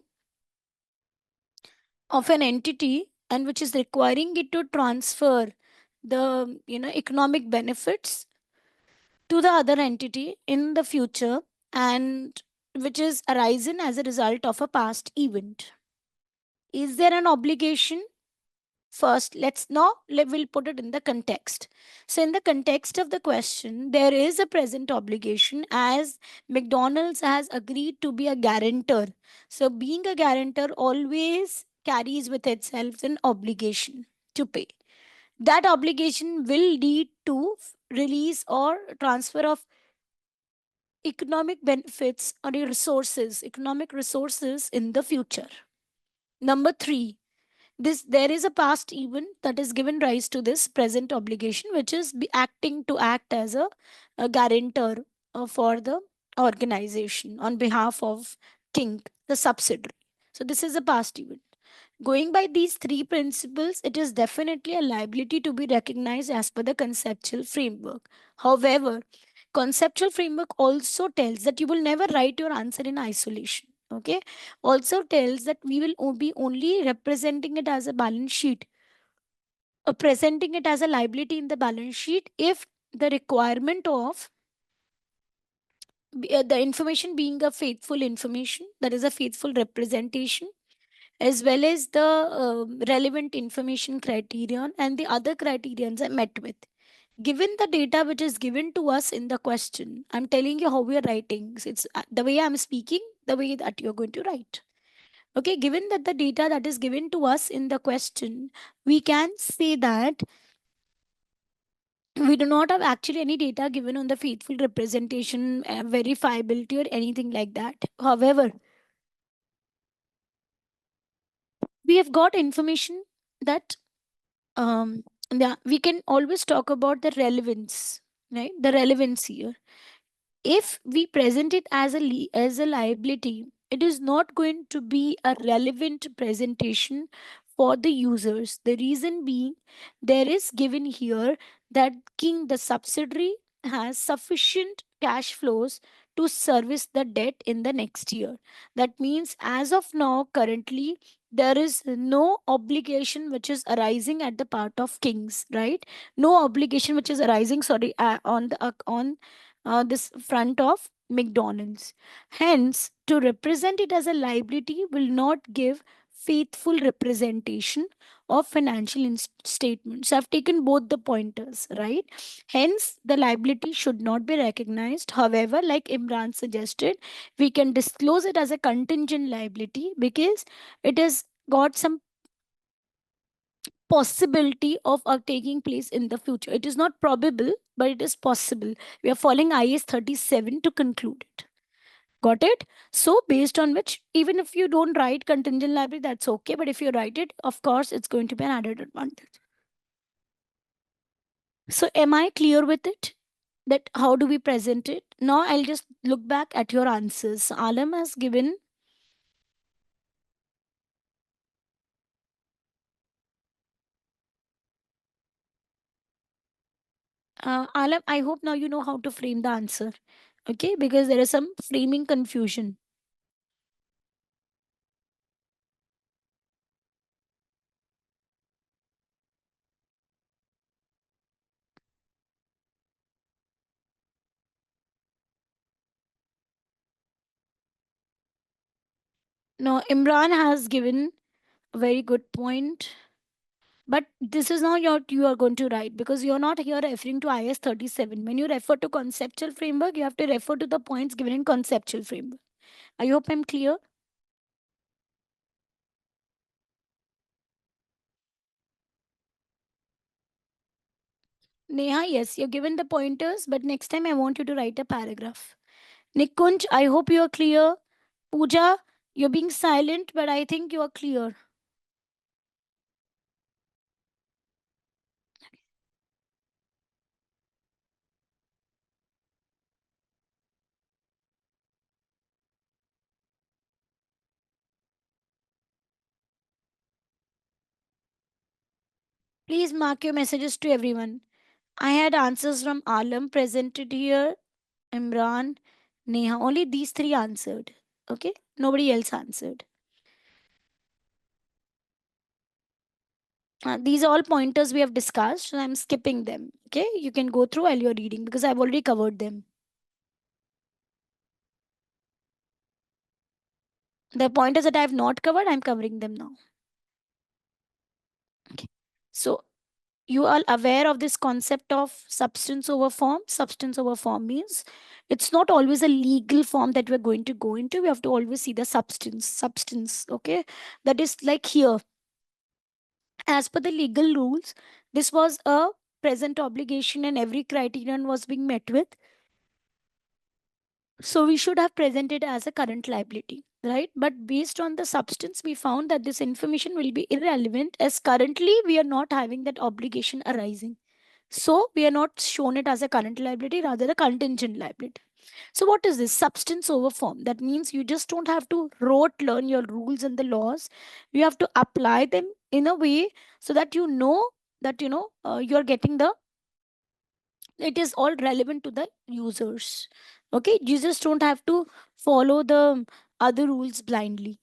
of an entity and which is requiring it to transfer the economic benefits to the other entity in the future and which is arisen as a result of a past event. Is there an obligation? First, we'll put it in the context. So, in the context of the question, there is a present obligation as McDonald's has agreed to be a guarantor. So, being a guarantor always carries with itself an obligation to pay. That obligation will lead to release or transfer of economic benefits or economic resources in the future. Number three, this there is a past event that is given rise to this present obligation, which is acting to act as a guarantor for the organization on behalf of King, the subsidiary. So this is a past event. Going by these three principles, it is definitely a liability to be recognized as per the conceptual framework. However, conceptual framework also tells that you will never write your answer in isolation. Okay, also tells that we will be only representing it as a balance sheet, presenting it as a liability in the balance sheet if the requirement of the information being a faithful information, that is a faithful representation, as well as the relevant information criterion and the other criterions are met with. Given the data which is given to us in the question, I'm telling you how we are writing. So it's the way I'm speaking, the way that you're going to write. Okay, given that the data that is given to us in the question, we can say that we do not have actually any data given on the faithful representation, verifiability, or anything like that. However, we have got information that yeah, we can always talk about the relevance, right? The relevance here. If we present it as as a liability, it is not going to be a relevant presentation for the users. The reason being, there is given here that king the subsidiary has sufficient cash flows to service the debt in the next year. That means as of now, currently, there is no obligation which is arising at the part of kings, right? No obligation which is arising, sorry, on this front of McDonald's. Hence, to represent it as a liability will not give faithful representation of financial statements. I've taken both the pointers, right? Hence, the liability should not be recognized. However, like Imran suggested, we can disclose it as a contingent liability because it has got some possibility of taking place in the future. It is not probable, but it is possible. We are following IS 37 to conclude it. Got it? So, based on which, even if you don't write contingent liability, that's okay. But if you write it, of course, it's going to be an added advantage. So, am I clear with it? That how do we present it? Now, I'll just look back at your answers. Alam has given. Alam, I hope now you know how to frame the answer. Okay, because there is some framing confusion. No, Imran has given a very good point. But this is not what you are going to write because you're not here referring to IS 37. When you refer to conceptual framework, you have to refer to the points given in conceptual framework. I hope I'm clear. Neha, yes, you're given the pointers, but next time I want you to write a paragraph. Nikunj, I hope you're clear. Pooja, you're being silent, but I think you are clear. Please mark your messages to everyone. I had answers from Alam presented here, Imran, Neha. Only these three answered. Okay? Nobody else answered. These are all pointers we have discussed, so I'm skipping them. Okay? You can go through while you're reading because I've already covered them. The pointers that I have not covered, I'm covering them now. Okay. So you are aware of this concept of substance over form. Substance over form means it's not always a legal form that we're going to go into. We have to always see the substance. Okay, that is like here, as per the legal rules, this was a present obligation and every criterion was being met with. So we should have presented as a current liability, right? But based on the substance, we found that this information will be irrelevant as currently we are not having that obligation arising. So we are not shown it as a current liability, rather a contingent liability. So what is this? Substance over form. That means you just don't have to rote learn your rules and the laws. You have to apply them in a way so that you know that you're getting the it is all relevant to the users. Okay, you just don't have to follow the other rules blindly.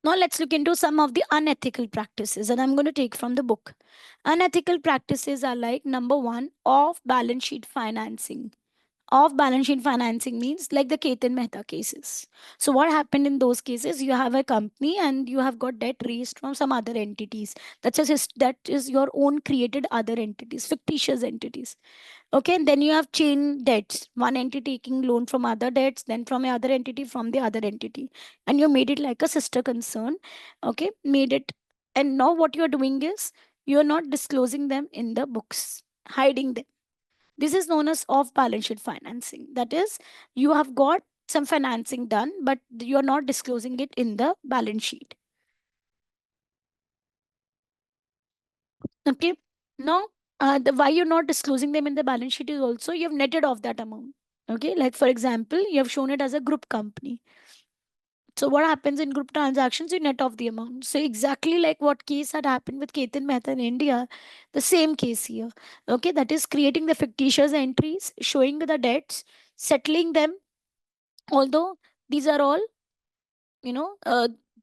Now let's look into some of the unethical practices, and I'm going to take from the book. Unethical practices are like number one, off balance sheet financing. Off balance sheet financing means like the Ketan Mehta cases. So what happened in those cases? You have a company and you have got debt raised from some other entities. That is your own created other entities, fictitious entities. Okay, and then you have chain debts. One entity taking loan from other debts, then from another entity, from the other entity, and you made it like a sister concern. Okay, made it, and now what you are doing is you are not disclosing them in the books, hiding them. This is known as off balance sheet financing. That is, you have got some financing done, but you are not disclosing it in the balance sheet. Okay. Now, the why you're not disclosing them in the balance sheet is also you have netted off that amount. Okay. Like for example, you have shown it as a group company. So what happens in group transactions? You net off the amount. So exactly like what case had happened with Ketan Mehta in India, the same case here. Okay, that is creating the fictitious entries, showing the debts, settling them. Although these are all, you know,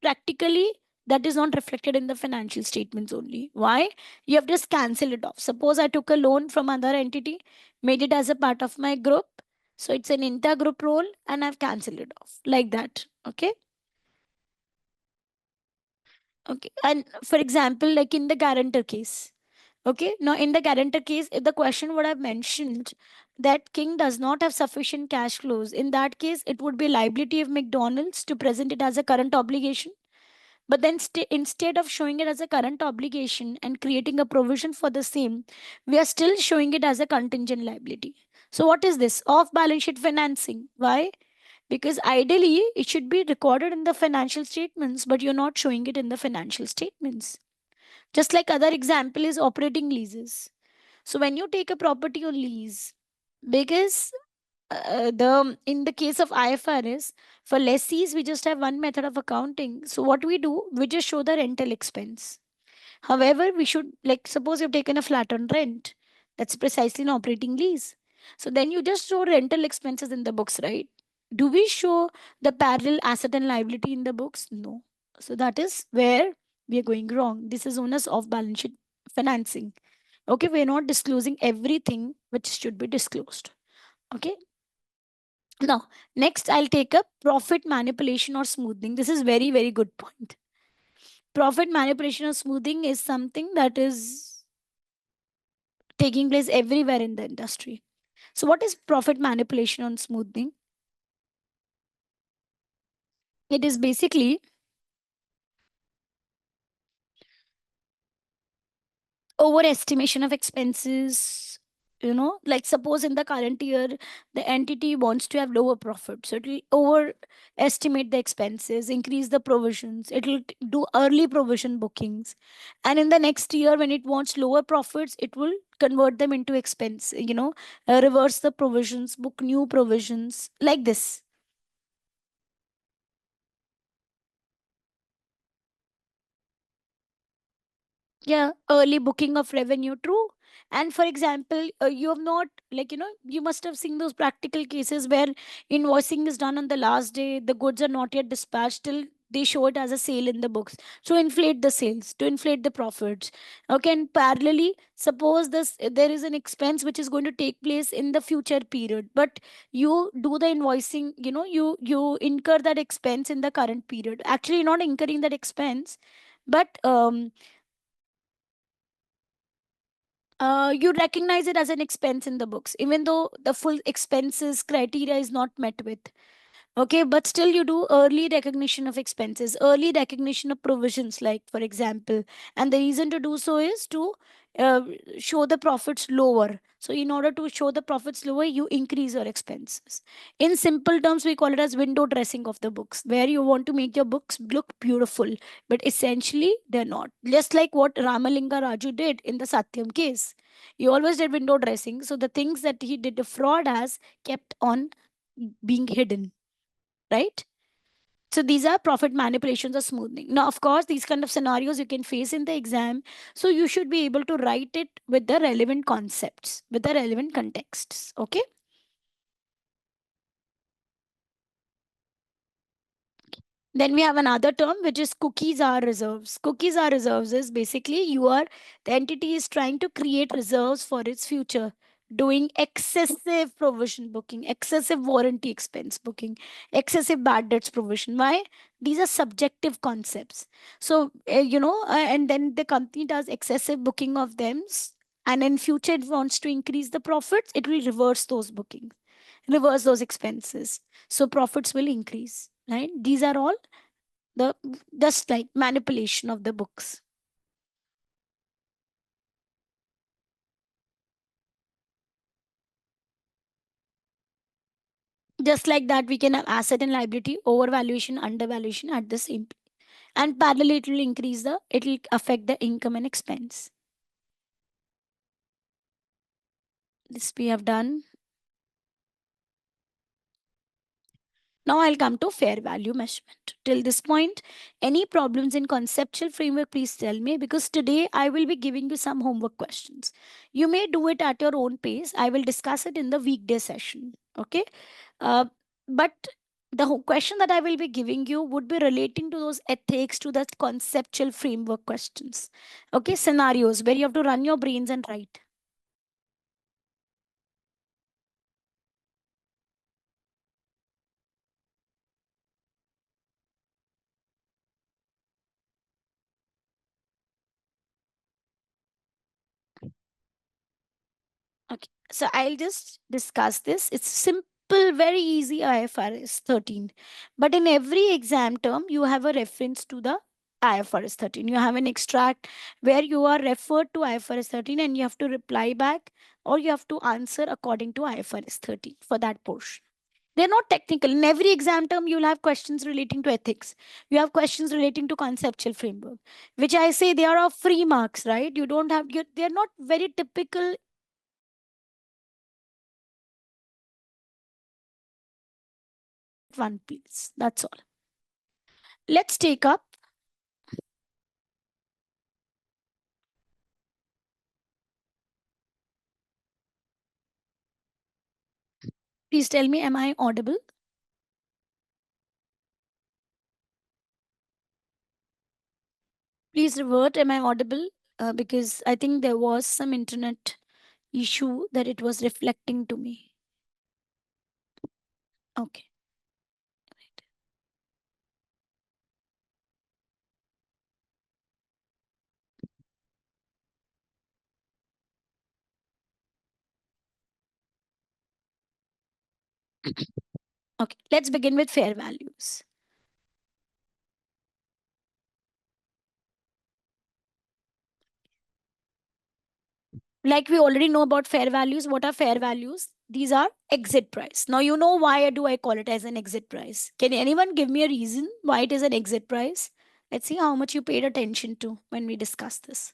practically that is not reflected in the financial statements only. Why? You have just cancelled it off. Suppose I took a loan from other entity, made it as a part of my group. So it's an intergroup role and I've cancelled it off like that. Okay. Okay. And for example, like in the guarantor case. Okay. Now, in the guarantor case, if the question would have mentioned that King does not have sufficient cash flows, in that case, it would be liability of McDonald's to present it as a current obligation. But then instead of showing it as a current obligation and creating a provision for the same, we are still showing it as a contingent liability. So, what is this? Off balance sheet financing. Why? Because ideally, it should be recorded in the financial statements, but you're not showing it in the financial statements. Just like other example is operating leases. So when you take a property on lease, because the in the case of IFRS, for lessees we just have one method of accounting. So what we do, we just show the rental expense. However, we should, like, suppose you've taken a flat on rent, that's precisely an operating lease. So then you just show rental expenses in the books, right? Do we show the parallel asset and liability in the books? No. So that is where we are going wrong. This is known as off balance sheet financing. Okay, we're not disclosing everything which should be disclosed. Okay. Now, next I'll take up profit manipulation or smoothing. This is very, very good point. Profit manipulation or smoothing is something that is taking place everywhere in the industry. So, what is profit manipulation or smoothing? It is basically overestimation of expenses. You know, like suppose in the current year the entity wants to have lower profit, so it will overestimate the expenses, increase the provisions, it will do early provision bookings, and in the next year when it wants lower profits it will convert them into expense, reverse the provisions, book new provisions like this. Yeah, early booking of revenue, true. And for example, you have not, you must have seen those practical cases where invoicing is done on the last day, the goods are not yet dispatched till they show it as a sale in the books. So inflate the sales, to inflate the profits. Okay, and parallelly, suppose there is an expense which is going to take place in the future period, but you do the invoicing, you incur that expense in the current period. Actually, you're not incurring that expense, but you recognize it as an expense in the books, even though the full expenses criteria is not met with. Okay, but still you do early recognition of expenses, early recognition of provisions, like for example, and the reason to do so is to uh, show the profits lower. So, in order to show the profits lower, you increase your expenses. In simple terms, we call it as window dressing of the books, where you want to make your books look beautiful, but essentially they're not. Just like what Ramalinga Raju did in the Satyam case. He always did window dressing, so the things that he did the fraud as kept on being hidden, right? So these are profit manipulations or smoothing. Now, of course, these kind of scenarios you can face in the exam. So you should be able to write it with the relevant concepts, with the relevant contexts. Okay. Then we have another term which is cookies are reserves. Cookies are reserves is basically the entity is trying to create reserves for its future doing excessive provision booking, excessive warranty expense booking, excessive bad debts provision. Why? These are subjective concepts. So, and then the company does excessive booking of them. And in future, it wants to increase the profits, it will reverse those bookings, reverse those expenses. So profits will increase, right? These are all the just like manipulation of the books. Just like that, we can have asset and liability, overvaluation, undervaluation at the same time. And parallel, it will increase it will affect the income and expense. This we have done. Now I'll come to fair value measurement. Till this point, any problems in conceptual framework, please tell me, because today I will be giving you some homework questions. You may do it at your own pace. I will discuss it in the weekday session. Okay. Uh, but the question that I will be giving you would be relating to those ethics, to the conceptual framework questions. Okay. Scenarios where you have to run your brains and write. Okay, so I'll just discuss this. It's simple, very easy IFRS 13. But in every exam term, you have a reference to the IFRS 13. You have an extract where you are referred to IFRS 13 and you have to reply back, or you have to answer according to IFRS 13 for that portion. They're not technical. In every exam term, you'll have questions relating to ethics. You have questions relating to conceptual framework, which I say they are of free marks, right? You don't have, they're not very typical. One, please. That's all. Let's take up. Please tell me, am I audible? Please revert, am I audible? Because I think there was some internet issue that it was reflecting to me. Okay. Okay. Let's begin with fair values. Like we already know about fair values. What are fair values? These are exit price. Now you know why do I call it as an exit price. Can anyone give me a reason why it is an exit price? Let's see how much you paid attention to when we discuss this.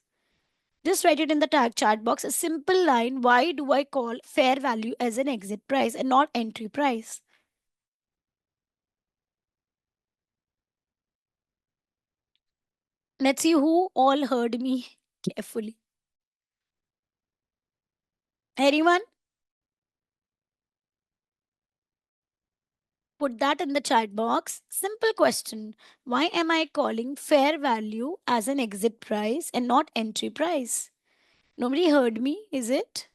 Just write it in the tag chat box. A simple line. Why do I call fair value as an exit price and not entry price? Let's see who all heard me carefully. Anyone? Put that in the chat box. Simple question. Why am I calling fair value as an exit price and not entry price? Nobody heard me, is it?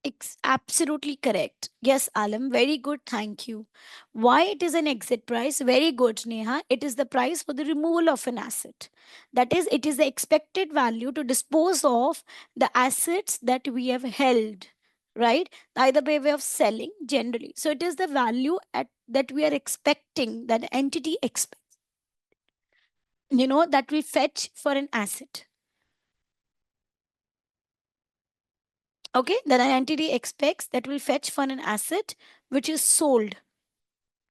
It's absolutely correct. Yes, Alam, very good. Thank you. Why it is an exit price? Very good, Neha. It is the price for the removal of an asset. That is, it is the expected value to dispose of the assets that we have held, right? Either by way of selling generally. So it is the value that we are expecting, that the entity expects, that we fetch for an asset. Okay, that an entity expects that will fetch for an asset which is sold.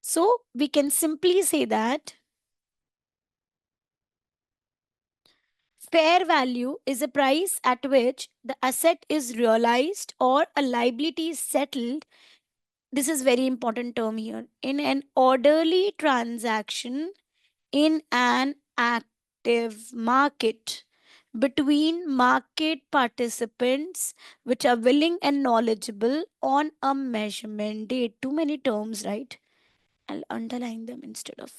So we can simply say that fair value is a price at which the asset is realized or a liability is settled. This is very important term here. In an orderly transaction in an active market between market participants which are willing and knowledgeable on a measurement date. Too many terms, right? I'll underline them instead of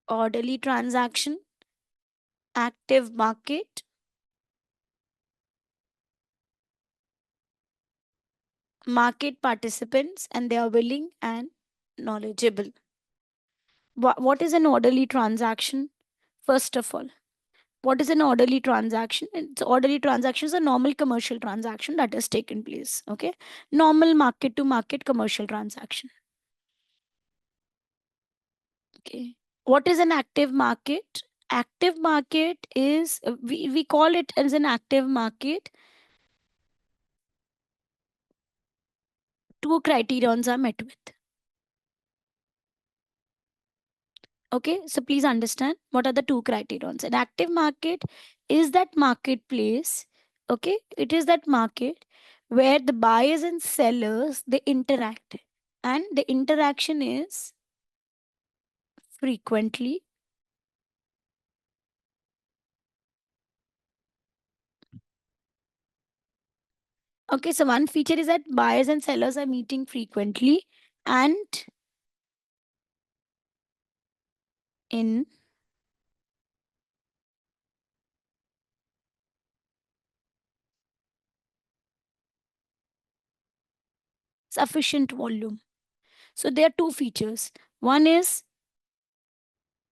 orderly transaction. active market, market participants, and they are willing and knowledgeable. What is an orderly transaction? First of all, what is an orderly transaction? It's orderly transaction is a normal commercial transaction that has taken place. Okay, normal market to market commercial transaction. Okay, what is an active market? Active market is we call it as an active market. Two criterions are met with. Okay, so please understand what are the two criterions. An active market is that marketplace. Okay, it is that market where the buyers and sellers they interact, and the interaction is frequently. Okay, so one feature is that buyers and sellers are meeting frequently and in sufficient volume. So there are two features. One is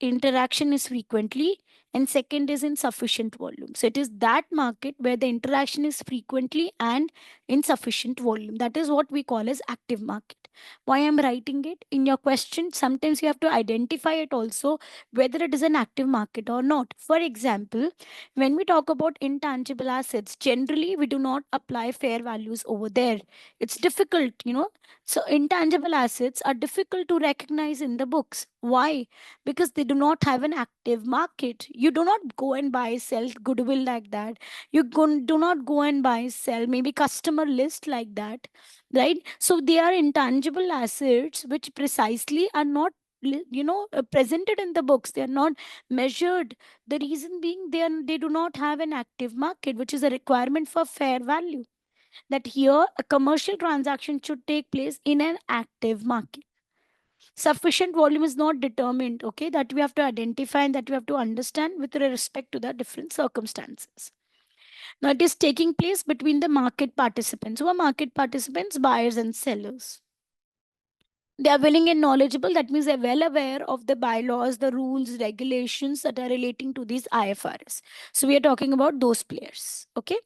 interaction is frequently, and second is in sufficient volume. So it is that market where the interaction is frequently and in sufficient volume. That is what we call as active market. Why I'm writing it in your question, sometimes you have to identify it also whether it is an active market or not. For example, when we talk about intangible assets, generally we do not apply fair values over there. It's difficult, so intangible assets are difficult to recognize in the books. Why? Because they do not have an active market. You do not go and buy sell goodwill like that. Do not go and buy sell maybe customer list like that, right? So they are intangible assets which precisely are not presented in the books. They are not measured. The reason being they do not have an active market, which is a requirement for fair value, that here a commercial transaction should take place in an active market. Sufficient volume is not determined. Okay, that we have to identify and that we have to understand with respect to the different circumstances. Now it is taking place between the market participants. Who are market participants? Buyers and sellers. They are willing and knowledgeable. That means they're well aware of the bylaws, the rules, regulations that are relating to these IFRS. So we are talking about those players. Okay.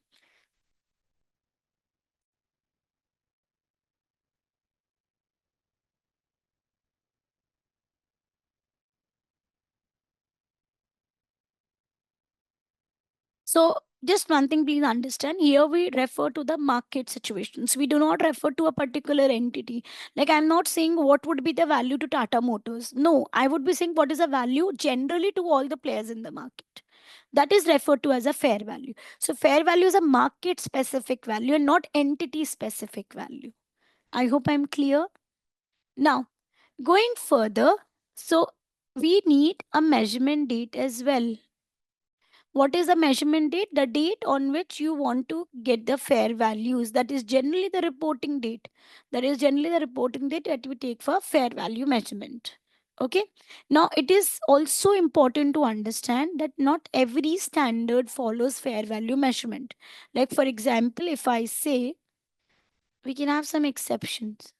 So just one thing, please understand. Here we refer to the market situations. We do not refer to a particular entity. Like I'm not saying what would be the value to Tata Motors. No, I would be saying what is the value generally to all the players in the market. That is referred to as a fair value. So fair value is a market specific value and not entity specific value. I hope I'm clear. Now, going further, so we need a measurement date as well. What is the measurement date? The date on which you want to get the fair values. That is generally the reporting date. That is generally the reporting date that we take for fair value measurement. Okay. Now, it is also important to understand that not every standard follows fair value measurement. Like, for example, if I say we can have some exceptions.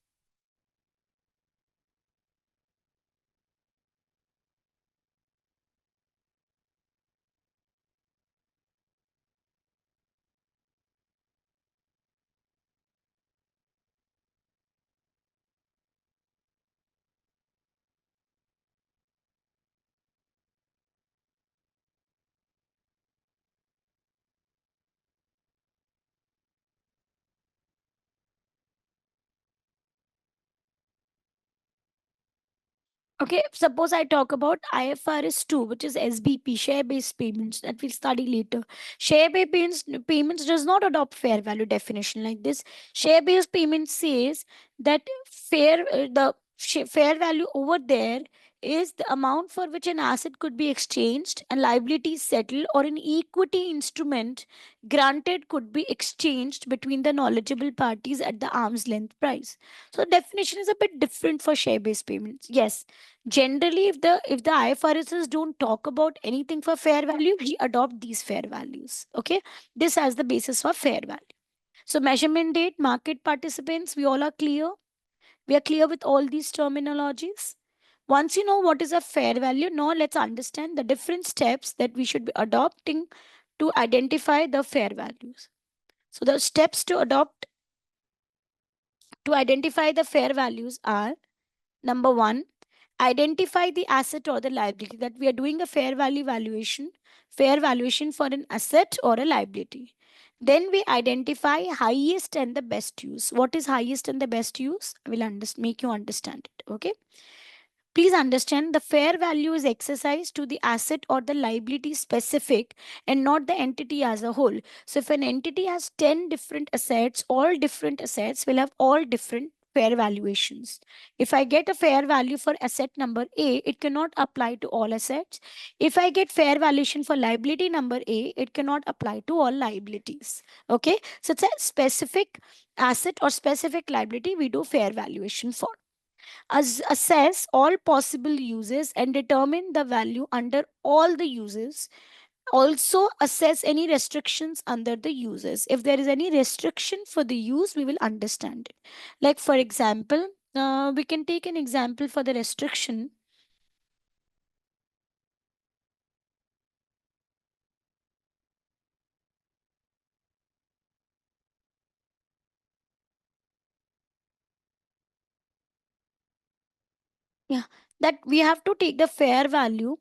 Okay, suppose I talk about IFRS 2, which is SBP, share-based payments, that we'll study later. Share-based payments does not adopt fair value definition like this. Share-based payment says that fair value over there is the amount for which an asset could be exchanged and liabilities settled, or an equity instrument granted could be exchanged between the knowledgeable parties at the arm's length price. So definition is a bit different for share based payments. Yes, generally if the IFRSs don't talk about anything for fair value, we adopt these fair values. Okay, this as the basis for fair value. So measurement date, market participants, we all are clear. We are clear with all these terminologies. Once you know what is a fair value, now let's understand the different steps that we should be adopting to identify the fair values. So the steps to identify the fair values are: number one, identify the asset or the liability, that we are doing a fair valuation for an asset or a liability. Then we identify highest and the best use. What is highest and the best use? I will make you understand it. Okay. Please understand, the fair value is exercised to the asset or the liability specific and not the entity as a whole. So if an entity has 10 different assets, all different assets will have all different fair valuations. If I get a fair value for asset number A, it cannot apply to all assets. If I get fair valuation for liability number A, it cannot apply to all liabilities. Okay, so it's a specific asset or specific liability we do fair valuation for. Assess all possible uses and determine the value under all the uses. Also assess any restrictions under the uses. If there is any restriction for the use, we will understand it. Like for example, we can take an example for the restriction. Yeah, that we have to take the fair value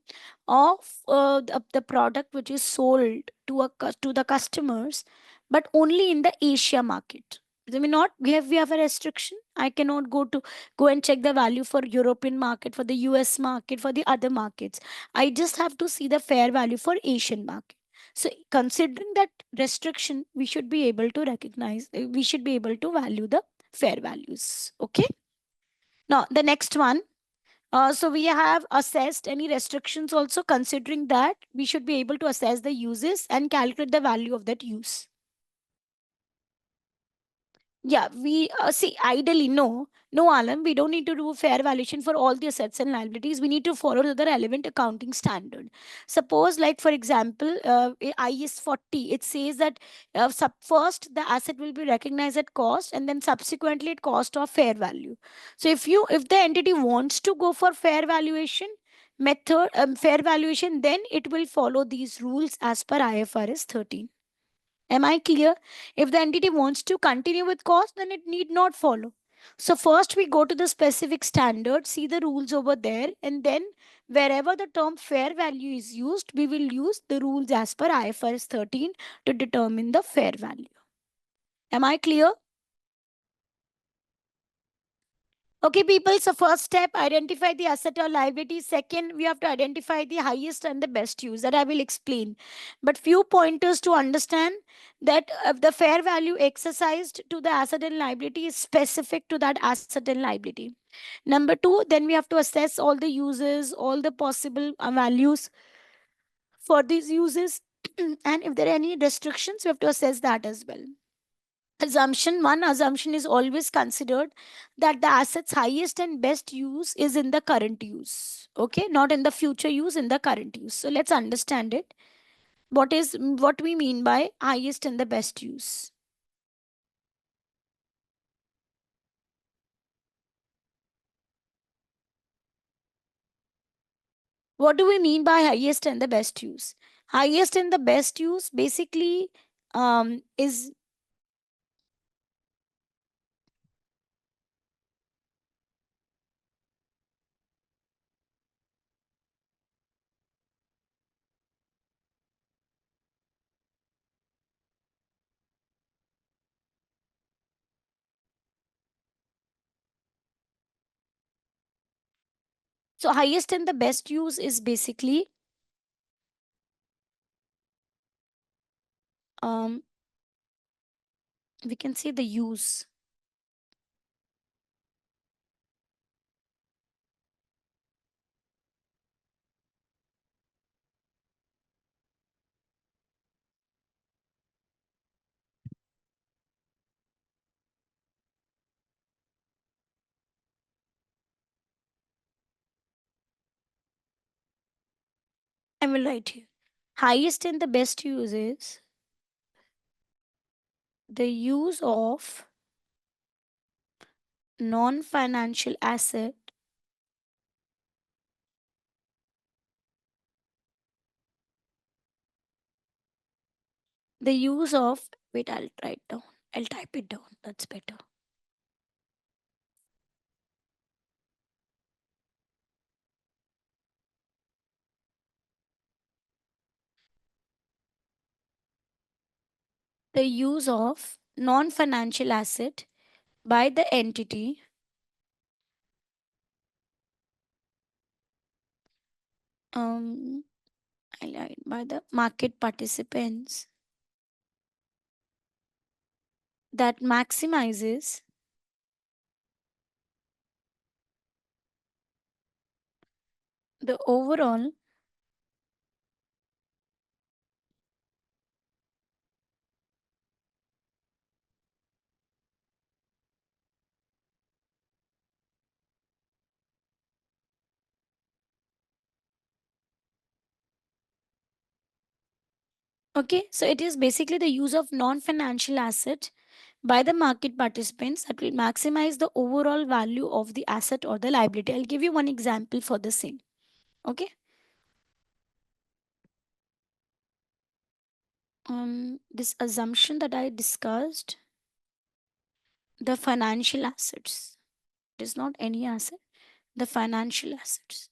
of the product which is sold to the customers, but only in the Asia market. I mean, not we have a restriction. I cannot go and check the value for European market, for the US market, for the other markets. I just have to see the fair value for Asian market. So considering that restriction, we should be able to recognize. We should be able to value the fair values. Okay. Now the next one, so we have assessed any restrictions also, considering that we should be able to assess the uses and calculate the value of that use. Yeah, we see ideally no, Alan, we don't need to do fair valuation for all the assets and liabilities. We need to follow the relevant accounting standard. Suppose, like for example, IS 40, it says that first the asset will be recognized at cost and then subsequently at cost of fair value. So if the entity wants to go for fair valuation method, fair valuation, then it will follow these rules as per IFRS 13. Am I clear? If the entity wants to continue with cost, then it need not follow. So first we go to the specific standard, see the rules over there, and then wherever the term fair value is used, we will use the rules as per IFRS 13 to determine the fair value. Am I clear? Okay, people. So first step, identify the asset or liability. Second, we have to identify the highest and the best use, that I will explain. But few pointers to understand that the fair value exercised to the asset and liability is specific to that asset and liability. Number two, then we have to assess all the uses, all the possible values for these uses. And if there are any restrictions, we have to assess that as well. Assumption is always considered that the asset's highest and best use is in the current use. Okay, not in the future use, in the current use. So let's understand it. What we mean by highest and the best use? What do we mean by highest and the best use? Highest and the best use basically is, so highest and the best use is basically um we can say the use. I will write here. Highest and the best use is the use of non-financial asset the use of wait, I'll write down. I'll type it down. That's better. The use of non-financial asset by the entity um by the market participants that maximizes the overall okay, so it is basically the use of non-financial asset by the market participants that will maximize the overall value of the asset or the liability. I'll give you one example for the same. Okay. This assumption that I discussed, the financial assets. It is not any asset, the financial assets.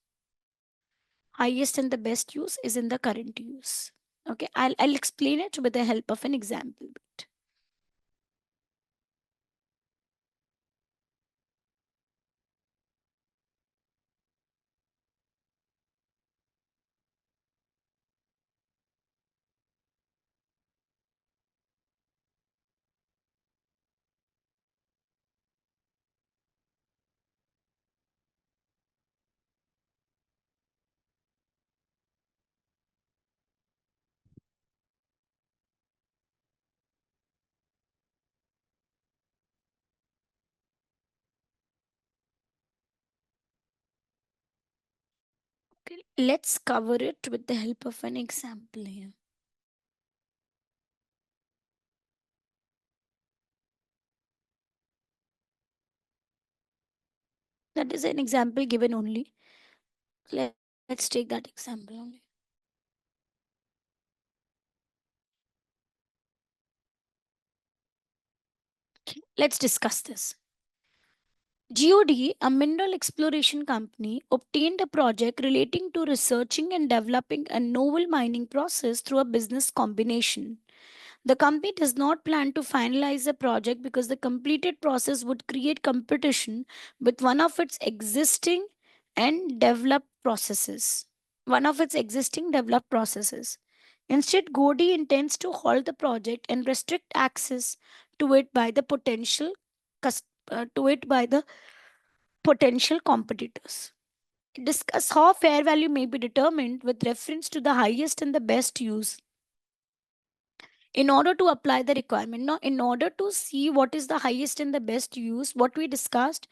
Highest and the best use is in the current use. Okay, I'll explain it with the help of an example bit. Okay, let's cover it with the help of an example here. That is an example given only. Let's take that example only. Okay, let's discuss this. GOD, a mineral exploration company, obtained a project relating to researching and developing a novel mining process through a business combination. The company does not plan to finalize the project because the completed process would create competition with one of its existing and developed processes. One of its existing developed processes. Instead, GODI intends to halt the project and restrict access to it by the potential competitors. Discuss how fair value may be determined with reference to the highest and the best use in order to apply the requirement. Now, in order to see what is the highest and the best use, what we discussed,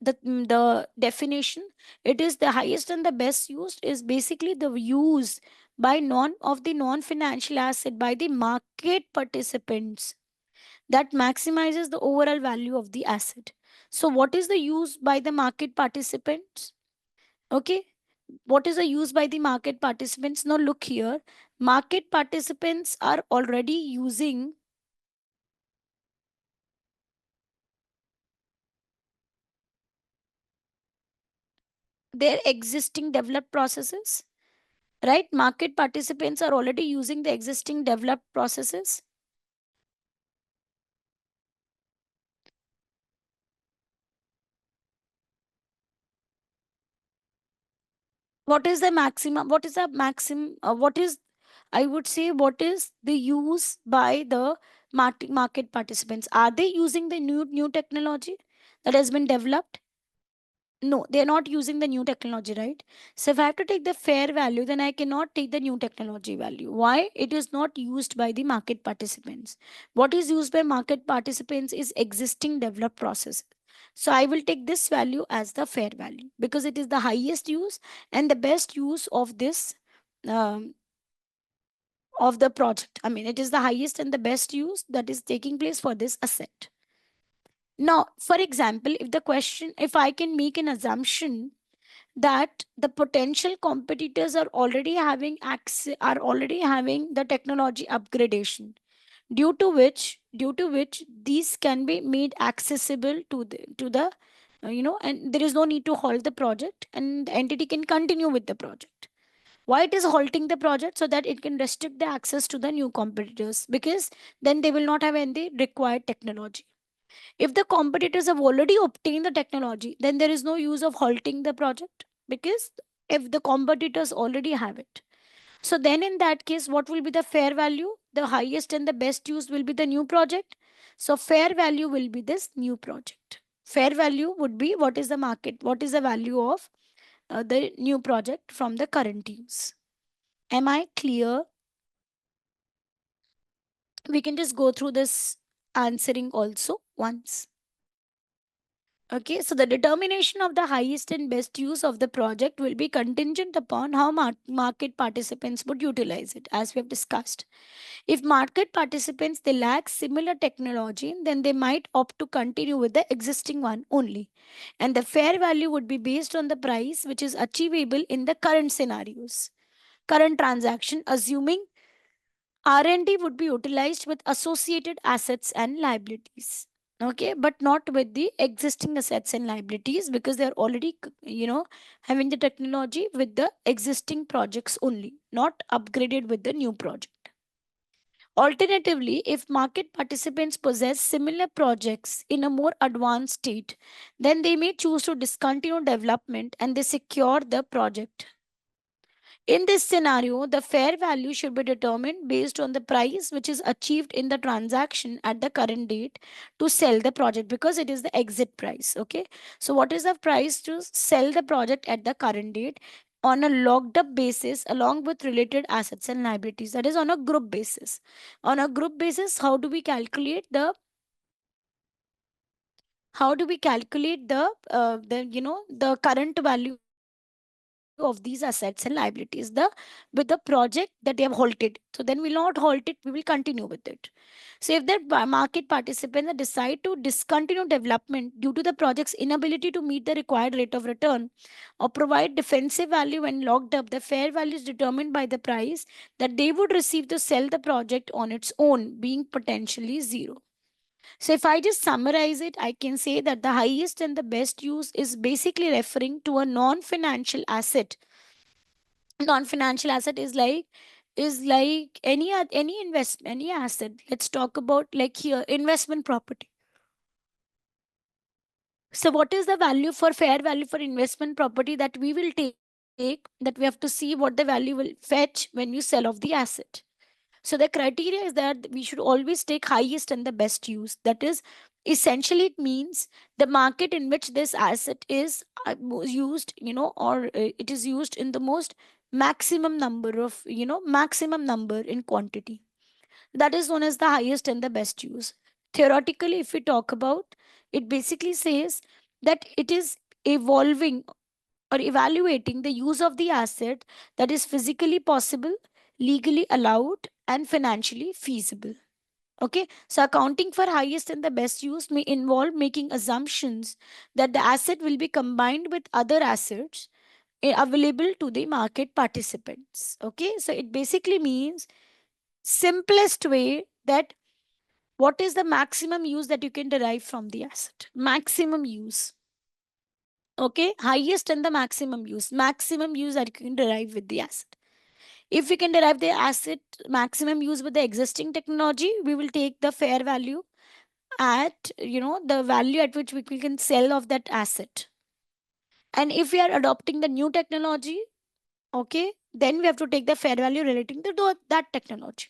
the definition, it is the highest and the best use is basically the use by non financial asset by the market participants that maximizes the overall value of the asset. So what is the use by the market participants? Okay, what is the use by the market participants? Now look here, market participants are already using their existing developed processes, right? Market participants are already using the existing developed processes. What is the maximum? What is the maximum? What is, I would say, what is the use by the market participants? Are they using the new technology that has been developed? No, they're not using the new technology, right? So if I have to take the fair value, then I cannot take the new technology value. Why? It is not used by the market participants. What is used by market participants is existing developed process. So I will take this value as the fair value because it is the highest use and the best use of this um, of the project. I mean, it is the highest and the best use that is taking place for this asset. Now, for example, if I can make an assumption that the potential competitors are already having the technology upgradation, due to which these can be made accessible to the and there is no need to halt the project, and the entity can continue with the project. Why it is halting the project? So that it can restrict the access to the new competitors, because then they will not have any required technology. If the competitors have already obtained the technology, then there is no use of halting the project, because if the competitors already have it, so then in that case, what will be the fair value? The highest and the best use will be the new project. So fair value will be this new project. Fair value would be what is the value of the new project from the current use. Am I clear? We can just go through this answering also once. Okay, so the determination of the highest and best use of the project will be contingent upon how market participants would utilize it, as we have discussed. If market participants they lack similar technology, then they might opt to continue with the existing one only. And the fair value would be based on the price which is achievable in the current scenarios, current transaction, assuming R&D would be utilized with associated assets and liabilities. Okay, but not with the existing assets and liabilities, because they're already, having the technology with the existing projects only, not upgraded with the new project. Alternatively, if market participants possess similar projects in a more advanced state, then they may choose to discontinue development and they secure the project. In this scenario, the fair value should be determined based on the price which is achieved in the transaction at the current date to sell the project, because it is the exit price. Okay. So, what is the price to sell the project at the current date on a locked up basis along with related assets and liabilities? That is on a group basis. On a group basis, how do we calculate the current value of these assets and liabilities with the project that they have halted? So then we'll not halt it, we will continue with it. So if the market participants decide to discontinue development due to the project's inability to meet the required rate of return or provide defensive value when locked up, the fair value is determined by the price that they would receive to sell the project on its own, being potentially zero. So, if I just summarize it, I can say that the highest and the best use is basically referring to a non-financial asset. Non-financial asset is like any investment, any asset. Let's talk about, like, here, investment property. So, what is the value for fair value for investment property that we will take? That we have to see what the value will fetch when you sell off the asset. So the criteria is that we should always take highest and the best use. That is, essentially, it means the market in which this asset is used, or it is used in the most maximum number in quantity. That is known as the highest and the best use. Theoretically, if we talk about, it basically says that it is evolving or evaluating the use of the asset that is physically possible, legally allowed, and financially feasible. Okay, so accounting for highest and the best use may involve making assumptions that the asset will be combined with other assets available to the market participants. Okay, so it basically means, simplest way, that what is the maximum use that you can derive from the asset? Maximum use. Okay, highest and the maximum use that you can derive with the asset. If we can derive the asset maximum use with the existing technology, we will take the fair value at, the value at which we can sell of that asset. And if we are adopting the new technology, okay, then we have to take the fair value relating to that technology.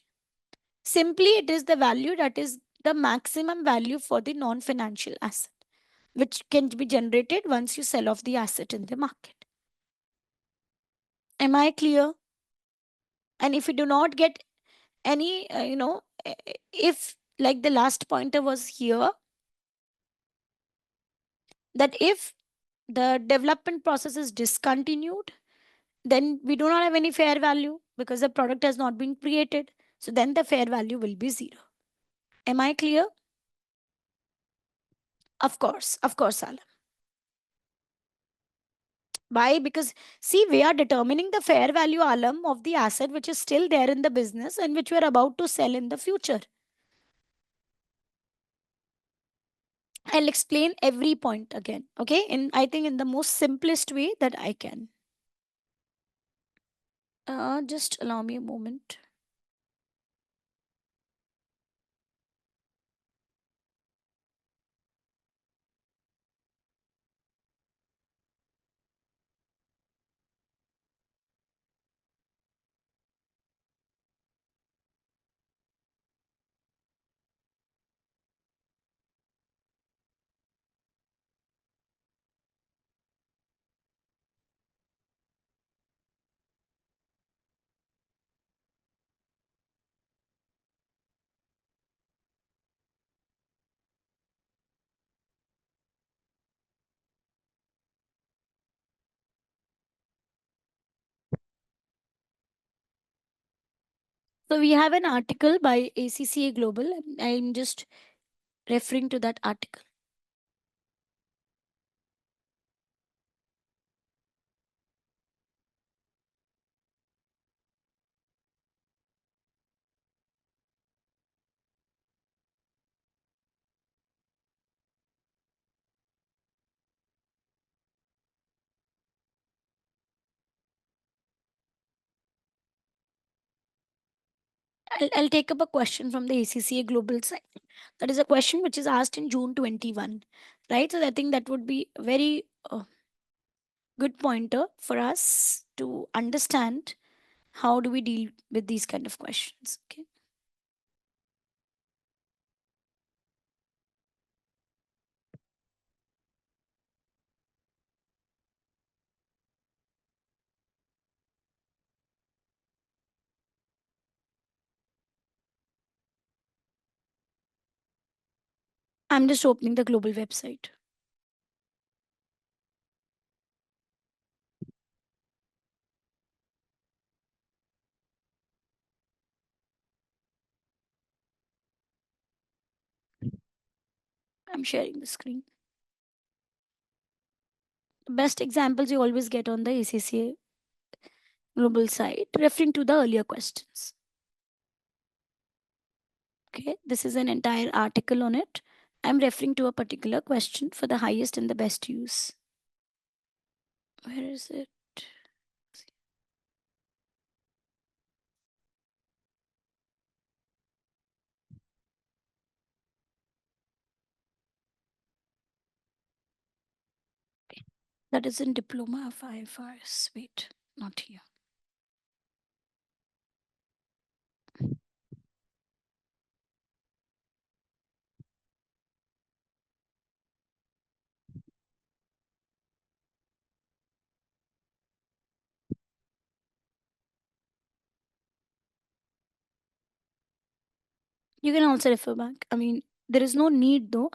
Simply, it is the value that is the maximum value for the non-financial asset, which can be generated once you sell off the asset in the market. Am I clear? And if you do not get any, if, like, the last pointer was here, that if the development process is discontinued, then we do not have any fair value because the product has not been created. So then the fair value will be 0. Am I clear? Of course, Salam. Why? Because see, we are determining the fair value, Alam, of the asset which is still there in the business and which we are about to sell in the future. I'll explain every point again, okay? I think in the most simplest way that I can. Just allow me a moment. So we have an article by ACCA Global. I'm just referring to that article. I'll take up a question from the ACCA Global side. That is a question which is asked in June 21, right? So I think that would be a very good pointer for us to understand how do we deal with these kind of questions. Okay. I'm just opening the global website. I'm sharing the screen. The best examples you always get on the ACCA global site, referring to the earlier questions. Okay, this is an entire article on it. I'm referring to a particular question for the highest and the best use. Where is it? That is in Diploma of IFRS. Wait, not here. You can also refer back. I mean, there is no need though.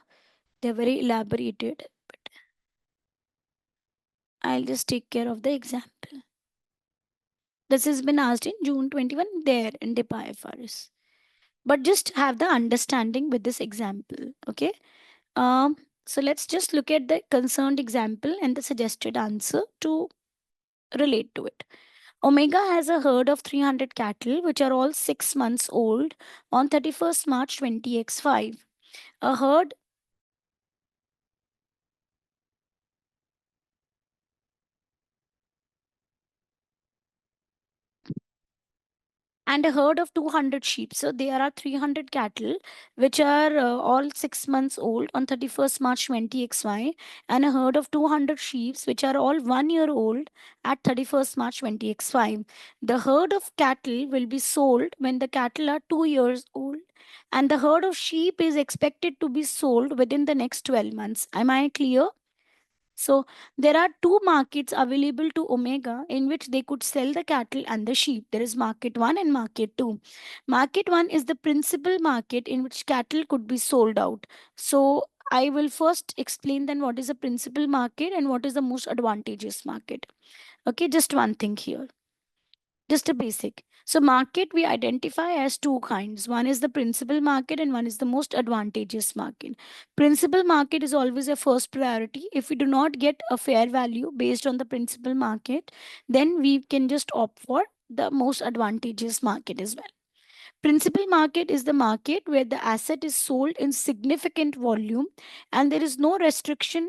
They're very elaborated, but I'll just take care of the example. This has been asked in June 21 there in DIP IFRS. But just have the understanding with this example. Okay. So let's just look at the concerned example and the suggested answer to relate to it. Omega has a herd of 300 cattle, which are all 6 months old on 31st March 20x5. A herd and a herd of 200 sheep. So there are 300 cattle, which are all 6 months old on 31st March 20xy, and a herd of 200 sheep, which are all 1 year old at 31st March 20x5. The herd of cattle will be sold when the cattle are 2 years old, and the herd of sheep is expected to be sold within the next 12 months. Am I clear? So there are two markets available to Omega in which they could sell the cattle and the sheep. There is market 1 and market 2. Market 1 is the principal market in which cattle could be sold out. So I will first explain then what is a principal market and what is the most advantageous market. Okay, just one thing here, just a basic. So market we identify as two kinds. One is the principal market and one is the most advantageous market. Principal market is always a first priority. If we do not get a fair value based on the principal market, then we can just opt for the most advantageous market as well. Principal market is the market where the asset is sold in significant volume and there is no restriction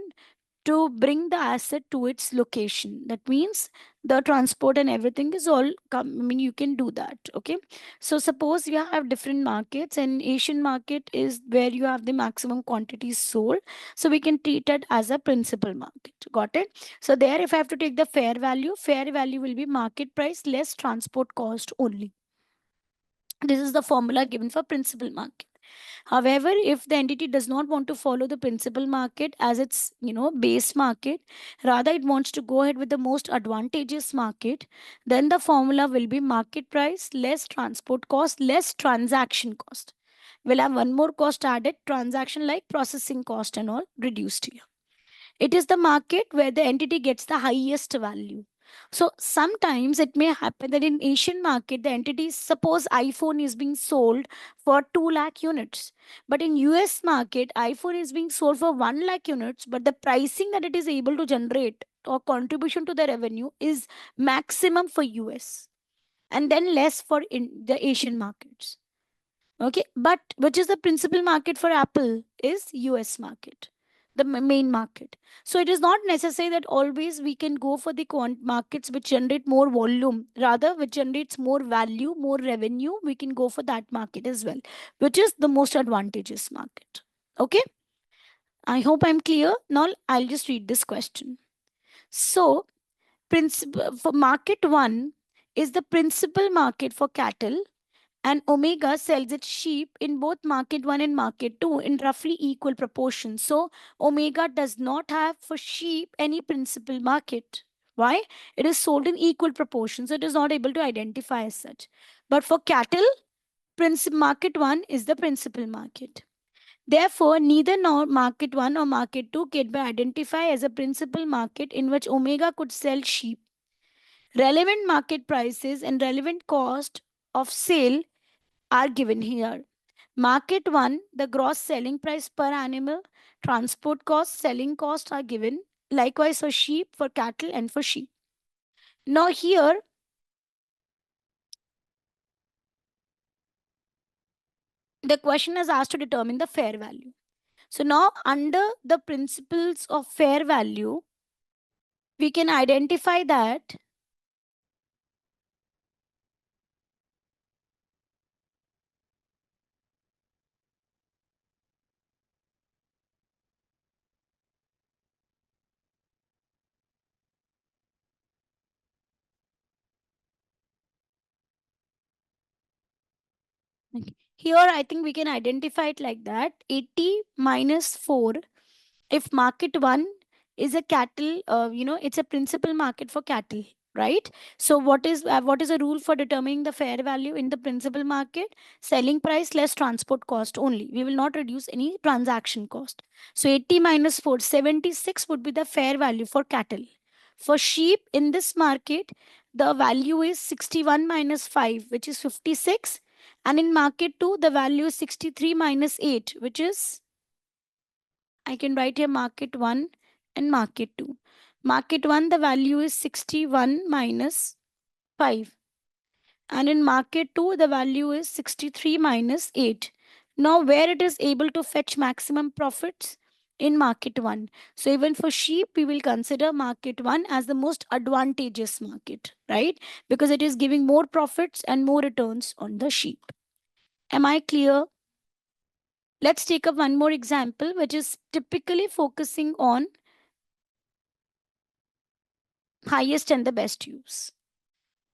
to bring the asset to its location. That means the transport and everything is all I mean, you can do that. Okay. So suppose you have different markets, and Asian market is where you have the maximum quantities sold. So we can treat it as a principal market. Got it? So there, if I have to take the fair value will be market price less transport cost only. This is the formula given for principal market. However, if the entity does not want to follow the principal market as its base market, rather it wants to go ahead with the most advantageous market, then the formula will be market price less transport cost less transaction cost. We'll have one more cost added, transaction like processing cost and all reduced here. It is the market where the entity gets the highest value. So sometimes it may happen that in Asian market, the entity, suppose iPhone is being sold for 2 lakh units. But in US market, iPhone is being sold for 1 lakh units, but the pricing that it is able to generate or contribution to the revenue is maximum for US and then less for in the Asian markets. Okay, but which is the principal market for Apple is US market, the main market. So it is not necessary that always we can go for the markets which generate more volume, rather which generates more value, more revenue. We can go for that market as well, which is the most advantageous market. Okay, I hope I'm clear. Now I'll just read this question. So principal for market one is the principal market for cattle, and Omega sells its sheep in both market 1 and market 2 in roughly equal proportions. So Omega does not have for sheep any principal market. Why? It is sold in equal proportions, so it is not able to identify as such. But for cattle, market 1 is the principal market. Therefore, neither nor market 1 or market 2 can be identified as a principal market in which Omega could sell sheep. Relevant market prices and relevant cost of sale are given here. Market 1, the gross selling price per animal, transport cost, selling cost are given. Likewise for sheep, for cattle, and for sheep. Now here, the question is asked to determine the fair value. So now under the principles of fair value, we can identify that here I think we can identify it like that. 80 minus 4, if market 1 is a cattle, it's a principal market for cattle, right? So what is a rule for determining the fair value in the principal market? Selling price less transport cost only. We will not reduce any transaction cost. So 80 minus 4, 76 would be the fair value for cattle. For sheep in this market, the value is 61 minus 5, which is 56. And in market 2, the value is 63 minus 8, which is, I can write here market 1 and market 2. Market 1, the value is 61 minus 5. And in market 2, the value is 63 minus 8. Now, where it is able to fetch maximum profits? In market 1. So even for sheep, we will consider market 1 as the most advantageous market, right? Because it is giving more profits and more returns on the sheep. Am I clear? Let's take up one more example, which is typically focusing on highest and the best use.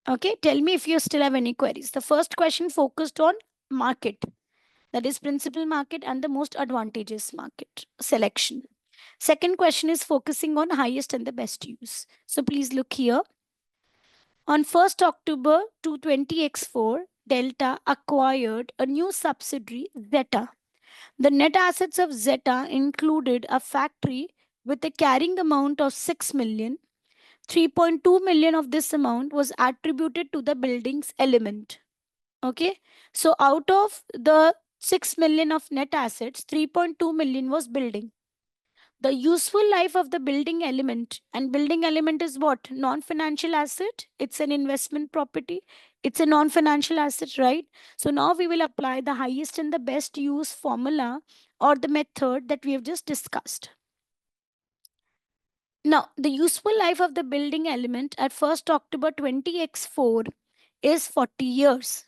Okay, tell me if you still have any queries. The first question focused on market, that is principal market and the most advantageous market selection. Second question is focusing on highest and the best use. So please look here. On 1st October 2020X4, Delta acquired a new subsidiary, Zeta. The net assets of Zeta included a factory with a carrying amount of 6 million, 3.2 million of this amount was attributed to the building's element. Okay. So out of the 6 million of net assets, 3.2 million was building. The useful life of the building element, and building element is what? Non-financial asset. It's an investment property. It's a non-financial asset, right? So now we will apply the highest and the best use formula or the method that we have just discussed. Now, the useful life of the building element at 1st October 20x4 is 40 years.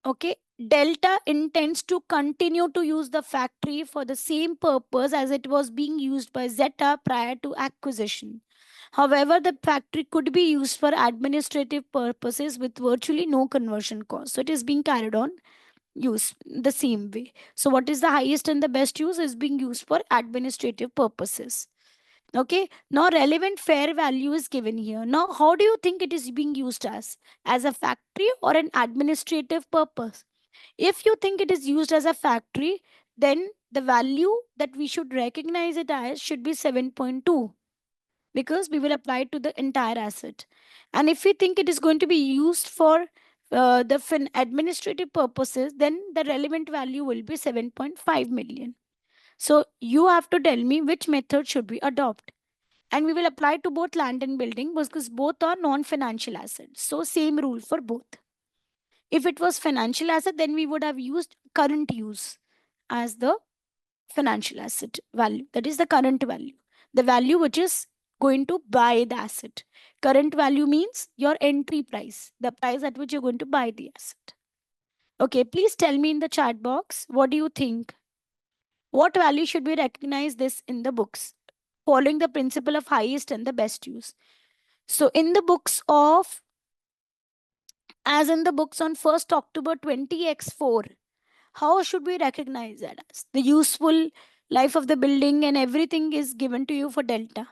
Okay. Delta intends to continue to use the factory for the same purpose as it was being used by Zeta prior to acquisition. However, the factory could be used for administrative purposes with virtually no conversion cost. So it is being carried on use the same way. So what is the highest and the best use is being used for administrative purposes. Okay. Now relevant fair value is given here. Now how do you think it is being used as? As a factory or an administrative purpose? If you think it is used as a factory, then the value that we should recognize it as should be 7.2, because we will apply it to the entire asset. And if we think it is going to be used for the administrative purposes, then the relevant value will be 7.5 million. So you have to tell me which method should we adopt. And we will apply to both land and building because both are non-financial assets. So same rule for both. If it was financial asset, then we would have used current use as the financial asset value. That is the current value. The value which is going to buy the asset. Current value means your entry price, the price at which you're going to buy the asset. Okay, please tell me in the chat box, what do you think? What value should we recognize this in the books? Following the principle of highest and the best use. So in the books of, as in the books on 1st October 20x4, how should we recognize that as? The useful life of the building and everything is given to you for delta.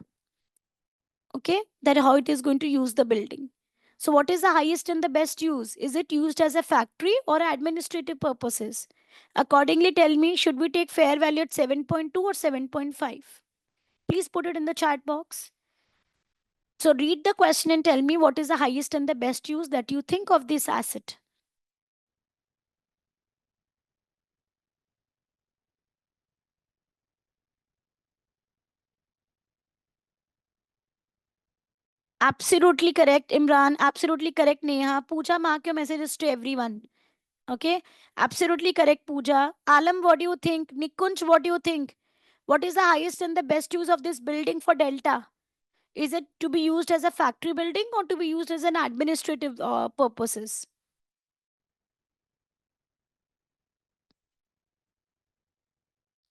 Okay, that how it is going to use the building. So what is the highest and the best use? Is it used as a factory or administrative purposes? Accordingly, tell me, should we take fair value at 7.2 or 7.5? Please put it in the chat box. So read the question and tell me what is the highest and the best use that you think of this asset. Absolutely correct, Imran. Absolutely correct, Neha. Pooja, mark your messages to everyone. Okay. Absolutely correct, Pooja. Alam, what do you think? Nikunj, what do you think? What is the highest and the best use of this building for Delta? Is it to be used as a factory building or to be used as an administrative purposes?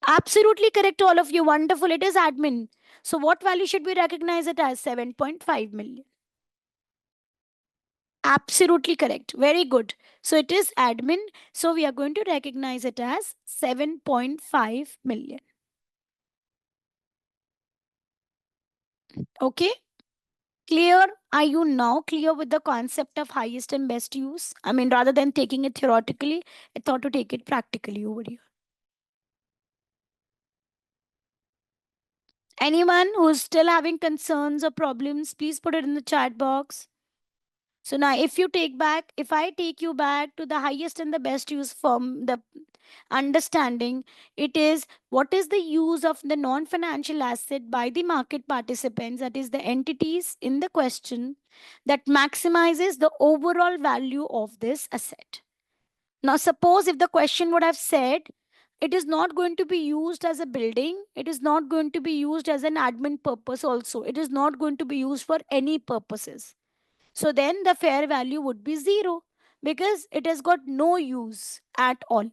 Absolutely correct, all of you. Wonderful. It is admin. So what value should we recognize it as? 7.5 million. Absolutely correct. Very good. So it is admin. So we are going to recognize it as 7.5 million. Okay. Clear? Are you now clear with the concept of highest and best use? I mean, rather than taking it theoretically, I thought to take it practically over here. Anyone who's still having concerns or problems, please put it in the chat box. So now if I take you back to the highest and the best use from the understanding, it is what is the use of the non-financial asset by the market participants, that is the entities in the question, that maximizes the overall value of this asset. Now suppose if the question would have said it is not going to be used as a building, it is not going to be used as an admin purpose also, it is not going to be used for any purposes, so then the fair value would be 0 because it has got no use at all.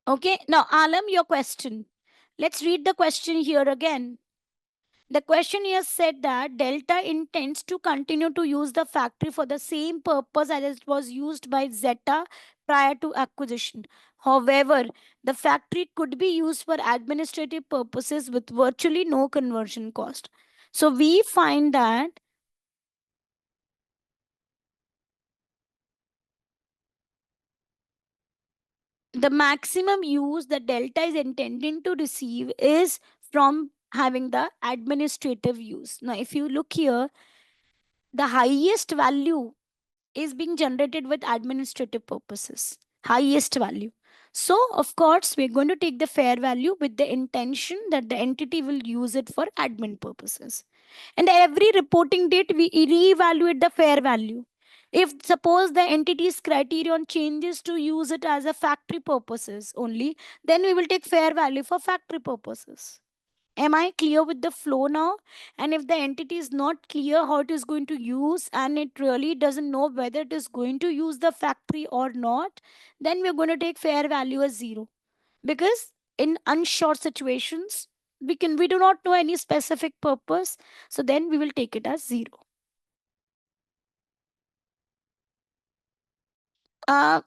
Okay, now Alam, your question. Let's read the question here again. The question here said that Delta intends to continue to use the factory for the same purpose as it was used by Zeta prior to acquisition. However, the factory could be used for administrative purposes with virtually no conversion cost. So we find that. The maximum use the delta is intending to receive is from having the administrative use. Now, if you look here, the highest value is being generated with administrative purposes. Highest value. So, of course, we're going to take the fair value with the intention that the entity will use it for admin purposes. And every reporting date, we reevaluate the fair value. If suppose the entity's criterion changes to use it as a factory purposes only, then we will take fair value for factory purposes. Am I clear with the flow now? And if the entity is not clear how it is going to use and it really doesn't know whether it is going to use the factory or not, then we're going to take fair value as zero. Because in unsure situations, we do not know any specific purpose. So then we will take it as zero. Uh,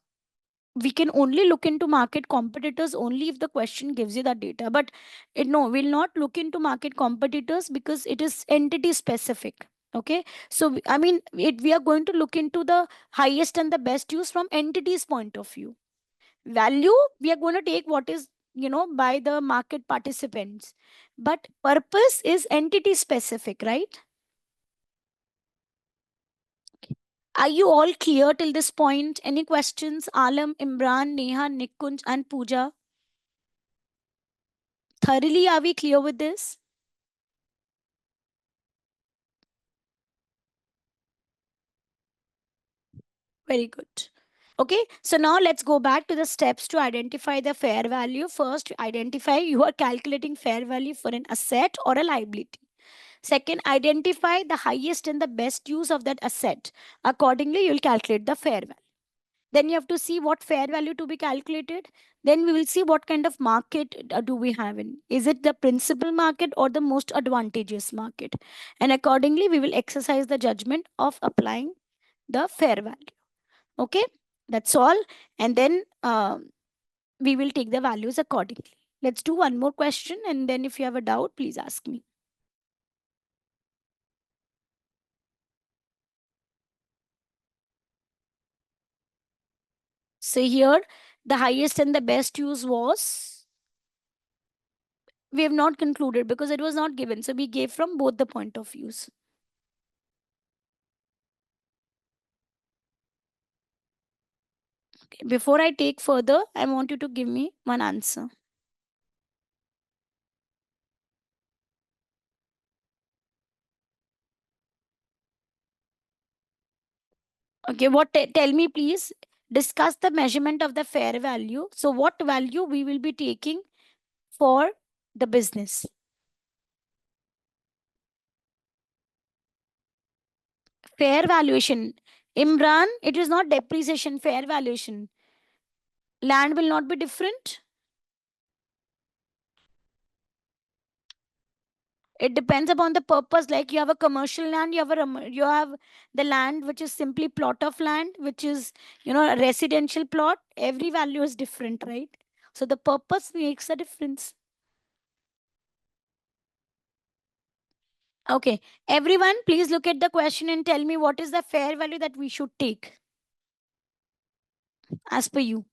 we can only look into market competitors only if the question gives you the data, but no, we'll not look into market competitors because it is entity specific. Okay, so I mean we are going to look into the highest and the best use from entity's point of view. Value, we are going to take what is, by the market participants, but purpose is entity specific, right? Are you all clear till this point? Any questions? Alam, Imran, Neha, Nikunj and Pooja, thoroughly are we clear with this? Very good. Okay, so now let's go back to the steps to identify the fair value. First, identify you are calculating fair value for an asset or a liability. Second, identify the highest and the best use of that asset. Accordingly, you'll calculate the fair value. Then you have to see what fair value to be calculated. Then we will see what kind of market do we have in. Is it the principal market or the most advantageous market? And accordingly, we will exercise the judgment of applying the fair value. Okay, that's all. And then we will take the values accordingly. Let's do one more question. And then if you have a doubt, please ask me. So here, the highest and the best use was, we have not concluded because it was not given. So we gave from both the point of views. Okay. Before I take further, I want you to give me one answer. Okay, tell me please, discuss the measurement of the fair value. So what value we will be taking for the business? Fair valuation. Imran, it is not depreciation, fair valuation. Land will not be different. It depends upon the purpose. Like you have a commercial land, you have the land which is simply plot of land, which is, a residential plot. Every value is different, right? So the purpose makes a difference. Okay, everyone, please look at the question and tell me what is the fair value that we should take as per you.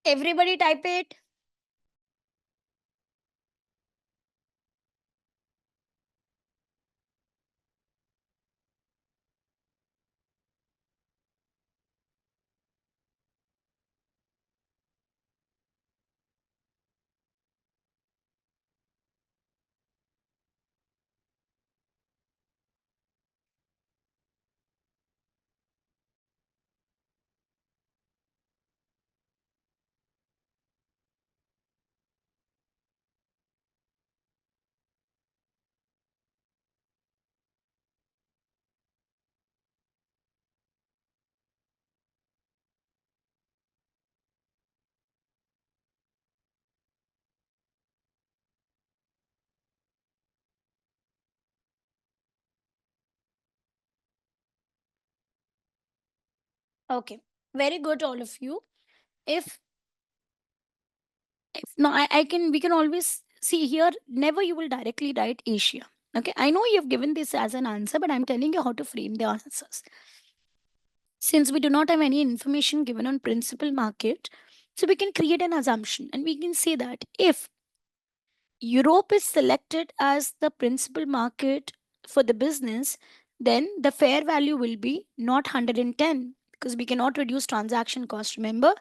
Everybody type it. Okay, very good, all of you. If no, I can, we can always see here, never you will directly write Asia. Okay, I know you've given this as an answer, but I'm telling you how to frame the answers. Since we do not have any information given on principal market, so we can create an assumption and we can say that if Europe is selected as the principal market for the business, then the fair value will be not 110 because we cannot reduce transaction cost, remember?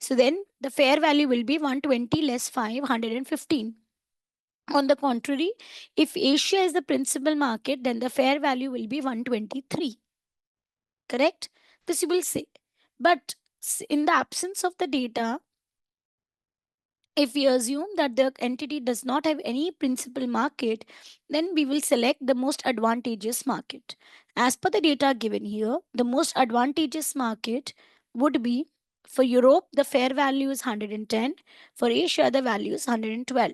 So then the fair value will be 120 less 515. On the contrary, if Asia is the principal market, then the fair value will be 123. Correct? This you will say. But in the absence of the data, if we assume that the entity does not have any principal market, then we will select the most advantageous market. As per the data given here, the most advantageous market would be for Europe, the fair value is 110. For Asia, the value is 112.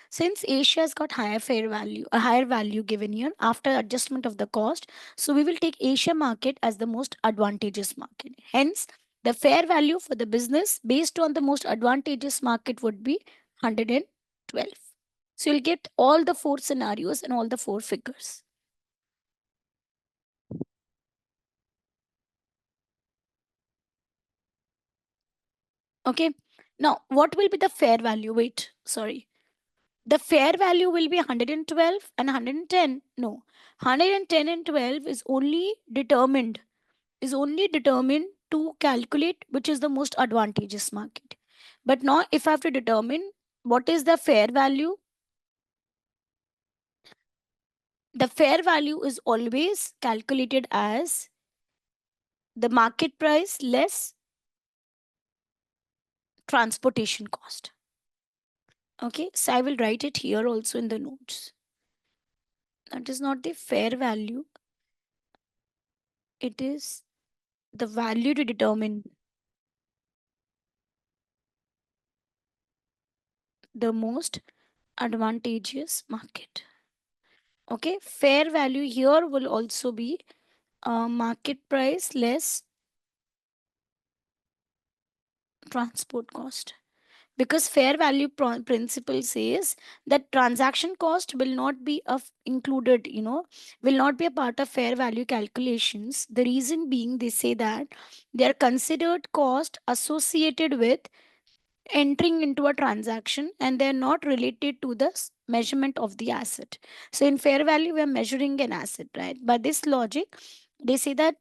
Since Asia has got higher fair value, a higher value given here after adjustment of the cost, so we will take Asia market as the most advantageous market. Hence, the fair value for the business based on the most advantageous market would be 112. So you'll get all the four scenarios and all the four figures. Okay. Now, what will be the fair value? Wait, sorry. The fair value will be 112 and 110. No, 110 and 12 is only determined to calculate which is the most advantageous market. But now if I have to determine what is the fair value, the fair value is always calculated as the market price less transportation cost. Okay, so I will write it here also in the notes. That is not the fair value, it is the value to determine the most advantageous market. Okay, fair value here will also be market price less transport cost, because fair value principle says that transaction cost will not be included, will not be a part of fair value calculations. The reason being, they say that they are considered cost associated with entering into a transaction and they're not related to the measurement of the asset. So in fair value, we are measuring an asset, right? By this logic, they say that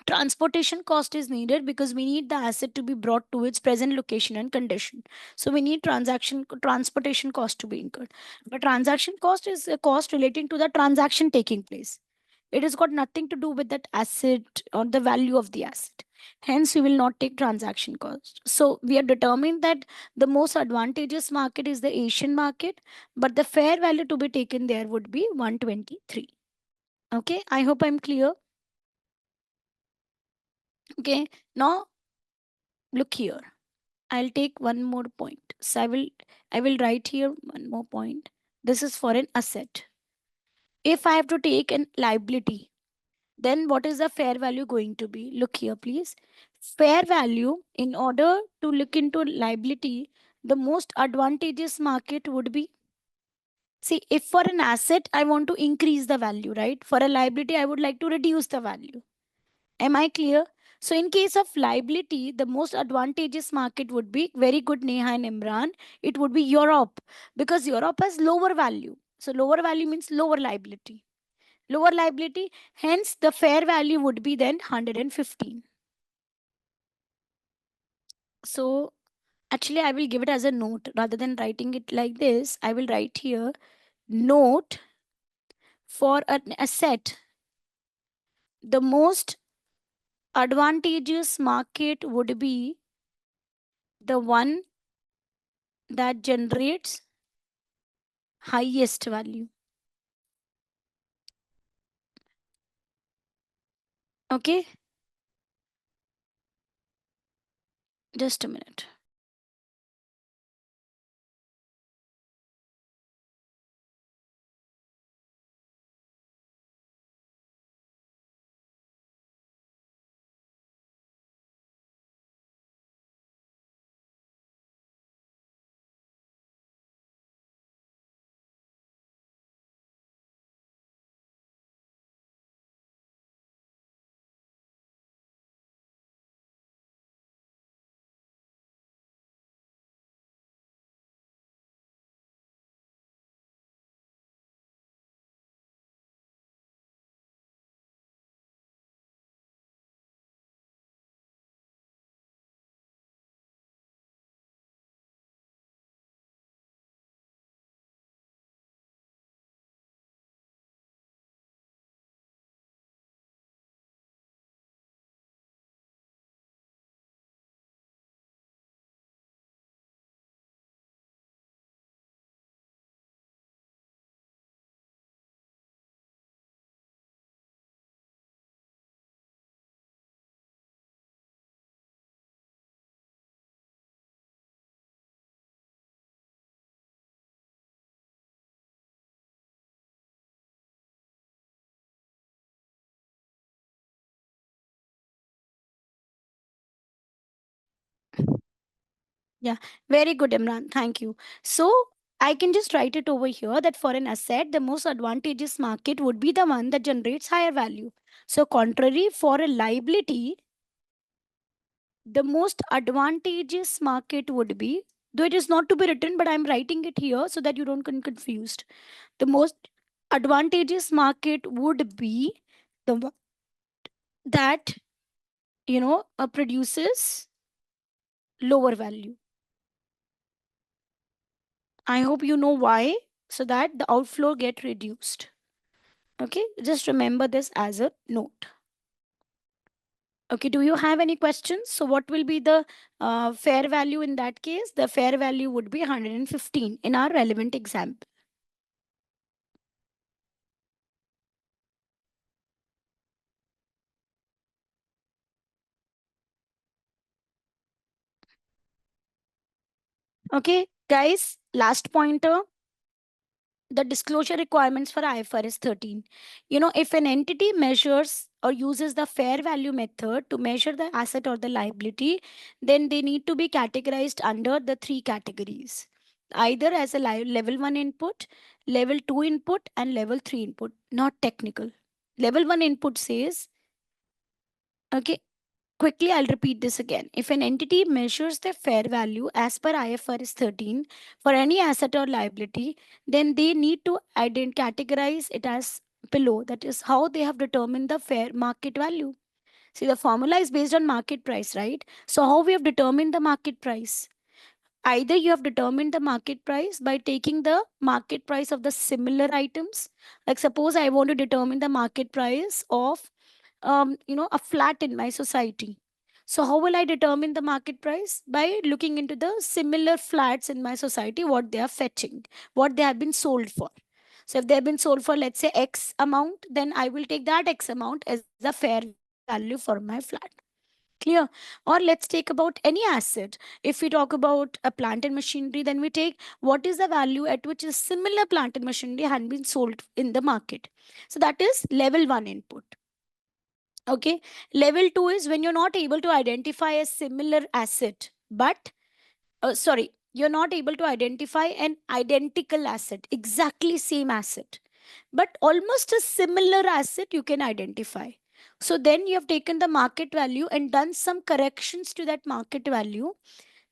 transportation cost is needed because we need the asset to be brought to its present location and condition. So we need transportation cost to be incurred. But transaction cost is a cost relating to the transaction taking place. It has got nothing to do with that asset or the value of the asset. Hence, we will not take transaction cost. So we are determined that the most advantageous market is the Asian market, but the fair value to be taken there would be 123. Okay, I hope I'm clear. Okay, now look here. I'll take one more point. So I will write here one more point. This is for an asset. If I have to take an liability, then what is the fair value going to be? Look here, please. Fair value, in order to look into liability, the most advantageous market would be, see, if for an asset, I want to increase the value, right? For a liability, I would like to reduce the value. Am I clear? So in case of liability, the most advantageous market would be, very good Neha and Imran, it would be Europe, because Europe has lower value. So lower value means lower liability. Lower liability, hence the fair value would be then 115. So actually I will give it as a note rather than writing it like this. I will write here note for an asset. The most advantageous market would be the one that generates highest value. Okay, just a minute. Yeah, very good, Imran. Thank you. So I can just write it over here that for an asset, the most advantageous market would be the one that generates higher value. So, contrary, for a liability, the most advantageous market would be, though it is not to be written, but I'm writing it here so that you don't get confused. The most advantageous market would be the one that, produces lower value. I hope you know why, so that the outflow get reduced. Okay, just remember this as a note. Okay, do you have any questions? So what will be the fair value in that case? The fair value would be 115 in our relevant example. Okay, guys, last pointer, the disclosure requirements for IFRS 13. If an entity measures or uses the fair value method to measure the asset or the liability, then they need to be categorized under the three categories, either as a level 1 input, level 2 input, and level 3 input, not technical. Level 1 input says, okay, quickly, I'll repeat this again. If an entity measures the fair value as per IFRS 13 for any asset or liability, then they need to categorize it as below. That is how they have determined the fair market value. See, the formula is based on market price, right? So, how we have determined the market price? Either you have determined the market price by taking the market price of the similar items. Like, suppose I want to determine the market price of a flat in my society. So how will I determine the market price? By looking into the similar flats in my society, what they are fetching, what they have been sold for. So if they have been sold for, let's say, X amount, then I will take that X amount as the fair value for my flat. Clear? Or let's take about any asset. If we talk about a plant and machinery, then we take what is the value at which a similar plant and machinery had been sold in the market. So that is level 1 input. Okay. Level 2 is when you're not able to identify a similar asset, but sorry, you're not able to identify an identical asset, exactly same asset, but almost a similar asset you can identify. So then you have taken the market value and done some corrections to that market value,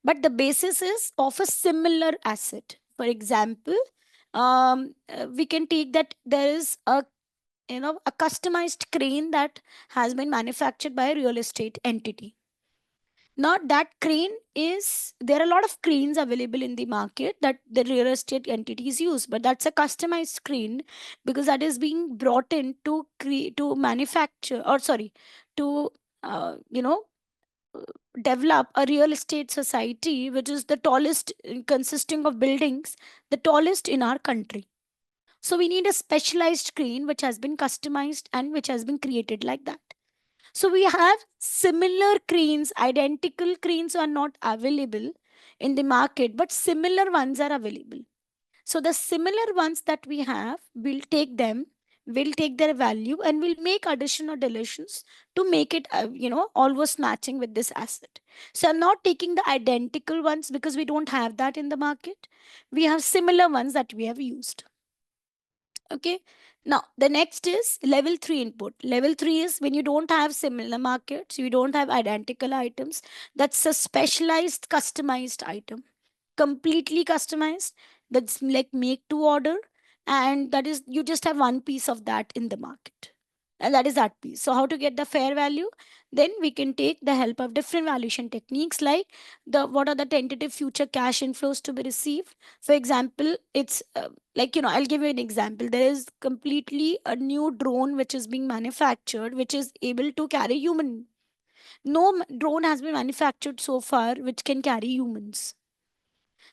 but the basis is of a similar asset. For example, we can take that there is a, a customized crane that has been manufactured by a real estate entity. Now that crane is, there are a lot of cranes available in the market that the real estate entities use, but that's a customized crane because that is being brought in to create, to manufacture, or sorry, to uh, you know develop a real estate society which is the tallest, consisting of buildings, the tallest in our country. So we need a specialized crane which has been customized and which has been created like that. So we have similar cranes, identical cranes are not available in the market, but similar ones are available. So the similar ones that we have, we'll take them, we'll take their value and we'll make addition or deletions to make it, almost matching with this asset. So I'm not taking the identical ones because we don't have that in the market. We have similar ones that we have used. Okay. Now, the next is level 3 input. Level 3 is when you don't have similar markets, you don't have identical items. That's a specialized, customized item, completely customized. That's like make to order. And that is, you just have one piece of that in the market. And that is that piece. So, how to get the fair value? Then we can take the help of different valuation techniques like the what are the tentative future cash inflows to be received. For example, it's I'll give you an example. There is completely a new drone which is being manufactured, which is able to carry human. No drone has been manufactured so far which can carry humans.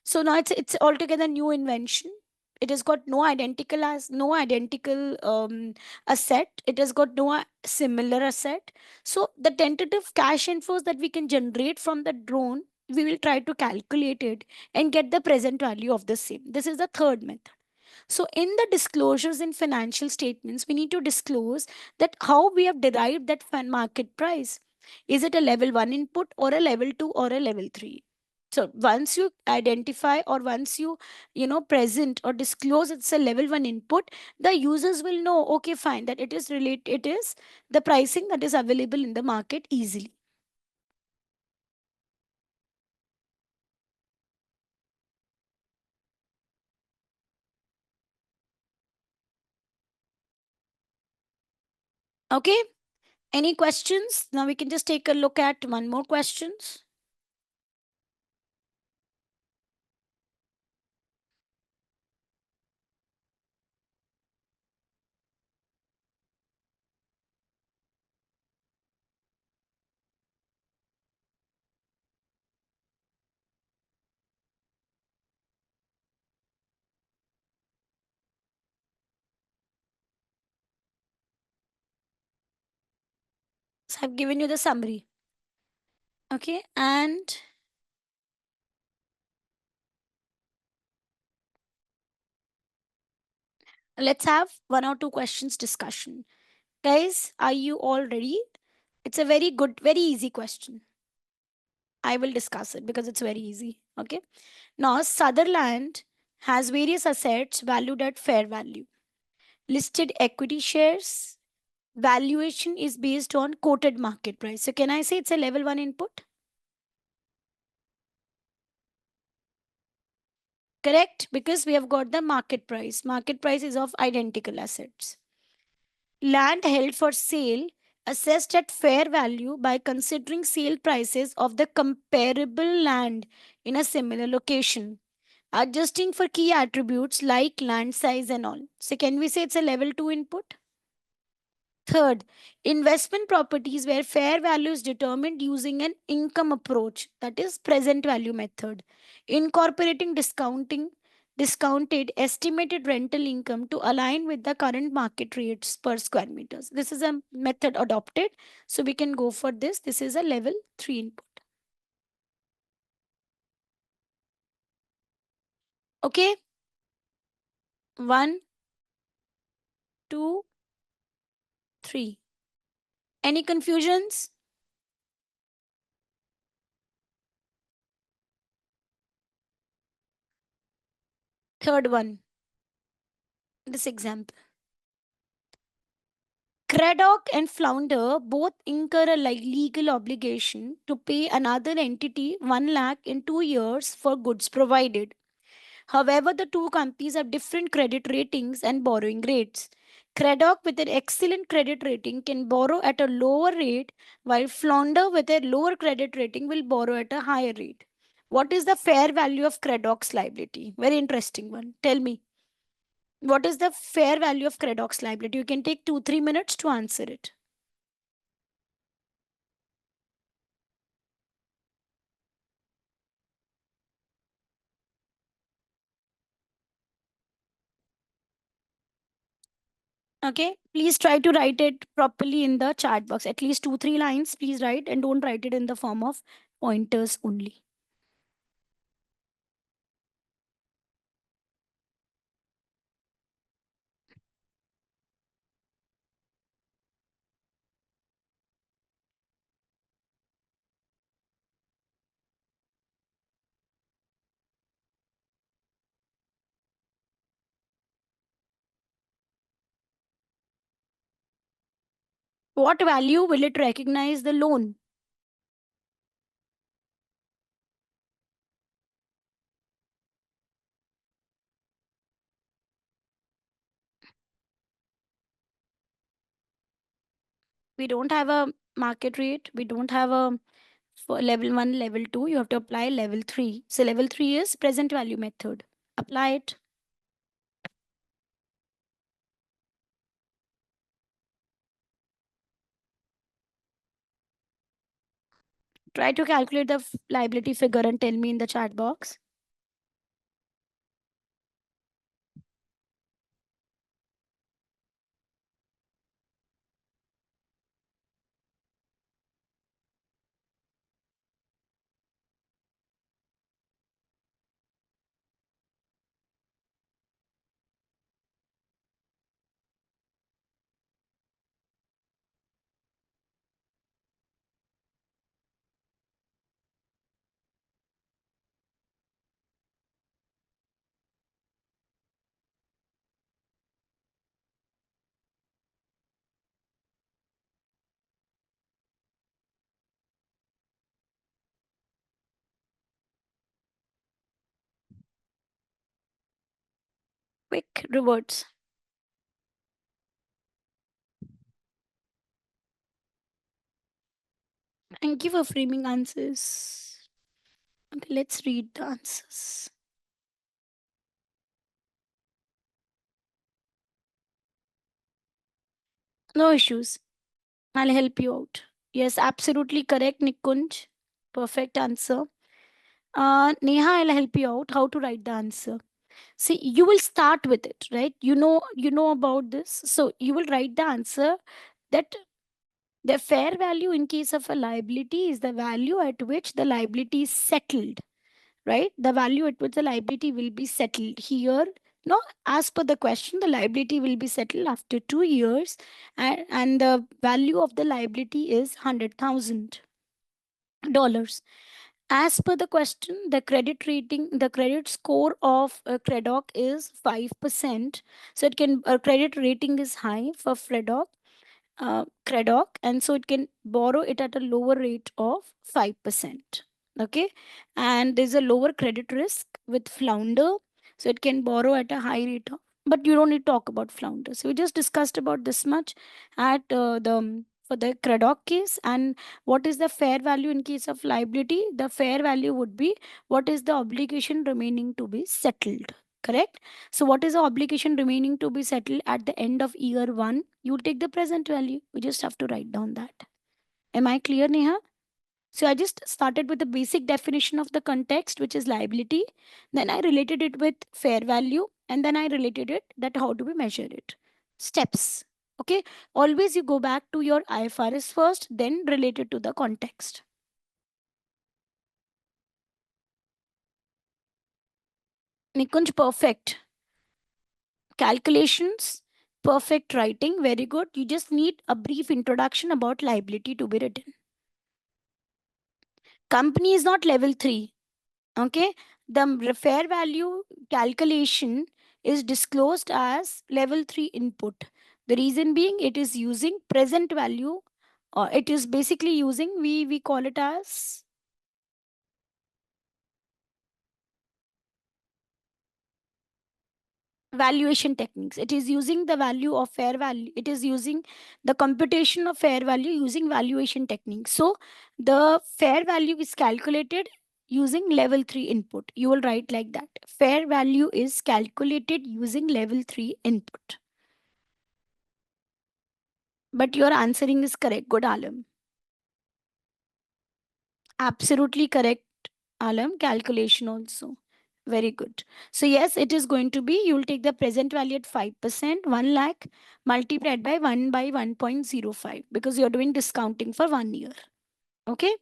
So now it's altogether new invention. It has got no identical asset. It has got no similar asset. So the tentative cash inflows that we can generate from the drone, we will try to calculate it and get the present value of the same. This is the third method. So in the disclosures in financial statements, we need to disclose that how we have derived that market price. Is it a level 1 input or a level 2 or a level 3? So once you identify or once you present or disclose it's a level 1 input, the users will know, okay, fine, that it is the pricing that is available in the market easily. Okay, any questions? Now we can just take a look at one more questions. So I've given you the summary. Okay, and let's have one or two questions discussion. Guys, are you all ready? It's a very good, very easy question. I will discuss it because it's very easy. Okay. Now, Sutherland has various assets valued at fair value. Listed equity shares, valuation is based on quoted market price. So, can I say it's a level 1 input? Correct, because we have got the market price. Market price is of identical assets. Land held for sale assessed at fair value by considering sale prices of the comparable land in a similar location, adjusting for key attributes like land size and all. So, can we say it's a level 2 input? Third, investment properties where fair value is determined using an income approach, that is present value method, incorporating discounted estimated rental income to align with the current market rates per square meters. This is a method adopted, so we can go for this. This is a level 3 input. Okay, 1, 2, 3. Any confusions? Third one, this example. Creddoc and Flounder both incur a legal obligation to pay another entity 1 lakh in 2 years for goods provided. However, the two companies have different credit ratings and borrowing rates. Creddoc with an excellent credit rating can borrow at a lower rate, while Flounder with a lower credit rating will borrow at a higher rate. What is the fair value of Creddoc's liability? Very interesting one. Tell me. What is the fair value of Creddoc's liability? You can take 2-3 minutes to answer it. Okay, please try to write it properly in the chat box. At least 2-3 lines, please write, and don't write it in the form of pointers only. What value will it recognize the loan? We don't have a market rate. We don't have a for level 1, level 2. You have to apply level 3. So level 3 is present value method. Apply it. Try to calculate the liability figure and tell me in the chat box. Quick rewards. Thank you for framing answers. Okay, let's read the answers. No issues. I'll help you out. Yes, absolutely correct, Nikunj. Perfect answer. Neha, I'll help you out how to write the answer. See, you will start with it, right? You know about this. So you will write the answer that the fair value in case of a liability is the value at which the liability is settled, right? The value at which the liability will be settled here. No, as per the question, the liability will be settled after 2 years, and the value of the liability is $100,000. As per the question, the credit rating, the credit score of Credoc is 5%. So it can credit rating is high for Credoc, and so it can borrow it at a lower rate of 5%. Okay, and there's a lower credit risk with Flounder, so it can borrow at a high rate of. But you don't need to talk about Flounder. So we just discussed about this much at the for the Credoc case. And what is the fair value in case of liability? The fair value would be what is the obligation remaining to be settled. Correct. So, what is the obligation remaining to be settled at the end of year 1? You take the present value. We just have to write down that. Am I clear, Neha? So, I just started with the basic definition of the context, which is liability. Then I related it with fair value. And then I related it that how do we measure it? Steps. Okay. Always you go back to your IFRS first, then relate it to the context. Nikunj, perfect. Calculations, perfect writing, very good. You just need a brief introduction about liability to be written. Company is not level 3. Okay, the fair value calculation is disclosed as level 3 input. The reason being, it is using present value, or it is basically using, we call it as valuation techniques. It is using the value of fair value. It is using the computation of fair value using valuation techniques. So the fair value is calculated using level 3 input. You will write like that. Fair value is calculated using level 3 input. But your answering is correct. Good, Alam. Absolutely correct, Alam. Calculation also. Very good. So yes, it is going to be, you will take the present value at 5%, 1 lakh multiplied by 1 by 1.05, because you're doing discounting for 1 year. Okay.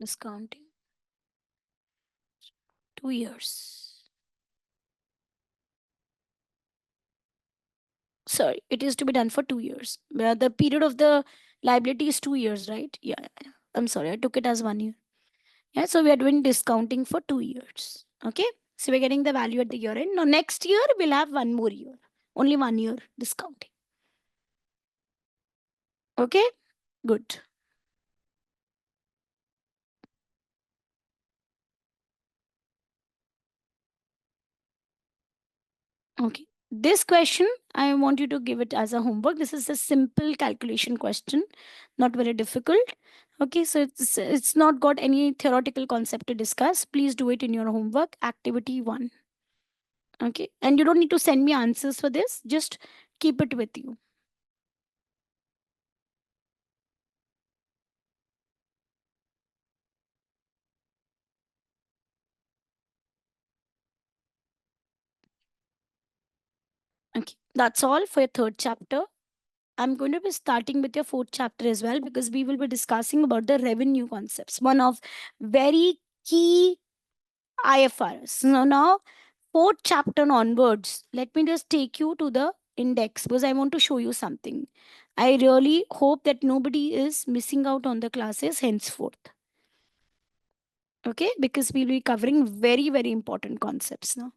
Discounting 2 years. Sorry, it is to be done for 2 years. The period of the liability is 2 years, right? Yeah, yeah, yeah. I'm sorry, I took it as 1 year. Yeah, so we are doing discounting for 2 years. Okay. So we're getting the value at the year end. Now next year we'll have 1 more year. Only 1 year discounting. Okay. Good. Okay. This question, I want you to give it as a homework. This is a simple calculation question, not very difficult. Okay, so it's not got any theoretical concept to discuss. Please do it in your homework, activity 1. Okay, and you don't need to send me answers for this. Just keep it with you. Okay, that's all for your third chapter. I'm going to be starting with your fourth chapter as well, because we will be discussing about the revenue concepts, one of very key IFRS. So now, fourth chapter onwards, let me just take you to the index, because I want to show you something. I really hope that nobody is missing out on the classes henceforth. Okay, because we'll be covering very, very important concepts now.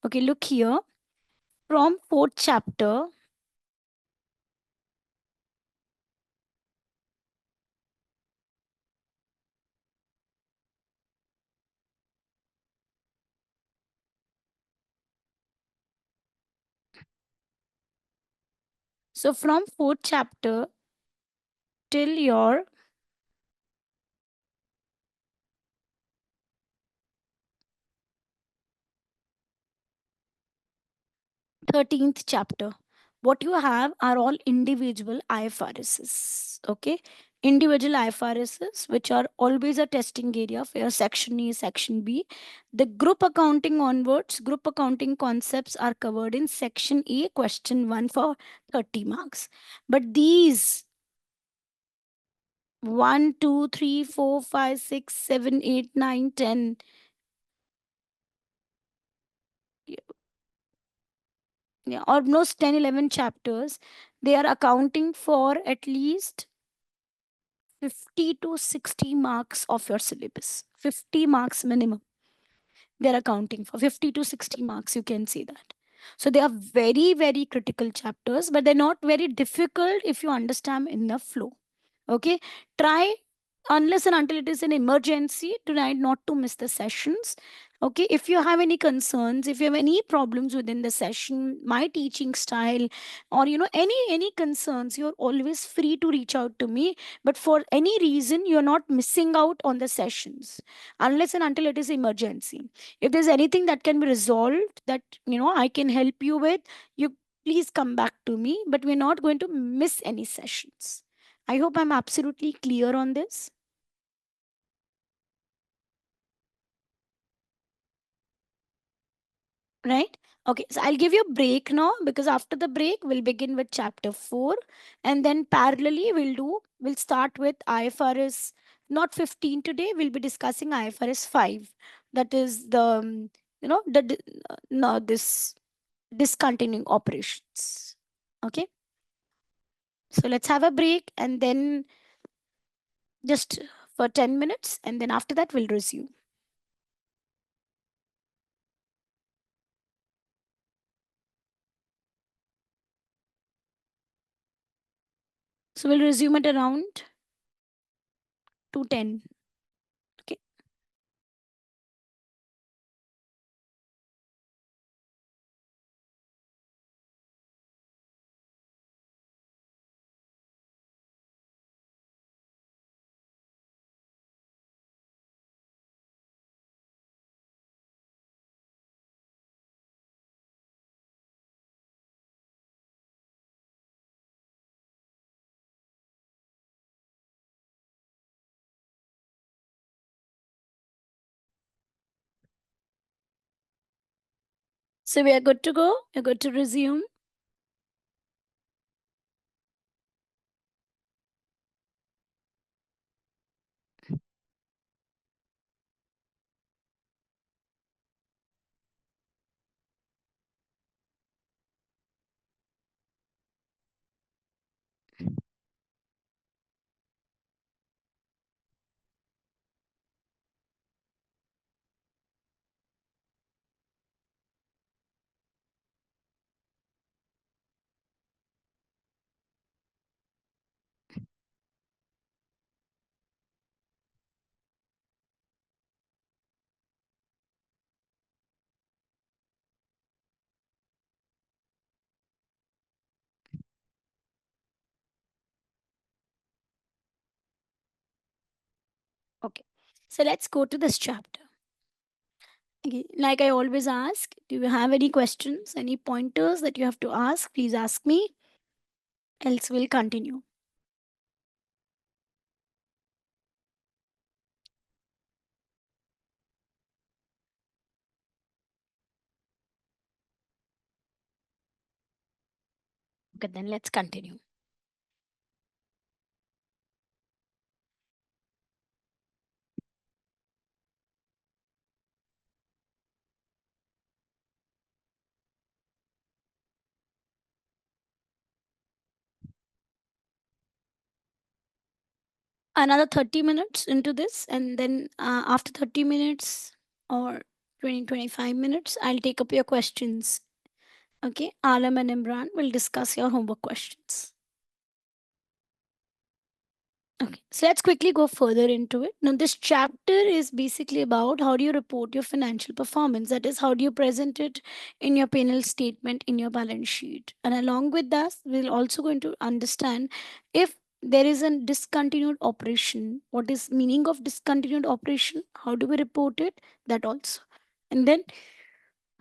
Okay, look here. From fourth chapter, till your 13th chapter, what you have are all individual IFRSs. Okay, individual IFRSs, which are always a testing area for your section A, section B. The group accounting onwards, group accounting concepts are covered in section A, question 1 for 30 marks. But these 1, 2, 3, 4, 5, 6, 7, 8, 9, 10, yeah, almost 10, 11 chapters, they are accounting for at least 50 to 60 marks of your syllabus. 50 marks minimum. They're accounting for 50 to 60 marks, you can say that. So they are very, very critical chapters, but they're not very difficult if you understand in the flow. Okay, try, unless and until it is an emergency, try not to miss the sessions. Okay, if you have any concerns, if you have any problems within the session, my teaching style, or any concerns, you're always free to reach out to me. But for any reason, you're not missing out on the sessions, unless and until it is emergency. If there's anything that can be resolved, that I can help you with, you please come back to me. But we're not going to miss any sessions. I hope I'm absolutely clear on this. Right? Okay, so I'll give you a break now, because after the break, we'll begin with chapter 4. And then parallelly, we'll start with IFRS, not 15 today. We'll be discussing IFRS 5. That is the, no, this discontinuing operations. Okay. So let's have a break and then just for 10 minutes, and then after that we'll resume. So we'll resume at around 2:10. Okay. So we are good to go. You're good to resume. Okay. So let's go to this chapter. Okay. Like I always ask, do you have any questions, any pointers that you have to ask? Please ask me, else we'll continue. Okay, then let's continue. Another 30 minutes into this, and then after 30 minutes or 20-25 minutes, I'll take up your questions. Okay, Alam and Imran will discuss your homework questions. Okay, so let's quickly go further into it. Now, this chapter is basically about how do you report your financial performance. That is, how do you present it in your P&L statement, in your balance sheet. And along with that, we're also going to understand if there is a discontinued operation, what is meaning of discontinued operation, how do we report it, that also. And then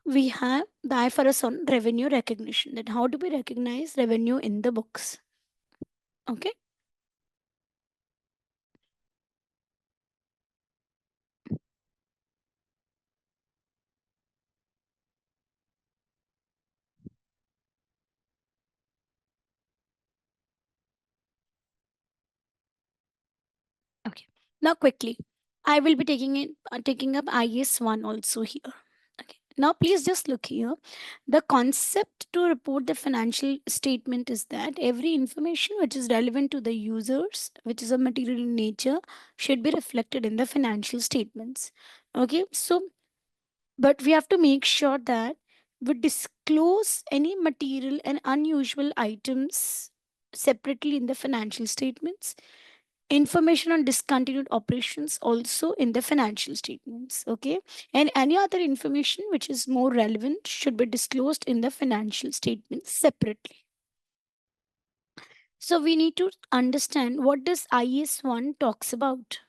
we have the IFRS on revenue recognition, that how do we recognize revenue in the books. Okay. Okay. Now quickly, I will be taking up IS 1 also here. Okay. Now please just look here. The concept to report the financial statement is that every information which is relevant to the users, which is of material in nature, should be reflected in the financial statements. Okay. So, but we have to make sure that we disclose any material and unusual items separately in the financial statements. Information on discontinued operations also in the financial statements. Okay. And any other information which is more relevant should be disclosed in the financial statements separately. So we need to understand what does IS 1 talks about.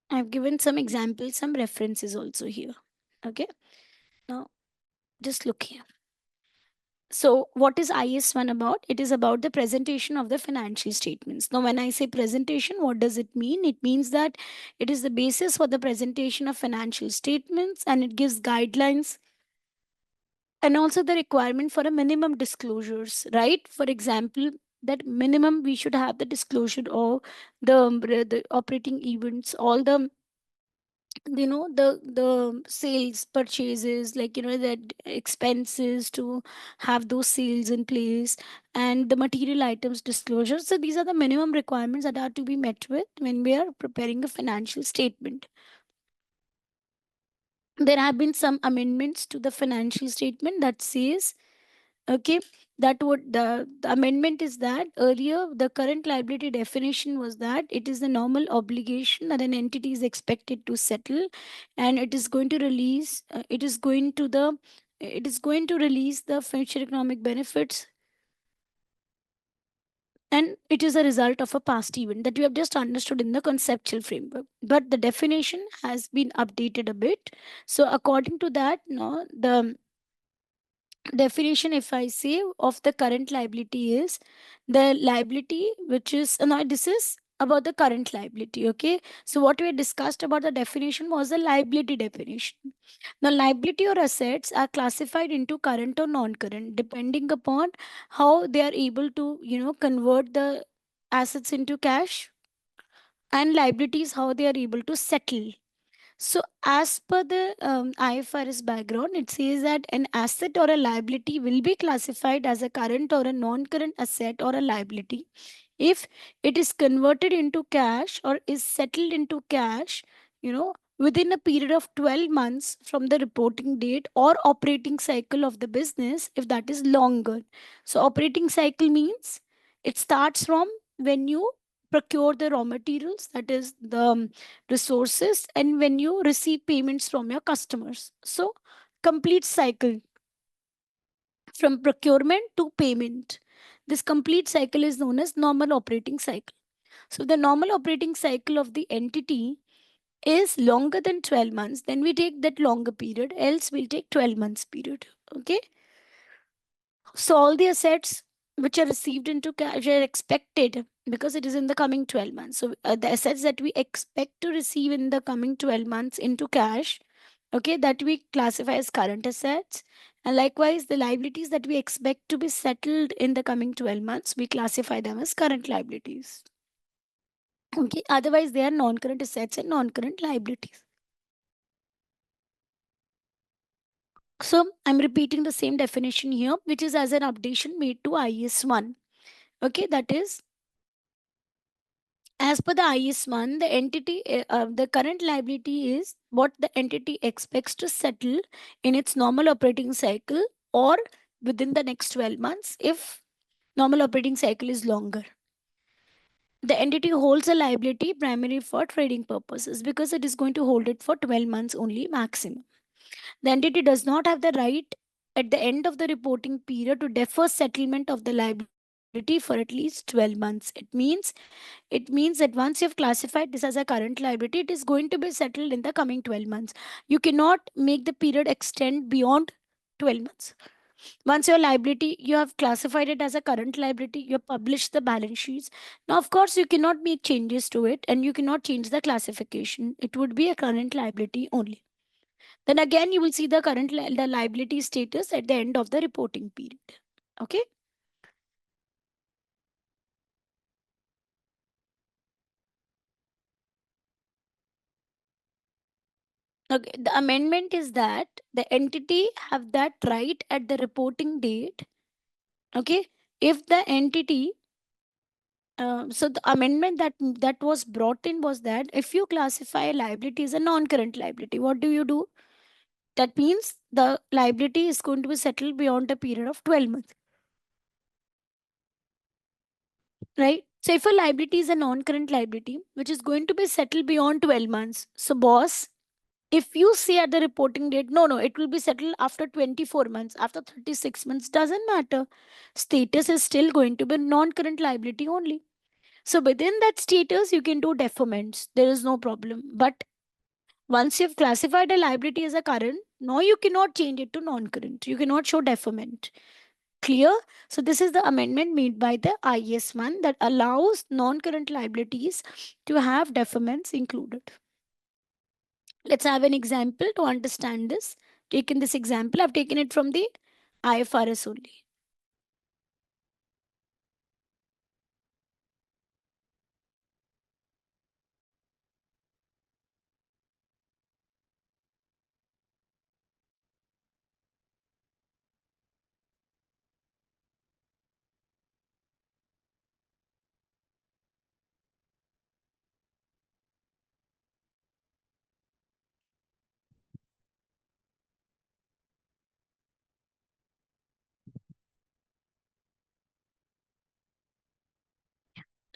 I've given some examples, some references also here. Okay. Now just look here. So, what is IS 1 about? It is about the presentation of the financial statements. Now, when I say presentation, what does it mean? It means that it is the basis for the presentation of financial statements, and it gives guidelines and also the requirement for a minimum disclosures, right? For example, that minimum we should have the disclosure of the operating events, all the the sales purchases, like that expenses to have those sales in place, and the material items disclosure. So these are the minimum requirements that are to be met with when we are preparing a financial statement. There have been some amendments to the financial statement that says, okay, that would the amendment is that earlier the current liability definition was that it is the normal obligation that an entity is expected to settle, and it is going to release it is going to release the future economic benefits, and it is a result of a past event that we have just understood in the conceptual framework, but the definition has been updated a bit. So according to that, no, the definition, if I say, of the current liability is the liability which is no, this is about the current liability. Okay, so what we had discussed about the definition was the liability definition. Now liability or assets are classified into current or non-current depending upon how they are able to convert the assets into cash, and liabilities how they are able to settle. So, as per the IFRS background, it says that an asset or a liability will be classified as a current or a non current asset or a liability if it is converted into cash or is settled into cash, within a period of 12 months from the reporting date or operating cycle of the business, if that is longer. So, operating cycle means it starts from when you procure the raw materials, that is the resources, and when you receive payments from your customers. So, complete cycle from procurement to payment. This complete cycle is known as normal operating cycle. So, the normal operating cycle of the entity is longer than 12 months, then we take that longer period, else we'll take 12 months period. Okay. So all the assets which are received into cash are expected because it is in the coming 12 months. So the assets that we expect to receive in the coming 12 months into cash, okay, that we classify as current assets. And likewise, the liabilities that we expect to be settled in the coming 12 months, we classify them as current liabilities. Okay, otherwise they are non-current assets and non-current liabilities. So I'm repeating the same definition here, which is as an updation made to IS 1. Okay, that is, as per the IS1, the current liability is what the entity expects to settle in its normal operating cycle or within the next 12 months if normal operating cycle is longer. The entity holds a liability primarily for trading purposes because it is going to hold it for 12 months only maximum. The entity does not have the right at the end of the reporting period to defer settlement of the liability for at least 12 months. It means that once you've classified this as a current liability, it is going to be settled in the coming 12 months. You cannot make the period extend beyond 12 months. Once your liability, you have classified it as a current liability, you have published the balance sheets. Now, of course, you cannot make changes to it and you cannot change the classification. It would be a current liability only. Then again, you will see the the liability status at the end of the reporting period. Okay. Okay, the amendment is that the entity have that right at the reporting date. Okay, if the entity, so the amendment that was brought in was that if you classify a liability as a non-current liability, what do you do? That means the liability is going to be settled beyond a period of 12 months, right? So if a liability is a non-current liability, which is going to be settled beyond 12 months, so boss, if you say at the reporting date, no, no, it will be settled after 24 months, after 36 months, doesn't matter. Status is still going to be non-current liability only. So within that status, you can do deferments. There is no problem. But once you've classified a liability as a current, now you cannot change it to non-current. You cannot show deferment. Clear? So this is the amendment made by the IS1 that allows non-current liabilities to have deferments included. Let's have an example to understand this. Taken this example, I've taken it from the IFRS only.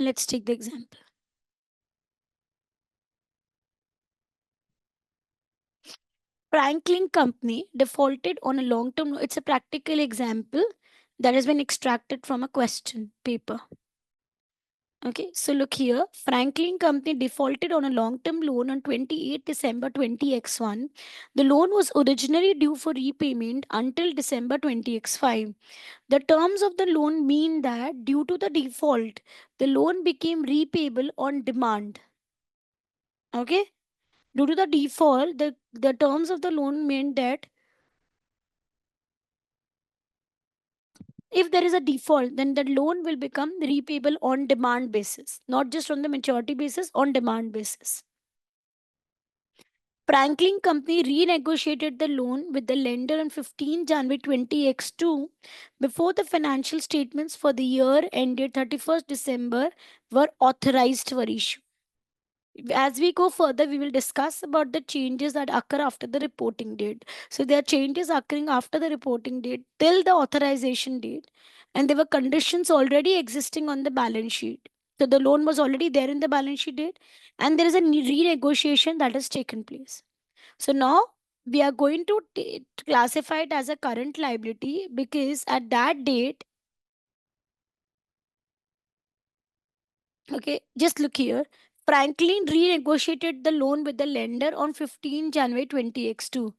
Let's take the example. Franklin Company defaulted on a long-term loan. It's a practical example that has been extracted from a question paper. Okay, so look here. Franklin Company defaulted on a long-term loan on 28 December 20x1. The loan was originally due for repayment until December 20x5. The terms of the loan mean that due to the default, the loan became repayable on demand. Okay, due to the default, the terms of the loan meant that if there is a default, then the loan will become repayable on demand basis, not just on the maturity basis, on demand basis. Franklin Company renegotiated the loan with the lender on 15 January 20x2 before the financial statements for the year ended 31st December were authorized for issue. As we go further, we will discuss about the changes that occur after the reporting date. So there are changes occurring after the reporting date till the authorization date, and there were conditions already existing on the balance sheet. So the loan was already there in the balance sheet date, and there is a renegotiation that has taken place. So now we are going to classify it as a current liability because at that date, okay, just look here. Franklin renegotiated the loan with the lender on 15 January 20x2.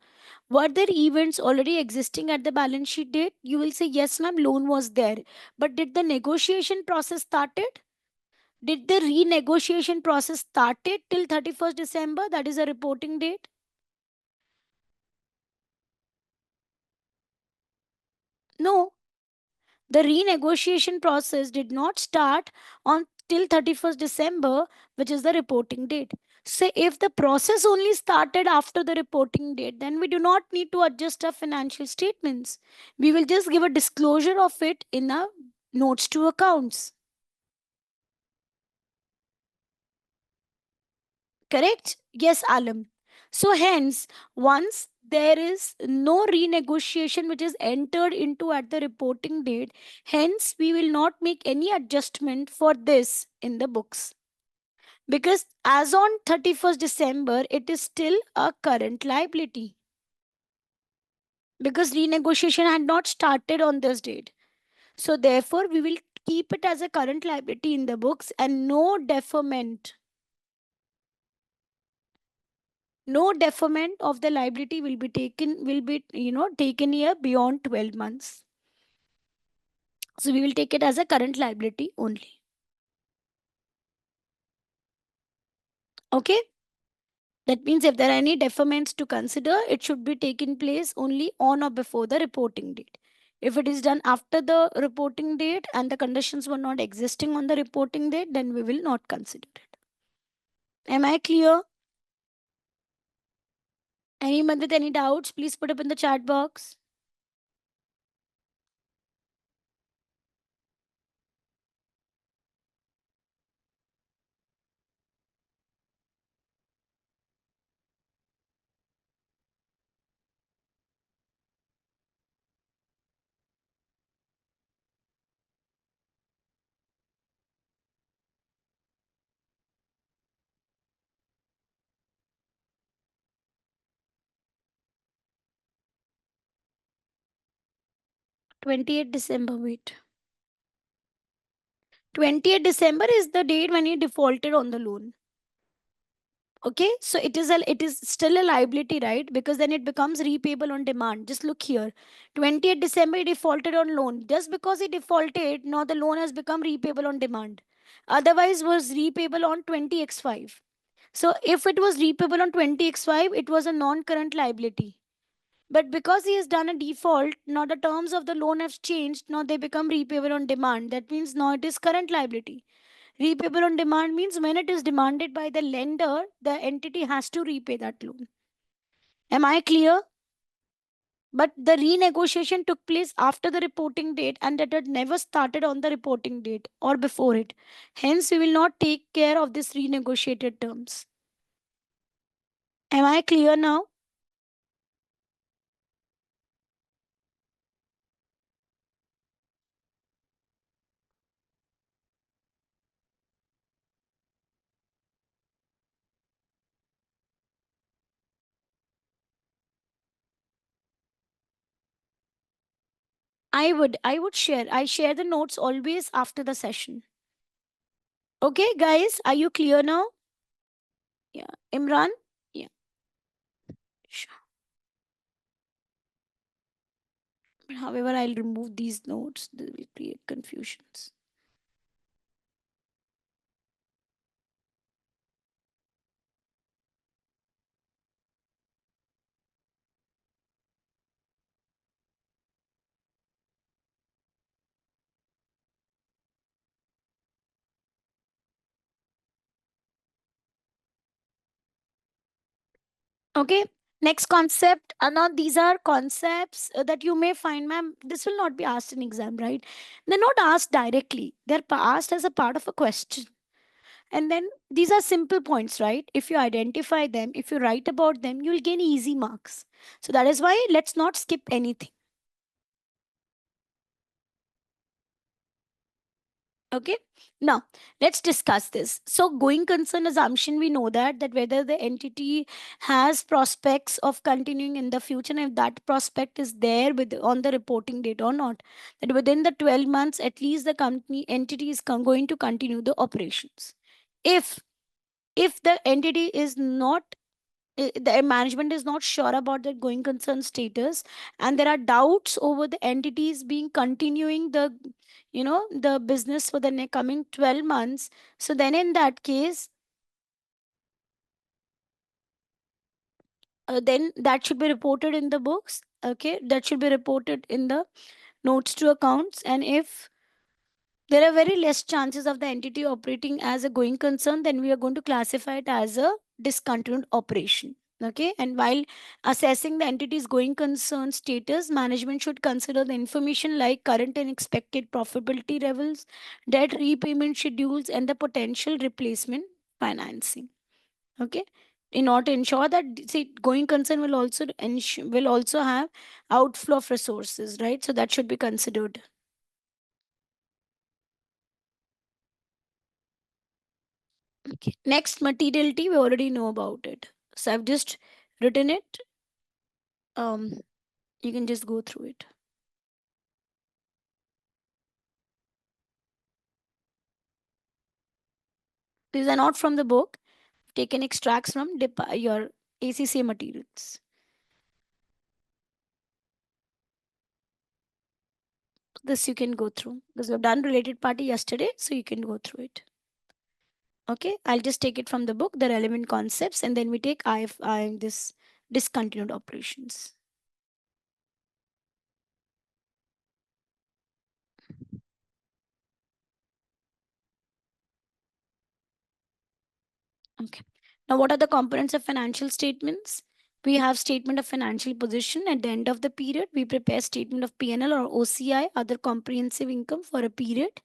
Were there events already existing at the balance sheet date? You will say, yes, ma'am, loan was there. But did the negotiation process started? Did the renegotiation process started till 31st December? That is a reporting date. No, the renegotiation process did not start on till 31st December, which is the reporting date. So if the process only started after the reporting date, then we do not need to adjust our financial statements. We will just give a disclosure of it in our notes to accounts. Correct? Yes, Alam. So hence, once there is no renegotiation which is entered into at the reporting date, hence we will not make any adjustment for this in the books. Because as on 31st December, it is still a current liability. Because renegotiation had not started on this date. So therefore, we will keep it as a current liability in the books and no deferment of the liability will be taken here beyond 12 months. So we will take it as a current liability only. Okay, that means if there are any deferments to consider, it should be taken place only on or before the reporting date. If it is done after the reporting date and the conditions were not existing on the reporting date, then we will not consider it. Am I clear? Anyone with any doubts, please put up in the chat box. 28th December, wait. 20th December is the date when he defaulted on the loan. Okay, so it is still a liability, right? Because then it becomes repayable on demand. Just look here. 20th December he defaulted on loan. Just because he defaulted, now the loan has become repayable on demand. Otherwise was repayable on 20x5. So if it was repayable on 20x5, it was a non-current liability. But because he has done a default, now the terms of the loan have changed. Now they become repayable on demand. That means now it is current liability. Repayable on demand means when it is demanded by the lender, the entity has to repay that loan. Am I clear? But the renegotiation took place after the reporting date and that had never started on the reporting date or before it. Hence, we will not take care of this renegotiated terms. Am I clear now? I would share. I share the notes always after the session. Okay, guys, are you clear now? Yeah. Imran? Yeah, sure. However, I'll remove these notes. They will create confusions. Okay. Next concept. Now these are concepts that you may find, ma'am. This will not be asked in exam, right? They're not asked directly. They're asked as a part of a question. And then these are simple points, right? If you identify them, if you write about them, you'll gain easy marks. So that is why let's not skip anything. Okay. Now let's discuss this. So going concern assumption, we know that whether the entity has prospects of continuing in the future, and if that prospect is there with on the reporting date or not, that within the 12 months at least the company entity is going to continue the operations. If the entity is not the management is not sure about the going concern status, and there are doubts over the entities being continuing the the business for the coming 12 months, so then in that case, then that should be reported in the books. Okay, that should be reported in the notes to accounts. And if there are very less chances of the entity operating as a going concern, then we are going to classify it as a discontinued operation. Okay, and while assessing the entity's going concern status, management should consider the information like current and expected profitability levels, debt repayment schedules, and the potential replacement financing. Okay, in order to ensure that, see, going concern will also will also have outflow of resources, right? So that should be considered. Okay. Next, materiality, we already know about it. So I've just written it. Um, you can just go through it. These are not from the book. Taken extracts from your ACCA materials. This you can go through because we've done related party yesterday, so you can go through it. Okay, I'll just take it from the book, the relevant concepts, and then we take I this discontinued operations. Okay. Now, what are the components of financial statements? We have statement of financial position at the end of the period. We prepare statement of PNL or OCI, other comprehensive income for a period.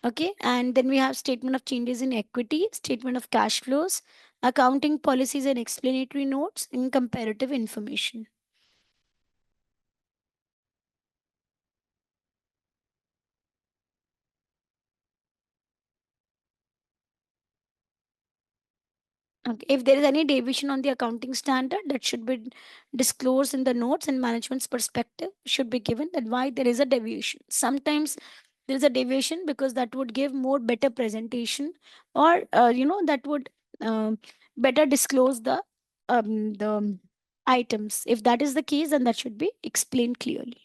Okay. And then we have statement of changes in equity, statement of cash flows, accounting policies and explanatory notes, and comparative information. Okay. If there is any deviation on the accounting standard, that should be disclosed in the notes, and management's perspective should be given that why there is a deviation. Sometimes there is a deviation because that would give more better presentation, or that would better disclose the items. If that is the case, then that should be explained clearly.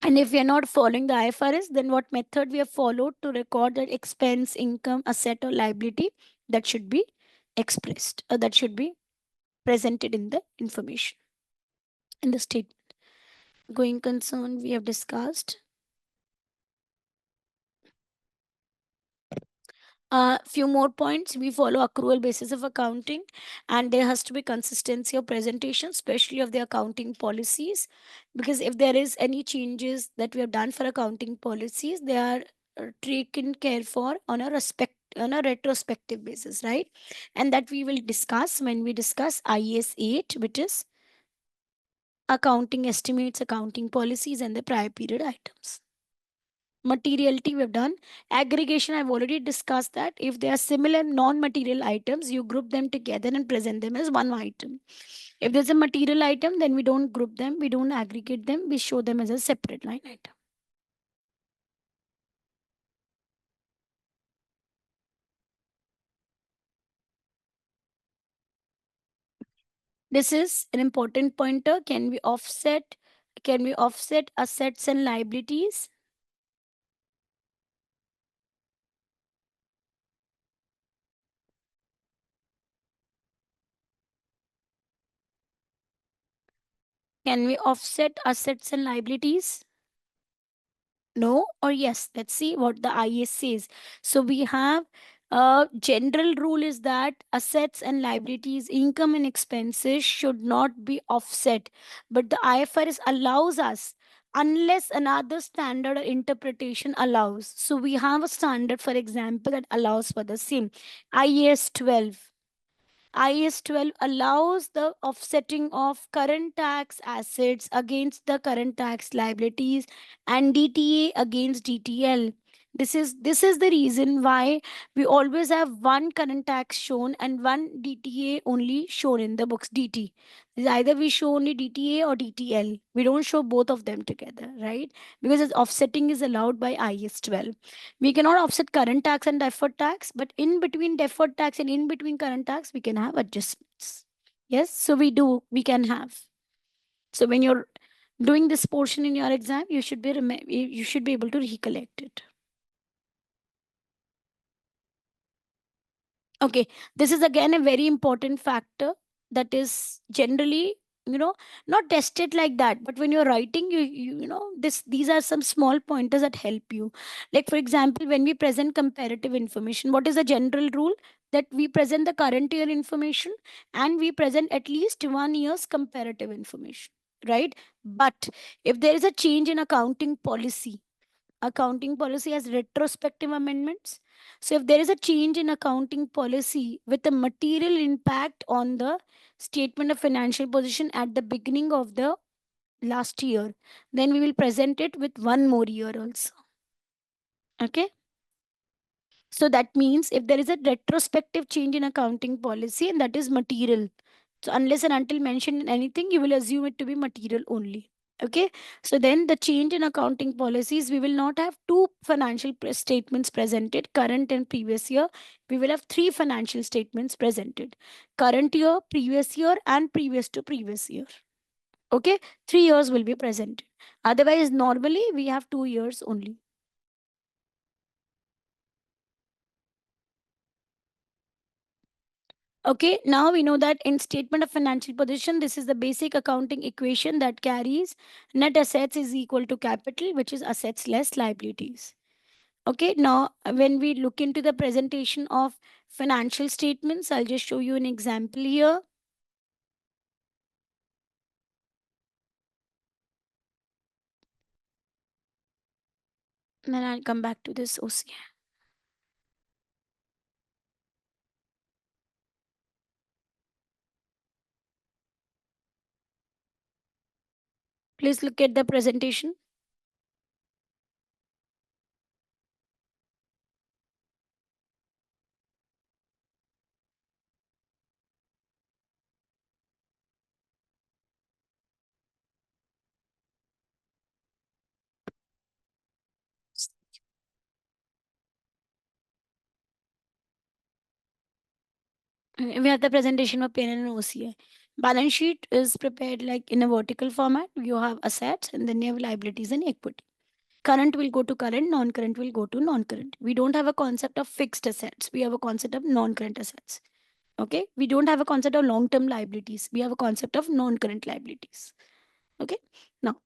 And if we are not following the IFRS, then what method we have followed to record that expense, income, asset, or liability, that should be expressed, or that should be presented in the information, in the statement. Going concern, we have discussed. Few more points. We follow accrual basis of accounting, and there has to be consistency of presentation, especially of the accounting policies, because if there is any changes that we have done for accounting policies, they are taken care for on a retrospective basis, right? And that we will discuss when we discuss IAS 8, which is accounting estimates, accounting policies, and the prior period items. Materiality we've done. Aggregation, I've already discussed that. If they are similar non-material items, you group them together and present them as one item. If there's a material item, then we don't group them, we don't aggregate them, we show them as a separate line item. This is an important pointer. Can we offset assets and liabilities? Can we offset assets and liabilities? No or yes? Let's see what the IAS says. So we have a general rule is that assets and liabilities, income and expenses should not be offset. But the IFRS allows us unless another standard or interpretation allows. So we have a standard, for example, that allows for the same. IAS 12. IAS 12 allows the offsetting of current tax assets against the current tax liabilities and DTA against DTL. This is the reason why we always have one current tax shown and one DTA only shown in the books. DT is either we show only DTA or DTL. We don't show both of them together, right? Because its offsetting is allowed by IAS 12. We cannot offset current tax and deferred tax, but in between deferred tax and in between current tax, we can have adjustments. Yes, so we can have. So when you're doing this portion in your exam, you should you should be able to recollect it. Okay, this is again a very important factor that is generally, not tested like that. But when you're writing, these are some small pointers that help you. Like for example, when we present comparative information, what is the general rule? That we present the current year information and we present at least 1 year's comparative information, right? But if there is a change in accounting policy has retrospective amendments. So if there is a change in accounting policy with a material impact on the statement of financial position at the beginning of the last year, then we will present it with one more year also. Okay. So that means if there is a retrospective change in accounting policy and that is material. So unless and until mentioned in anything, you will assume it to be material only. Okay, so then the change in accounting policies, we will not have two financial statements presented, current and previous year. We will have three financial statements presented, current year, previous year, and previous to previous year. Okay, 3 years will be presented. Otherwise, normally we have 2 years only. Okay, now we know that in statement of financial position, this is the basic accounting equation that carries net assets is equal to capital, which is assets less liabilities. Okay, now when we look into the presentation of financial statements, I'll just show you an example here. And then I'll come back to this OCI. Please look at the presentation. We have the presentation of P&L and OCI. Balance sheet is prepared like in a vertical format. You have assets and then you have liabilities and equity. Current will go to current, non-current will go to non-current. We don't have a concept of fixed assets. We have a concept of non-current assets. Okay. We don't have a concept of long-term liabilities. We have a concept of non-current liabilities. Okay. Now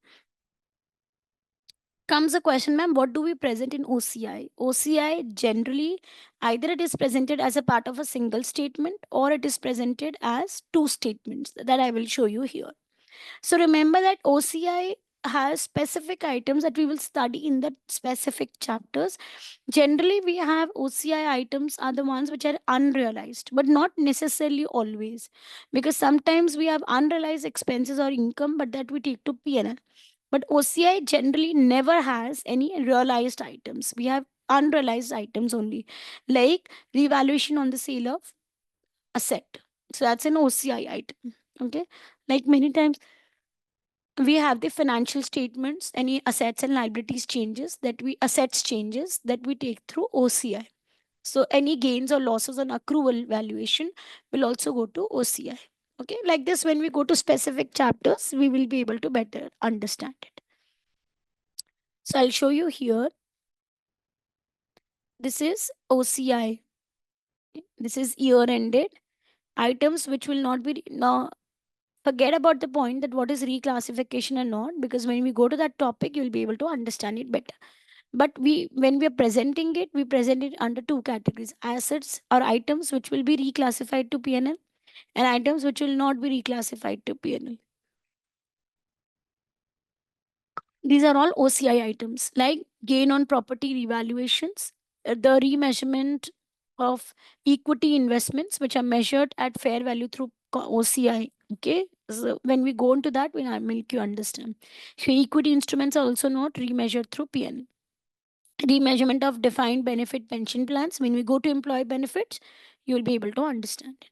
comes a question, ma'am, what do we present in OCI? OCI generally either it is presented as a part of a single statement or it is presented as two statements that I will show you here. So remember that OCI has specific items that we will study in the specific chapters. Generally, we have OCI items are the ones which are unrealized, but not necessarily always, because sometimes we have unrealized expenses or income, but that we take to P&L. But OCI generally never has any realized items. We have unrealized items only, like revaluation on the sale of asset. So that's an OCI item. Okay, like many times we have the financial statements, any assets and liabilities changes that we assets changes that we take through OCI. So any gains or losses on accrual valuation will also go to OCI. Okay, like this, when we go to specific chapters, we will be able to better understand it. So I'll show you here. This is OCI. This is year ended items which will not be now. Forget about the point that what is reclassification and not, because when we go to that topic, you'll be able to understand it better. But when we are presenting it, we present it under two categories: assets or items which will be reclassified to PNL, and items which will not be reclassified to PNL. These are all OCI items, like gain on property revaluations, the remeasurement of equity investments, which are measured at fair value through OCI. Okay, so when we go into that, we'll make you understand. So equity instruments are also not remeasured through PN. Remeasurement of defined benefit pension plans. When we go to employee benefits, you will be able to understand it.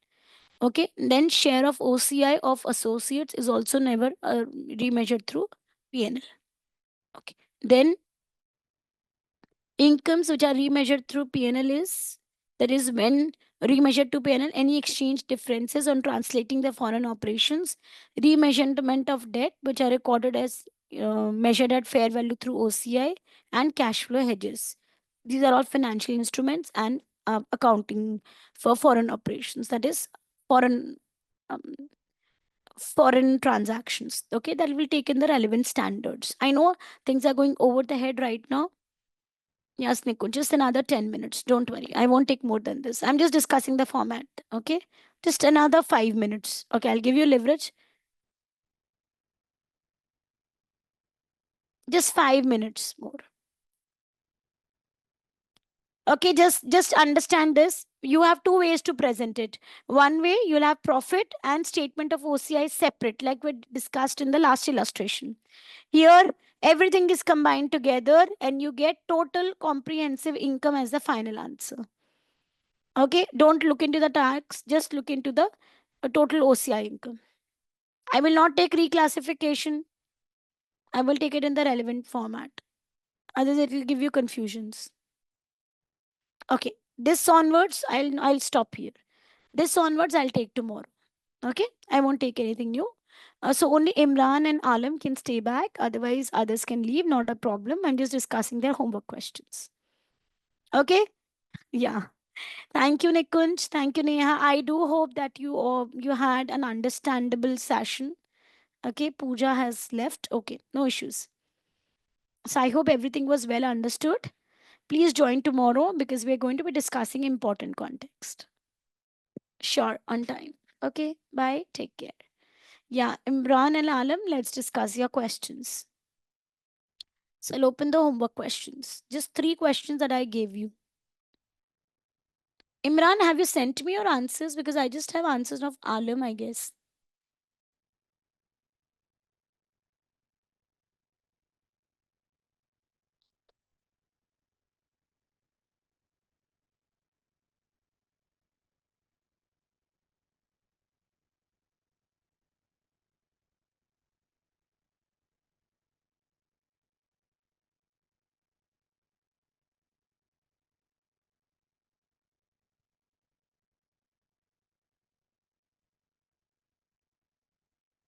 Okay, then share of OCI of associates is also never remeasured through PNL. Okay, then incomes which are remeasured through PNL is, that is when remeasured to PNL, any exchange differences on translating the foreign operations, remeasurement of debt which are recorded as measured at fair value through OCI, and cash flow hedges. These are all financial instruments and accounting for foreign operations, that is foreign um, foreign transactions. Okay, that will take in the relevant standards. I know things are going over the head right now. Yes, Niku, just another 10 minutes. Don't worry. I won't take more than this. I'm just discussing the format. Okay. Just another 5 minutes. Okay. I'll give you leverage. Just 5 minutes more. Okay. Just understand this. You have two ways to present it. One way, you'll have profit and statement of OCI separate, like we discussed in the last illustration. Here, everything is combined together and you get total comprehensive income as the final answer. Okay, don't look into the tax, just look into the total OCI income. I will not take reclassification. I will take it in the relevant format. Otherwise, it will give you confusions. Okay, this onwards, I'll stop here. This onwards, I'll take tomorrow. Okay, I won't take anything new. So only Imran and Alam can stay back. Otherwise, others can leave. Not a problem. I'm just discussing their homework questions. Okay. Yeah. Thank you, Nikunj. Thank you, Neha. I do hope that you had an understandable session. Okay, Pooja has left. Okay, no issues. So I hope everything was well understood. Please join tomorrow because we're going to be discussing important context. Sure, on time. Okay, bye. Take care. Yeah, Imran and Alam, let's discuss your questions. So I'll open the homework questions. Just 3 questions that I gave you. Imran, have you sent me your answers? Because I just have answers of Alam, I guess.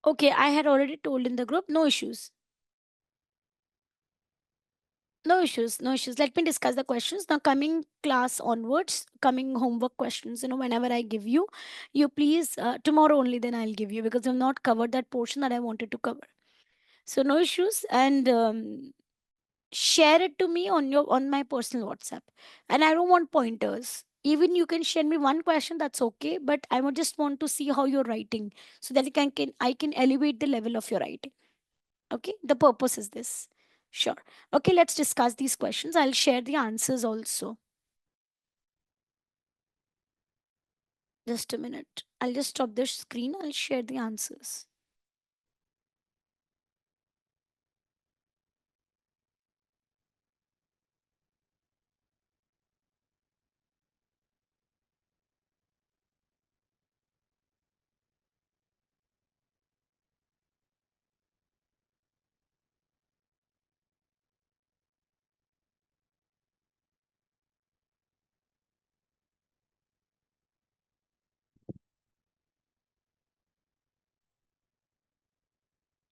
Okay, I had already told in the group, no issues. No issues, no issues. Let me discuss the questions. Now, coming class onwards, coming homework questions, whenever I give you, you please, tomorrow only then I'll give you because I've not covered that portion that I wanted to cover. So, no issues. And share it to me on my personal WhatsApp. And I don't want pointers. Even you can share me one question, that's okay. But I would just want to see how you're writing so that I can elevate the level of your writing. Okay, the purpose is this. Sure. Okay, let's discuss these questions. I'll share the answers also. Just a minute. I'll just stop this screen. I'll share the answers.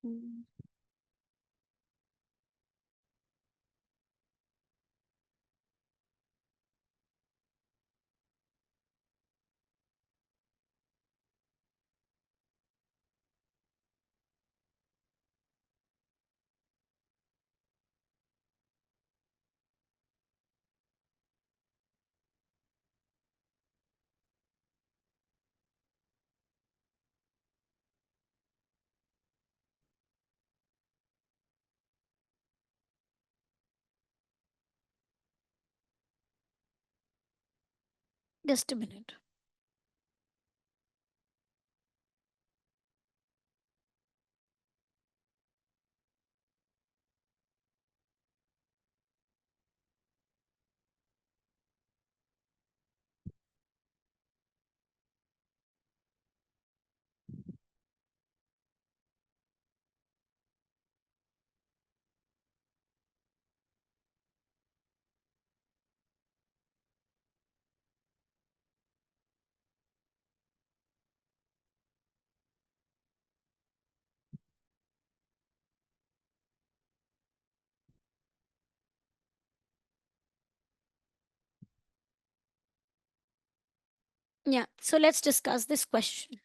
Mm. Just a minute. Yeah, so let's discuss this question.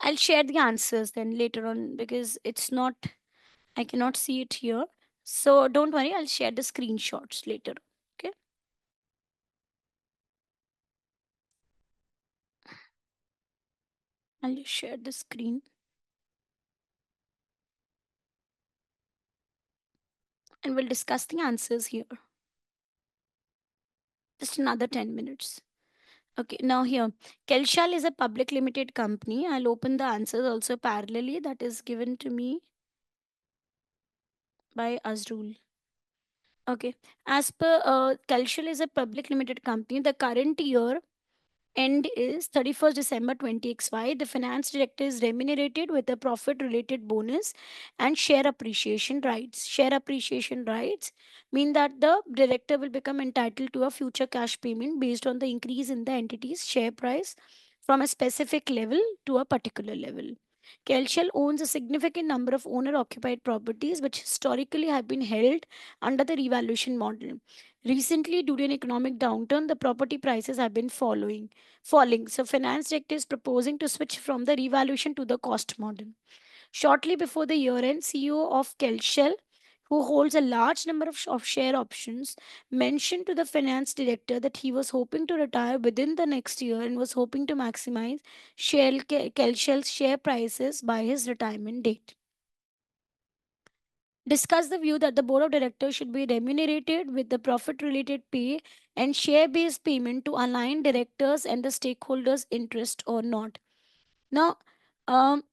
I'll share the answers then later on because it's not, I cannot see it here. So don't worry, I'll share the screenshots later. Okay, I'll just share the screen and we'll discuss the answers here. Just another 10 minutes. Okay, now here, Kelshal is a public limited company. I'll open the answers also parallelly that is given to me by Azrul. Okay, as per Kelshal is a public limited company. The current year end is 31st December 20XY. The finance director is remunerated with a profit related bonus and share appreciation rights. Share appreciation rights mean that the director will become entitled to a future cash payment based on the increase in the entity's share price from a specific level to a particular level. Kelshell owns a significant number of owner occupied properties which historically have been held under the revaluation model. Recently, due to an economic downturn, the property prices have been falling. So, finance director is proposing to switch from the revaluation to the cost model. Shortly before the year end, CEO of Kelshell, who holds a large number of share options, mentioned to the finance director that he was hoping to retire within the next year and was hoping to maximize Kelshell's share prices by his retirement date. Discuss the view that the board of directors should be remunerated with the profit related pay and share based payment to align directors and the stakeholders' interest or not. Now, um,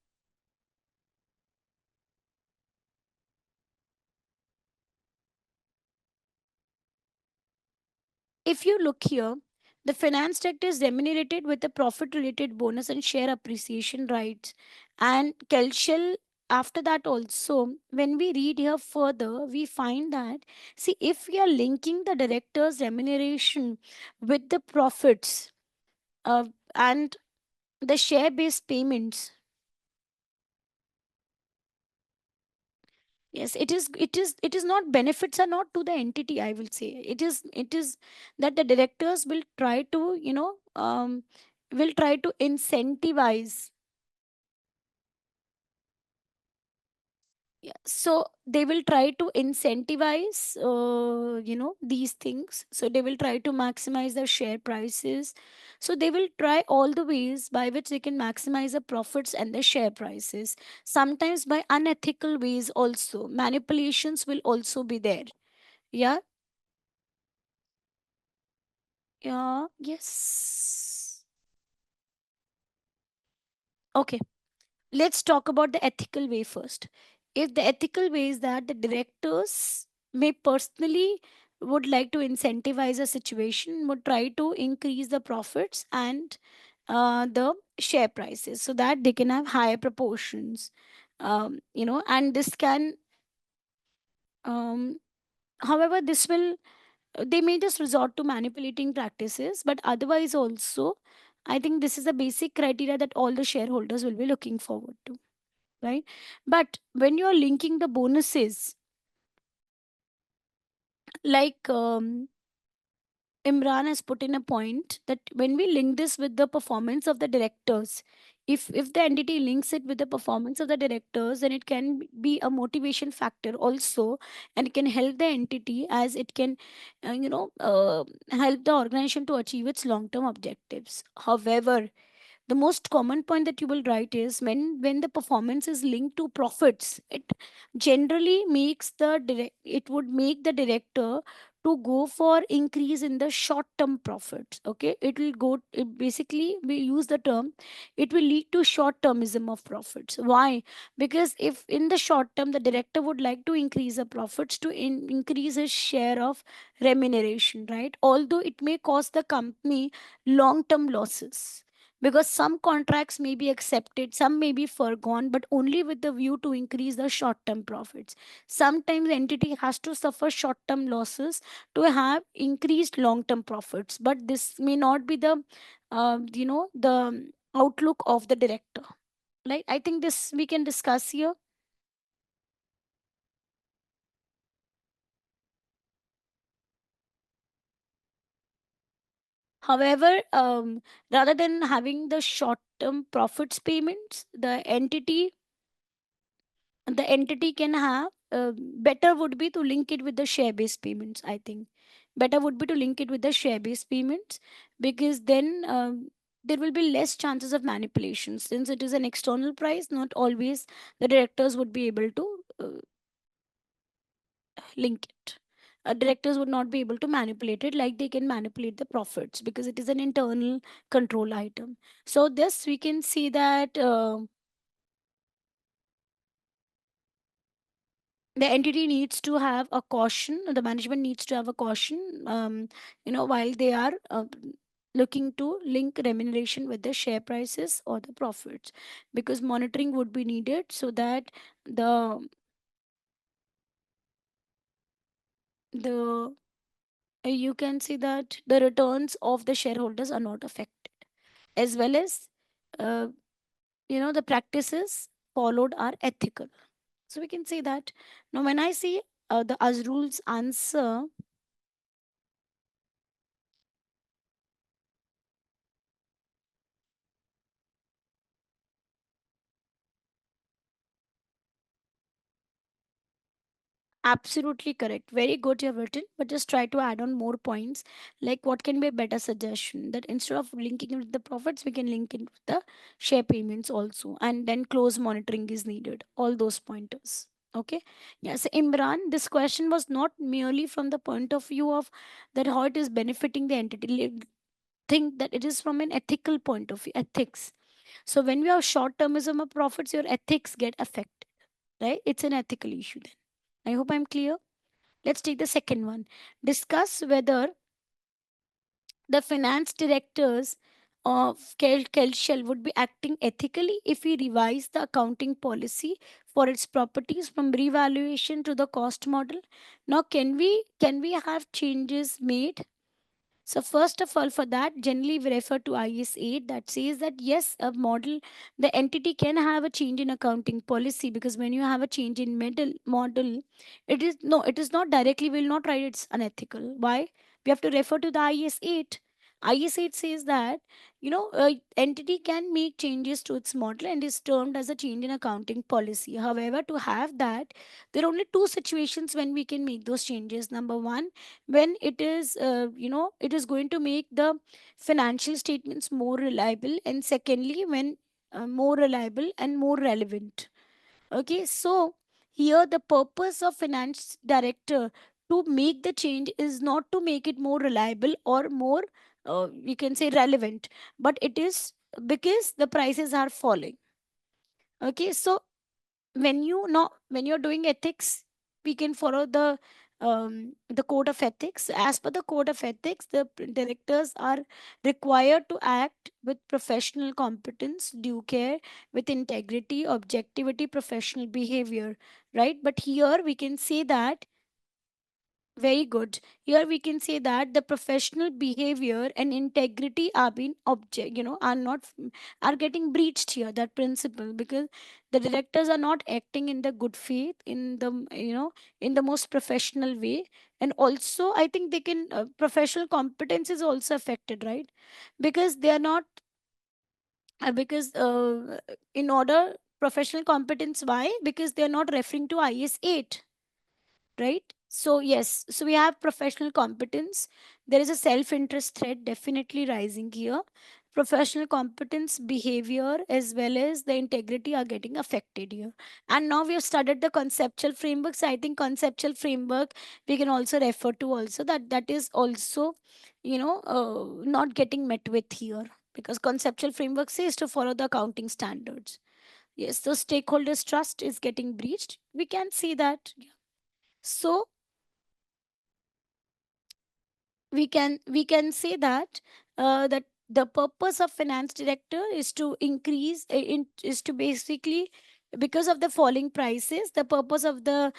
if you look here, the finance director is remunerated with a profit related bonus and share appreciation rights. And Kelshell, after that, also, when we read here further, we find that, see, if we are linking the director's remuneration with the profits and the share based payments, yes, it is not, benefits are not to the entity, I will say. It is that the directors will try to, will try to incentivize. Yeah, so they will try to incentivize, these things. So they will try to maximize their share prices. So they will try all the ways by which they can maximize the profits and the share prices. Sometimes by unethical ways also. Manipulations will also be there. Yeah, yeah, yes. Okay, let's talk about the ethical way first. If the ethical way is that the directors may personally would like to incentivize a situation, would try to increase the profits and the share prices so that they can have higher proportions. And this can, um, however, this will, they may just resort to manipulating practices, but otherwise also, I think this is the basic criteria that all the shareholders will be looking forward to. right? But when you're linking the bonuses, like Imran has put in a point, that when we link this with the performance of the directors, if the entity links it with the performance of the directors, then it can be a motivation factor also, and it can help the entity, as it can, help the organization to achieve its long term objectives. However, the most common point that you will write is, when the performance is linked to profits, it generally makes it would make the director to go for increase in the short term profits. Okay, it will go, it basically, we use the term, it will lead to short termism of profits. Why? Because if in the short term the director would like to increase the profits to increase his share of remuneration, right, although it may cost the company long term losses, because some contracts may be accepted, some may be foregone, but only with the view to increase the short term profits. Sometimes the entity has to suffer short term losses to have increased long term profits, but this may not be the outlook of the director. Like, I think this we can discuss here. However, rather than having the short term profits payments, the entity can have, better would be to link it with the share based payments. I think better would be to link it with the share based payments, because then there will be less chances of manipulation, since it is an external price. Not always the directors would be able to link it. Directors would not be able to manipulate it like they can manipulate the profits, because it is an internal control item. So this we can see that the entity needs to have a caution, the management needs to have a caution, while they are looking to link remuneration with the share prices or the profits, because monitoring would be needed, so that the the you can see that the returns of the shareholders are not affected, as well as uh, the practices followed are ethical. So we can say that. Now when I see the Azrul's answer, absolutely correct. Very good you have written, but just try to add on more points. Like, what can be a better suggestion? That instead of linking it with the profits, we can link it with the share payments also, and then close monitoring is needed. All those pointers. Okay. Yes, Imran, this question was not merely from the point of view of that how it is benefiting the entity. Think that it is from an ethical point of view, ethics. So when we have short termism of profits, your ethics get affected, right? It's an ethical issue then. I hope I'm clear. Let's take the second one. Discuss whether the finance directors of Kelshell would be acting ethically if we revise the accounting policy for its properties from revaluation to the cost model. Now, can we have changes made? So first of all, for that, generally we refer to IS 8 that says that yes, a model, the entity can have a change in accounting policy, because when you have a change in model, it is no, it is not directly, we will not write it's unethical. Why? We have to refer to the IS 8. IS 8 says that, entity can make changes to its model and is termed as a change in accounting policy. However, to have that, there are only two situations when we can make those changes. Number one, when it is it is going to make the financial statements more reliable, and secondly, when more reliable and more relevant. Okay, so here the purpose of finance director to make the change is not to make it more reliable or more we can say relevant, but it is because the prices are falling. Okay, so when you're doing ethics, we can follow the code of ethics. As per the code of ethics, the directors are required to act with professional competence, due care, with integrity, objectivity, professional behavior, right? But here we can say that Very good. Here we can say that the professional behavior and integrity are being are not are getting breached here. That principle, because the directors are not acting in the good faith, in the in the most professional way, and also I think they can professional competence is also affected, right? Because they are not because in order professional competence, why? Because they are not referring to IS 8, right? So yes, so we have professional competence. There is a self interest threat definitely rising here. Professional competence, behavior, as well as the integrity are getting affected here. And now we have studied the conceptual frameworks. I think conceptual framework we can also refer to also that is also not getting met with here, because conceptual framework says to follow the accounting standards. Yes, so stakeholders trust is getting breached, we can see that. So we can say that that the purpose of finance director is to increase is to basically, because of the falling prices, the purpose of the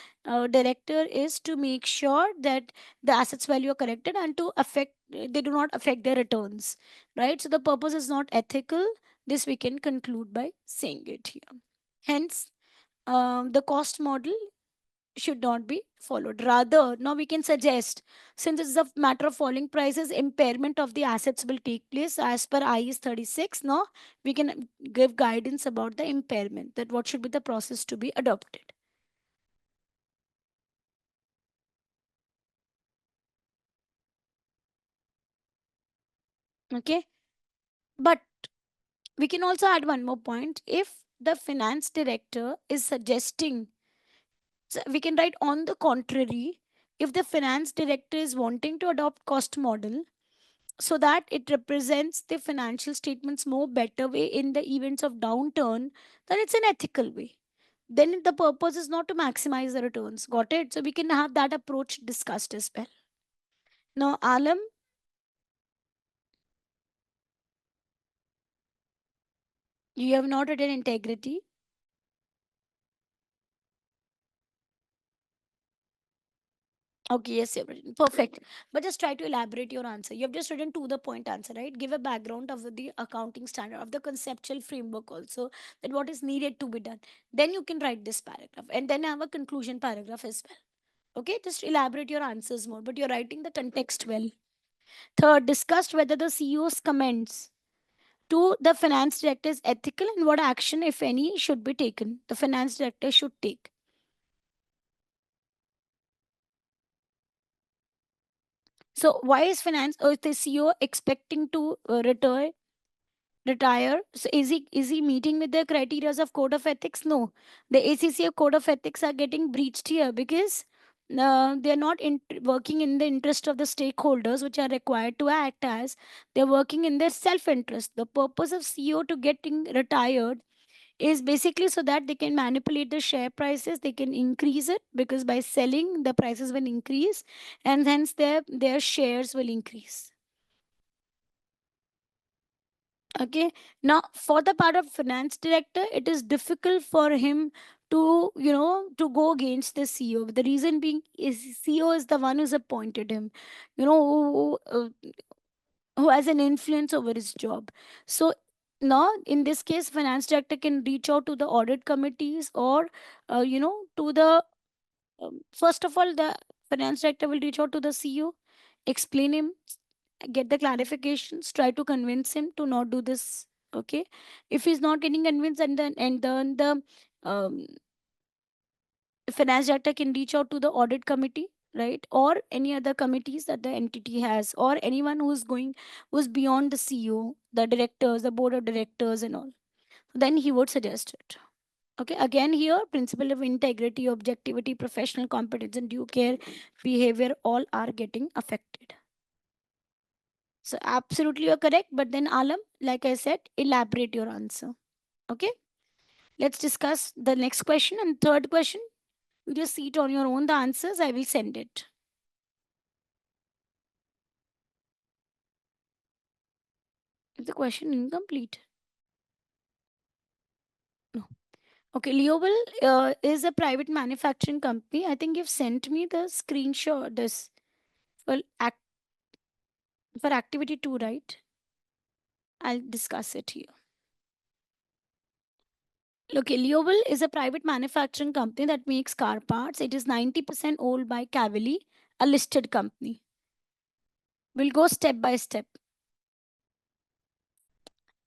director is to make sure that the assets value are corrected and to affect they do not affect their returns, right? So the purpose is not ethical. This we can conclude by saying it here. Hence the cost model should not be followed. Rather, now we can suggest, since it's a matter of falling prices, impairment of the assets will take place as per IS 36. Now we can give guidance about the impairment, that what should be the process to be adopted. Okay, but we can also add one more point. If the finance director is suggesting, so we can write on the contrary, if the finance director is wanting to adopt cost model so that it represents the financial statements more better way in the events of downturn, then it's an ethical way. Then the purpose is not to maximize the returns. Got it? So we can have that approach discussed as well. Now, Alam, you have not written integrity. Okay, yes, you've written. Perfect. But just try to elaborate your answer. You have just written to the point answer, right? Give a background of the accounting standard, of the conceptual framework also, that what is needed to be done. Then you can write this paragraph and then have a conclusion paragraph as well. Okay, just elaborate your answers more, but you're writing the context well. Third, discussed whether the CEO's comments to the finance director is ethical and what action, if any, should be taken. The finance director should take. So, why is the CEO expecting to retire? So is he meeting with the criteria of code of ethics? No, the ACCA code of ethics are getting breached here because they are not working in the interest of the stakeholders which are required to act as. They're working in their self interest. The purpose of CEO to getting retired is basically so that they can manipulate the share prices, they can increase it, because by selling the prices will increase and hence their shares will increase. Okay, now for the part of finance director, it is difficult for him to to go against the CEO. The reason being is CEO is the one who's appointed him, you know who has an influence over his job. So now in this case finance director can reach out to the audit committees or to the first of all the finance director will reach out to the CEO, explain him, get the clarifications, try to convince him to not do this. Okay, if he's not getting convinced, and then the um, finance director can reach out to the audit committee, right, or any other committees that the entity has, or anyone who's beyond the CEO, the directors, the board of directors and all. Then he would suggest it. Okay, again here principle of integrity, objectivity, professional competence and due care behavior all are getting affected. So absolutely you're correct. But then Alam, like I said, elaborate your answer. Okay. Let's discuss the next question and third question. You just see it on your own. The answers I will send it. Is the question incomplete? No. Okay, Leovel is a private manufacturing company. I think you've sent me the screenshot. This for for activity two, right? I'll discuss it here. Okay, Leovel is a private manufacturing company that makes car parts. It is 90% owned by Cavalli, a listed company. We'll go step by step.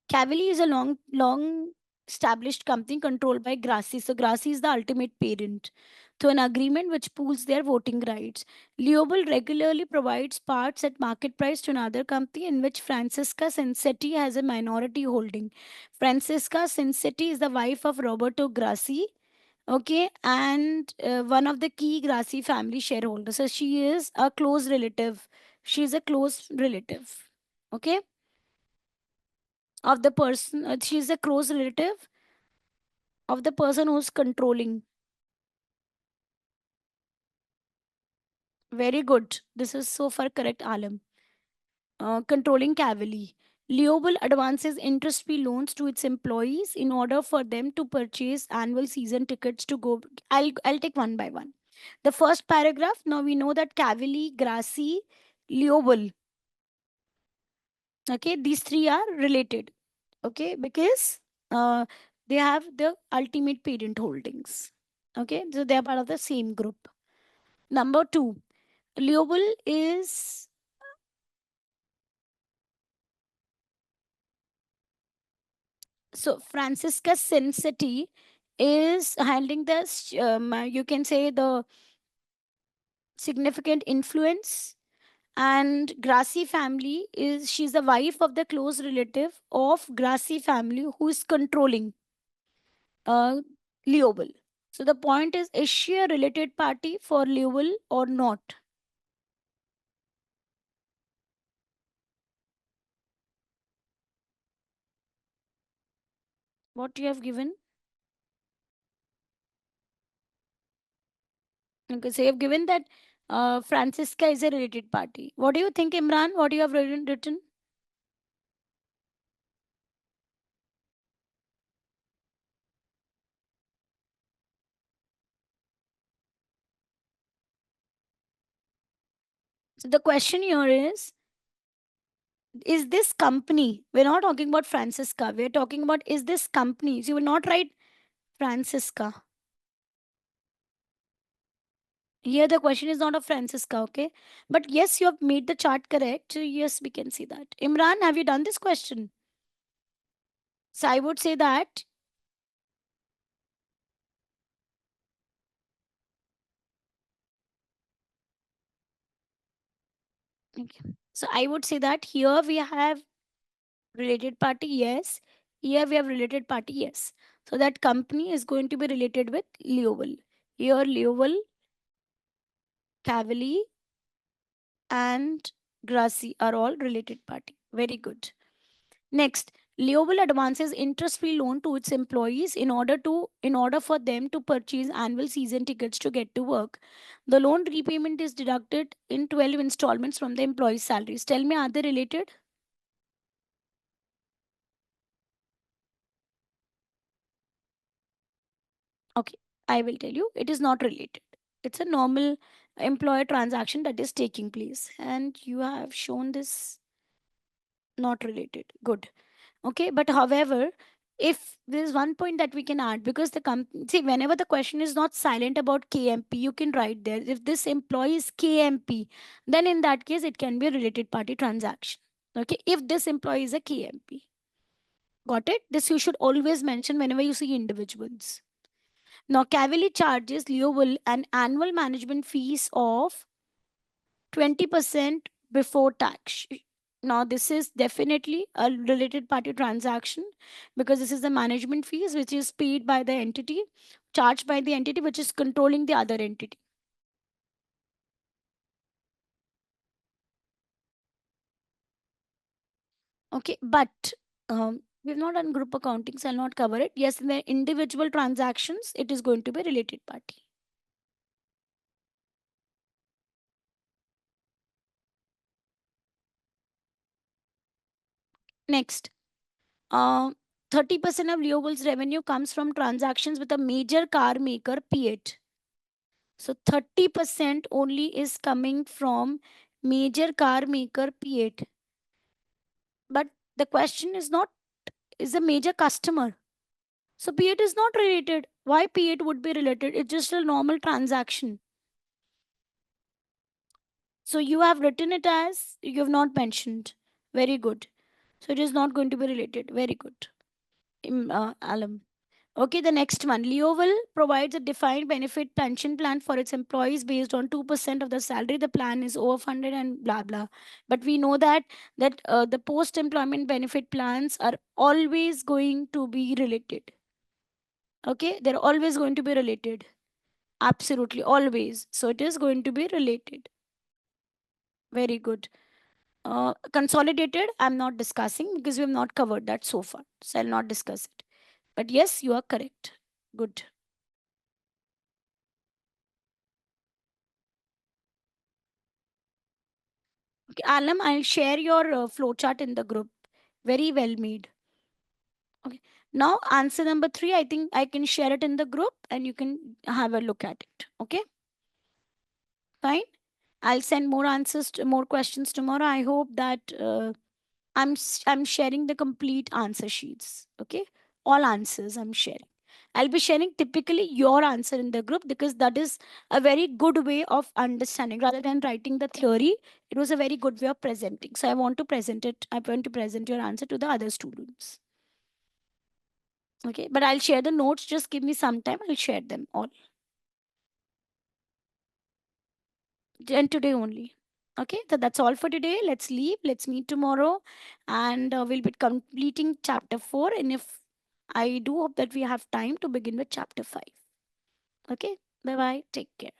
Cavalli is a long established company controlled by Grassi. So Grassi is the ultimate parent to an agreement which pools their voting rights. Leobil regularly provides parts at market price to another company in which Francisca Sensetti has a minority holding. Francisca Sensetti is the wife of Roberto Grassi. Okay, and one of the key Grassi family shareholders. So she is a close relative. She is a close relative. Okay, of the person. She's a close relative of the person who's controlling. Very good. This is so far correct, Alam. Controlling Cavalry. Leobil advances interest-free loans to its employees in order for them to purchase annual season tickets to go. I'll take one by one. The first paragraph. Now we know that Cavalry, Grassi, Leobil. Okay, these three are related. Okay, because uh, they have the ultimate parent holdings. Okay, so they are part of the same group. Number two, Leobil is so Francisca Sensetti is handling the you can say the significant influence, and Grassi family is she's the wife of the close relative of Grassi family who is controlling uh, Leobil. So the point is she a related party for Leobil or not? What you have given? Okay, so you have given that Francisca is a related party. What do you think, Imran? What you have written? So the question here is this company, we're not talking about Francisca, we're talking about is this company. So you will not write Francisca. Here the question is not of Francisca, okay? But yes, you have made the chart correct. So yes, we can see that. Imran, have you done this question? So I would say that okay. So I would say that here we have related party, yes. Here we have related party, yes. So that company is going to be related with Leoval. Here Leoval, Cavalli, and Grassi are all related party. Very good. Next, Leoval advances interest-free loan to its employees in order for them to purchase annual season tickets to get to work. The loan repayment is deducted in 12 installments from the employee's salaries. Tell me, are they related? Okay, I will tell you. It is not related. It's a normal employer transaction that is taking place, and you have shown this not related. Good. Okay, but however, if there's one point that we can add, because the company, see, whenever the question is not silent about KMP, you can write there. If this employee is KMP, then in that case, it can be a related party transaction. Okay, if this employee is a KMP. Got it? This you should always mention whenever you see individuals. Now, Cavalry charges Leoval an annual management fees of 20% before tax. Now, this is definitely a related party transaction because this is the management fees which is paid by the entity, charged by the entity which is controlling the other entity. Okay, but we've not done group accounting, so I'll not cover it. Yes, in the individual transactions, it is going to be related party. Next, uh, 30% of Leovel's revenue comes from transactions with a major car maker, P8. So 30% only is coming from major car maker, P8. But the question is not, is a major customer. So P8 is not related. Why P8 would be related? It's just a normal transaction. So you have written it as, you have not mentioned. Very good. So it is not going to be related. Very good. Alam. Okay, the next one. Leovel provides a defined benefit pension plan for its employees based on 2% of the salary. The plan is overfunded and blah blah. But we know that the post-employment benefit plans are always going to be related. Okay, they're always going to be related. Absolutely, always. So it is going to be related. Very good. Consolidated, I'm not discussing because we have not covered that so far. So I'll not discuss it. But yes, you are correct. Good. Okay, Alam, I'll share your flowchart in the group. Very well made. Okay. Now, answer number 3, I think I can share it in the group and you can have a look at it. Okay. Fine. I'll send more answers, more questions tomorrow. I hope that I'm sharing the complete answer sheets. Okay. All answers I'm sharing. I'll be sharing typically your answer in the group because that is a very good way of understanding rather than writing the theory. It was a very good way of presenting. So I want to present it. I want to present your answer to the other students. Okay, but I'll share the notes. Just give me some time. I'll share them all. And today only. Okay, so that's all for today. Let's leave. Let's meet tomorrow. And we'll be completing chapter 4. And if I do hope that we have time to begin with chapter 5. Okay, bye bye. Take care.